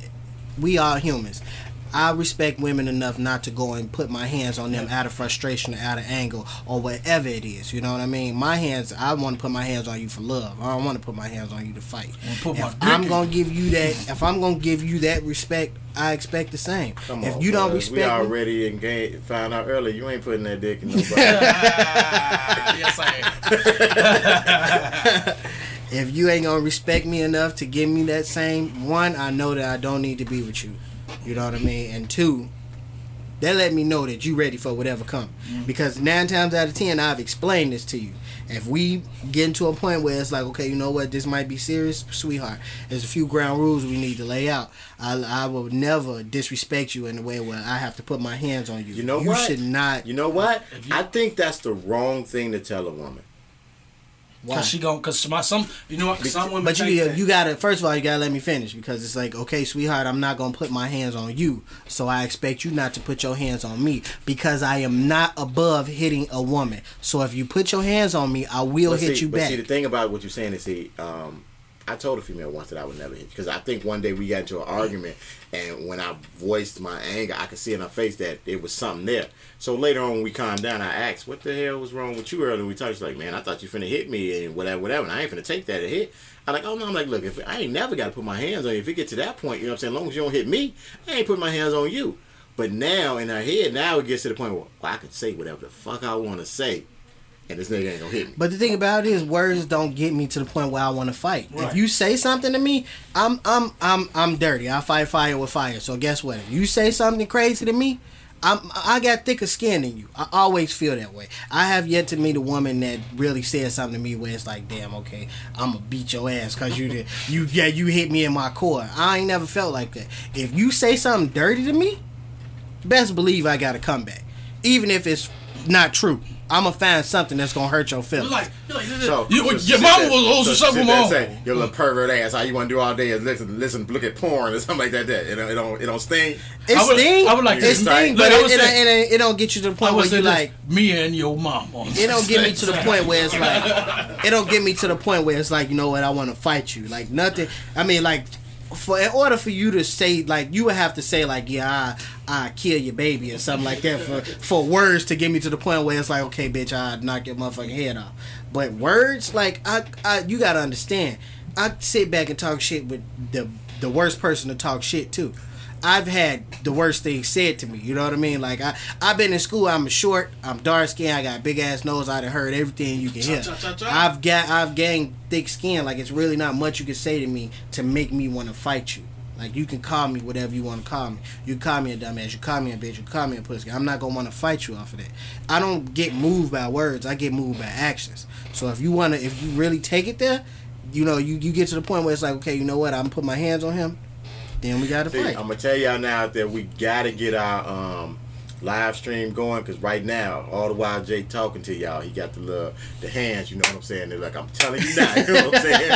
we are humans. I respect women enough not to go and put my hands on them out of frustration or out of anger or whatever it is. You know what I mean? I want to put my hands on you for love. I don't want to put my hands on you to fight. If I'm gonna give you that respect, I expect the same. If you don't respect, we already engaged. Found out earlier you ain't putting that dick in nobody. Yes, I am. If you ain't gonna respect me enough to give me that same, one, I know that I don't need to be with you. You know what I mean? And two, that let me know that you ready for whatever comes. Because 9 times out of 10, I've explained this to you. If we get into a point where it's like, okay, you know what, this might be serious, sweetheart, there's a few ground rules we need to lay out. I will never disrespect you in a way where I have to put my hands on you. You know you what? should not. You know what? I think that's the wrong thing to tell a woman. Why? Cause some you know what, some women. But think that, you gotta, first of all, you gotta let me finish, because it's like, okay, sweetheart, I'm not gonna put my hands on you, so I expect you not to put your hands on me, because I am not above hitting a woman. So if you put your hands on me, I will hit you back. But see, the thing about what you're saying is, I told a female once that I would never hit you, because I think one day we got into an argument, and when I voiced my anger, I could see in her face that it was something there. So later on, when we calmed down, I asked, "What the hell was wrong with you earlier?" We talked. She's like, "Man, I thought you finna hit me and whatever, and I ain't finna take that hit." I'm like, "Oh no!" I'm like, "Look, if I ain't never got to put my hands on you. If it get to that point, you know what I'm saying? As long as you don't hit me, I ain't put my hands on you." But now in her head, now it gets to the point where I can say whatever the fuck I want to say, and this nigga ain't gonna hit me. But the thing about it is, words don't get me to the point where I want to fight. Right. If you say something to me, I'm dirty. I fight fire with fire. So guess what? If you say something crazy to me, I got thicker skin than you. I always feel that way. I have yet to meet a woman that really said something to me where it's like, damn, okay, I'm gonna beat your ass because you hit me in my core. I ain't never felt like that. If you say something dirty to me, best believe I got a comeback, even if it's not true. I'm gonna find something that's gonna hurt your feelings. Your mama was also something wrong. Say, your little pervert ass. How you want to do all day is listen, look at porn or something like that. It don't sting. It sting. I would like to it sting, but it don't get you to the point where you like me and your mama. It don't get me to the point where it's like it don't get me to the point where it's like, you know what, I want to fight you. Like nothing. I mean, like in order for you to say, like, you would have to say like, yeah, I kill your baby or something like that for words to get me to the point where it's like, okay, bitch, I knock your motherfucking head off. But words, like, I you gotta understand, I sit back and talk shit with the worst person to talk shit to. I've had the worst things said to me. You know what I mean? Like I've been in school. I'm short. I'm dark skinned. I got a big ass nose. I done heard everything you can hear. I've gained thick skin. Like it's really not much you can say to me to make me want to fight you. Like you can call me whatever you want to call me. You can call me a dumbass. You call me a bitch. You can call me a pussy. I'm not gonna want to fight you off of that. I don't get moved by words. I get moved by actions. So if you really take it there, you know, you get to the point where it's like, okay, you know what? I'm gonna put my hands on him. Then we gotta fight. I'm gonna tell y'all now that we gotta get our live stream going, because right now, all the while Jay talking to y'all, he got the hands. You know what I'm saying? They're like, I'm telling you now. You know what I'm saying?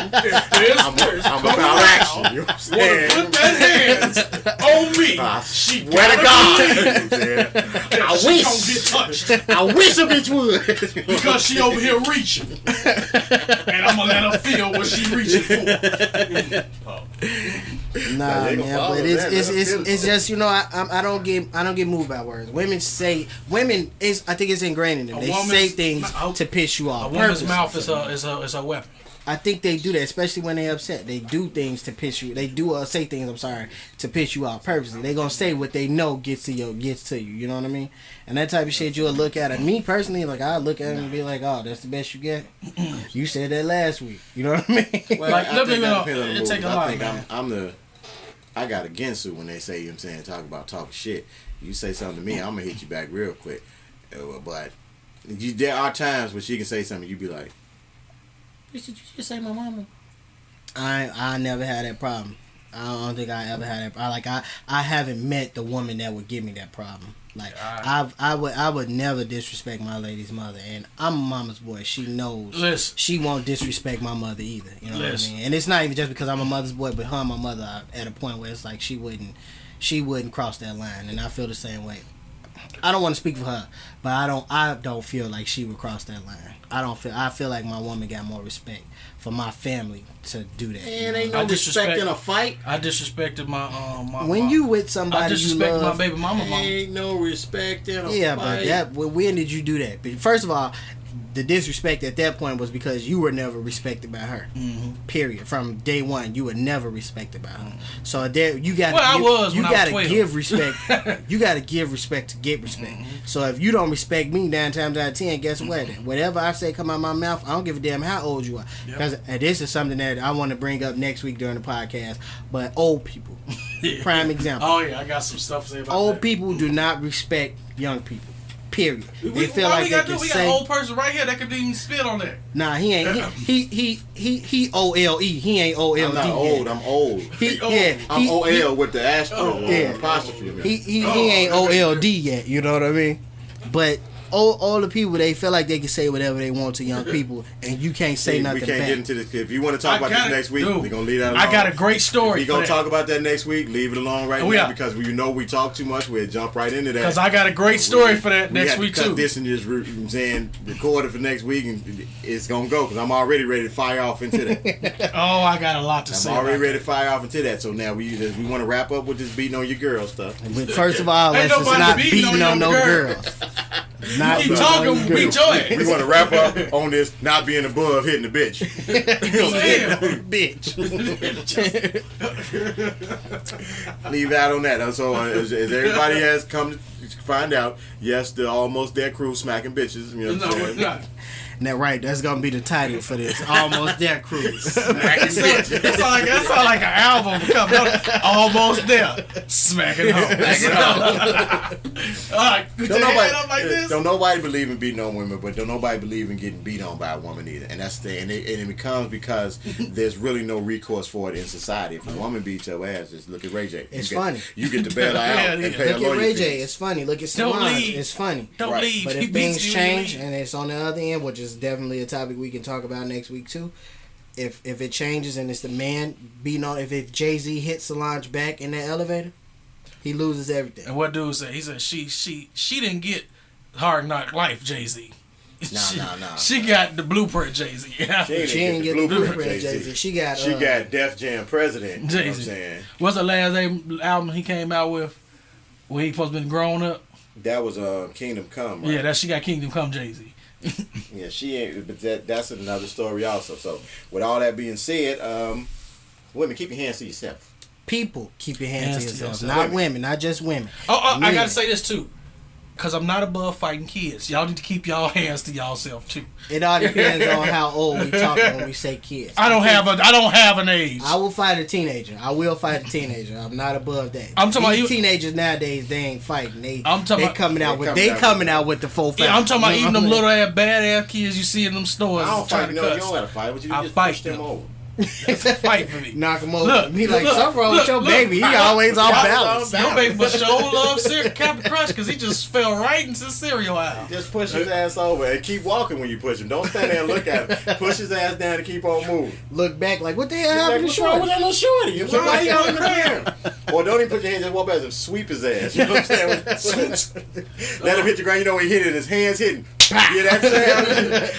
I'm about action. You know what I'm saying? Put that hands on me. She swear to God. I wish. She don't get touched. I wish a bitch would. Because she over here reaching, and I'm gonna let her feel what she reaching for. Nah, man, but it's just, you know, I don't get moved by words. I think it's ingrained in them. They say things to piss you off. A woman's mouth is a weapon. I think they do that, especially when they're upset. They do things to piss you. They do say things. To piss you off purposely. They gonna say what they know gets to you. You know what I mean? And that type of shit, you'll look at it. Me personally, like I look at it and be like, oh, that's the best you get. You said that last week. You know what I mean? Well, like, it take a lot, man. I got against it when they say, you know what I'm saying, talking shit. You say something to me, I'm gonna hit you back real quick. But there are times when she can say something, you be like, did you just say my mama? I never had that problem. I don't think I ever had that. I haven't met the woman that would give me that problem. Like I would never disrespect my lady's mother, and I'm a mama's boy. She knows. She won't disrespect my mother either. You know what I mean? And it's not even just because I'm a mother's boy, but her and my mother are at a point where it's like she wouldn't cross that line, and I feel the same way. I don't want to speak for her, but I don't feel like she would cross that line. I feel like my woman got more respect for my family to do that. And ain't no respect in a fight. I disrespected my when you with somebody I disrespected you love, my baby mama. Ain't no respect in a fight. Yeah, but when did you do that? But first of all, the disrespect at that point was because you were never respected by her. Mm-hmm. Period. From day one, you were never respected by her. So there, you got. Well, I was when I was 12. Give respect. You got to give respect to get respect. Mm-hmm. So if you don't respect me 9 times out of 10, guess what? Whatever I say come out my mouth, I don't give a damn how old you are. Because this is something that I want to bring up next week during the podcast. But old people, prime example. Oh yeah, I got some stuff to say about old that. people do not respect young people. Period. They We feel like they got can we say, got an old person right here that could even spit on that. nah, he ain't. He OLE. He ain't OLD. I'm not old. I'm old. I'm OL with the apostrophe. He ain't OLD yet. You know what I mean? But all the people, they feel like they can say whatever they want to young people, and you can't say nothing. We can't back. get into this. If you want to talk about this next week, we're gonna leave that alone. I got a great story. If you're gonna talk about that next week, leave it alone right now yeah. because we talk too much. We'll jump right into that. Because I got a great story for that next week cut too. This and just saying record it for next week, and it's gonna go because I'm already ready to fire off into that. Oh, I got a lot to say. I'm already ready to fire off into that. So now we want to wrap up with this beating on your girl stuff. But first of all, let's just not beating on no girls. Not keep talking, beat your ass. We want to wrap up on this not being above hitting the bitch. Bitch. Leave that on that. So as everybody has come to find out, yes, the Almost There crew smacking bitches. You know what I'm saying? Not. Now, right, that's gonna be the title for this. Almost There Cruise. Smacking bitches. That sound like an album coming up. Almost there. Smack it home. All right. Put your hand up like this. Don't nobody believe in beating on women, but don't nobody believe in getting beat on by a woman either. And that's it becomes because there's really no recourse for it in society. If a woman beats your ass, just look at Ray J. It's funny. You get the bail out and pay a Look lawyer at Ray fees. J. It's funny. Look at Don't Solange. leave. It's funny. Don't leave. But He if beats things you, change, leave. and it's on the other end, which is definitely a topic we can talk about next week too. If it changes and it's the man beating on, if Jay-Z hits Solange back in the elevator, he loses everything. And what dude said? He said she didn't get Hard Knock Life, Jay-Z. Nah. She got the blueprint, Jay-Z. She didn't get the blueprint, Jay-Z. She got Def Jam President. Jay-Z. You know what I'm saying? What's the last album he came out with? Where he supposed to been grown up? That was Kingdom Come, right? Yeah, she got Kingdom Come, Jay-Z. Yeah, she ain't. But that's another story also. So, with all that being said, women, keep your hands to yourself. People, keep your hands to yourself. yourself. Not women, not just women. I gotta say this too, because I'm not above fighting kids. Y'all need to keep y'all hands to yourself too. It all depends on how old we talking when we say kids. I don't have an age. I will fight a teenager. I'm not above that. I'm talking These about teenagers nowadays. They ain't fighting. They coming out with the 4-5. Yeah, I'm talking about even them little ass badass kids you see in them stores. I don't fight. to No, cuss. you don't gotta fight. But you I just fight push them them. over. That's a fight for me. Knock him over. Look, He like, look, something wrong with your look, baby. He look. always off balance. Your baby but sure love Captain Crunch because he just fell right into the cereal aisle. Just push his ass over and keep walking when you push him. Don't stand there and look at him. Push his ass down and keep on moving. Look back like, what the hell Like, happened to what's wrong with Shorty? that little shorty? Why you on the ground? Or don't even put your hands in. Walk past him, sweep his ass. You know what I'm saying? Let him hit the ground. You know when he hit it, his hands hitting. You hear that sound?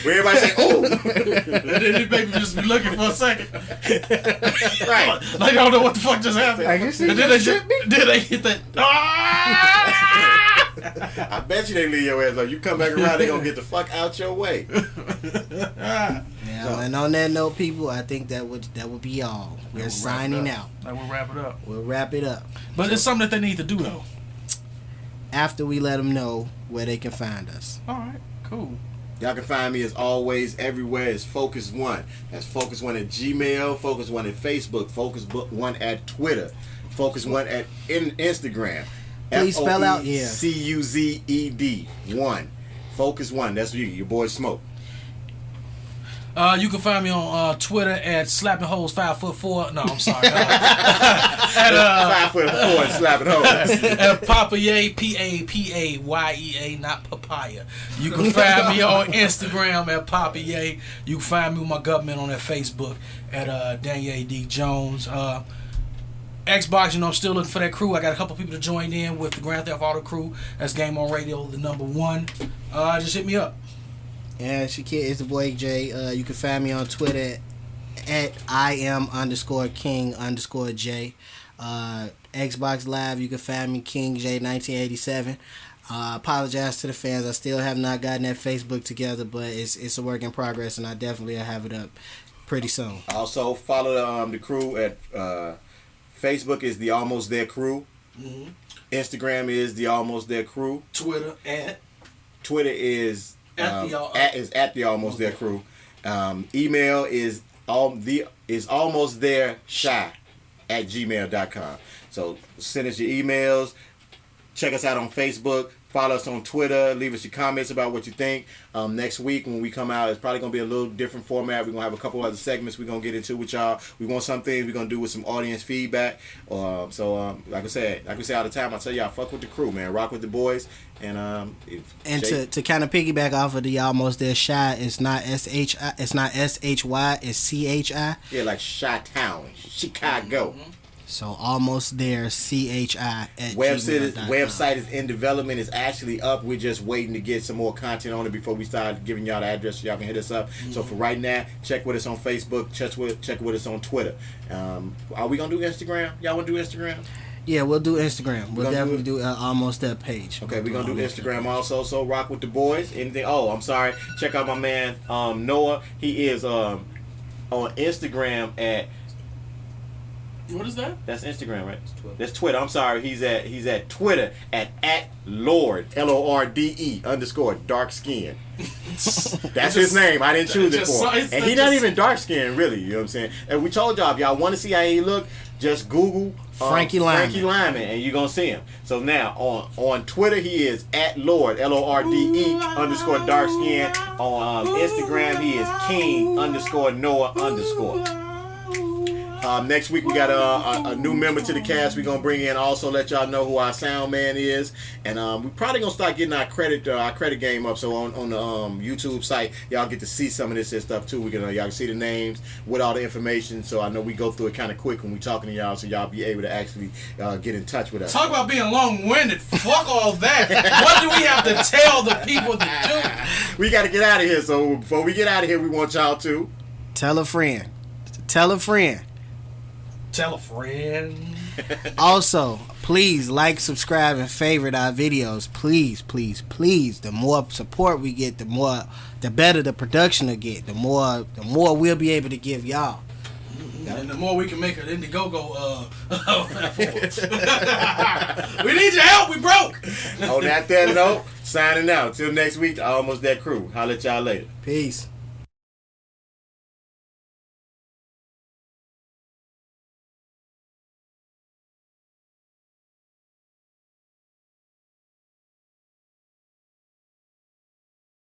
Where everybody say, "Oh!" And then this baby just be looking for a second. Right. Like, I don't know what the fuck just happened. Like, you see And then they hit that. I bet you they leave your ass alone. You come back around, they gonna get the fuck out your way. Yeah, and on that note, people, I think that would be all. We're signing out. Like, we'll wrap it up. We'll wrap it up. But it's something that they need to do, though. After we let them know where they can find us. All right, cool. Y'all can find me as always everywhere as Focus One. That's Focus One at Gmail, Focus One at Facebook, Focus One at Twitter, Focus One at Instagram. Please spell out, FOECUZED 1. Focus One. That's you, your boy Smoke. You can find me on Twitter at slappinghoes 5'4". No, I'm sorry. At 5'4" and slapping hoes. at Papaya, Papaya, not papaya. You can find me on Instagram at Papaya. You can find me with my government on that Facebook at Daniel D. Jones. Xbox, I'm still looking for that crew. I got a couple people to join in with the Grand Theft Auto crew. That's Game On Radio, the #1. Just hit me up. And Shakir is the boy Jay. You can find me on Twitter at IM_King_J. Xbox Live, you can find me King J 1987. Apologize to the fans. I still have not gotten that Facebook together, but it's a work in progress, and I definitely will have it up pretty soon. Also, follow the crew at Facebook is the Almost There Crew. Mm-hmm. Instagram is the Almost There Crew. Twitter is at the Almost There Crew. Email is almost there shy at gmail.com. So send us your emails. Check us out on Facebook. Follow us on Twitter. Leave us your comments about what you think. Next week when we come out, it's probably going to be a little different format. We're going to have a couple other segments we're going to get into with y'all. We want some things we're going to do with some audience feedback. Like I say all the time, I tell y'all, fuck with the crew, man. Rock with the boys. And to kind of piggyback off of the Almost There Shy, it's not SHI, it's not SHY, it's CHI. Yeah, like Chi-Town, Chicago. Mm-hmm. So Almost There CHI at website is in development. It's actually up. We're just waiting to get some more content on it before we start giving y'all the address so y'all can hit us up. Mm-hmm. So for right now, check with us on Facebook. Check with us on Twitter. Are we gonna do Instagram? Y'all wanna do Instagram? Yeah, we'll do Instagram. We'll definitely do Almost That page. Okay, we're going to do Instagram also. So rock with the boys. Anything? Oh, I'm sorry. Check out my man Noah. He is on Instagram at. What is that? That's Instagram, right? That's Twitter. I'm sorry. He's at Twitter at Lord LORDE _ dark skin. That's his name. I didn't choose it for him. And he's not even dark skinned, really. You know what I'm saying? And we told y'all, if y'all want to see how he look, just Google Frankie Lyman, and you're gonna see him. So now on Twitter he is at Lord LORDE _ dark skin. On Instagram he is King _ Noah _ next week we got a new member to the cast we're gonna bring in. Also let y'all know who our sound man is, and we probably gonna start getting our credit game up. So on the YouTube site y'all get to see some of this and stuff too. Y'all can see the names with all the information. So I know we go through it kind of quick when we talking to y'all, so y'all be able to actually get in touch with us. Talk about being long-winded. Fuck all that. What do we have to tell the people to do? We got to get out of here. So before we get out of here, we want y'all to tell a friend. Tell a friend. Tell a friend. Also, please like, subscribe, and favorite our videos. Please, please, please. The more support we get, the better the production will get. The more we'll be able to give y'all. And the more we can make an Indiegogo we need your help. We broke. On that note, signing out. Till next week, Almost That Crew. Holla at y'all later. Peace.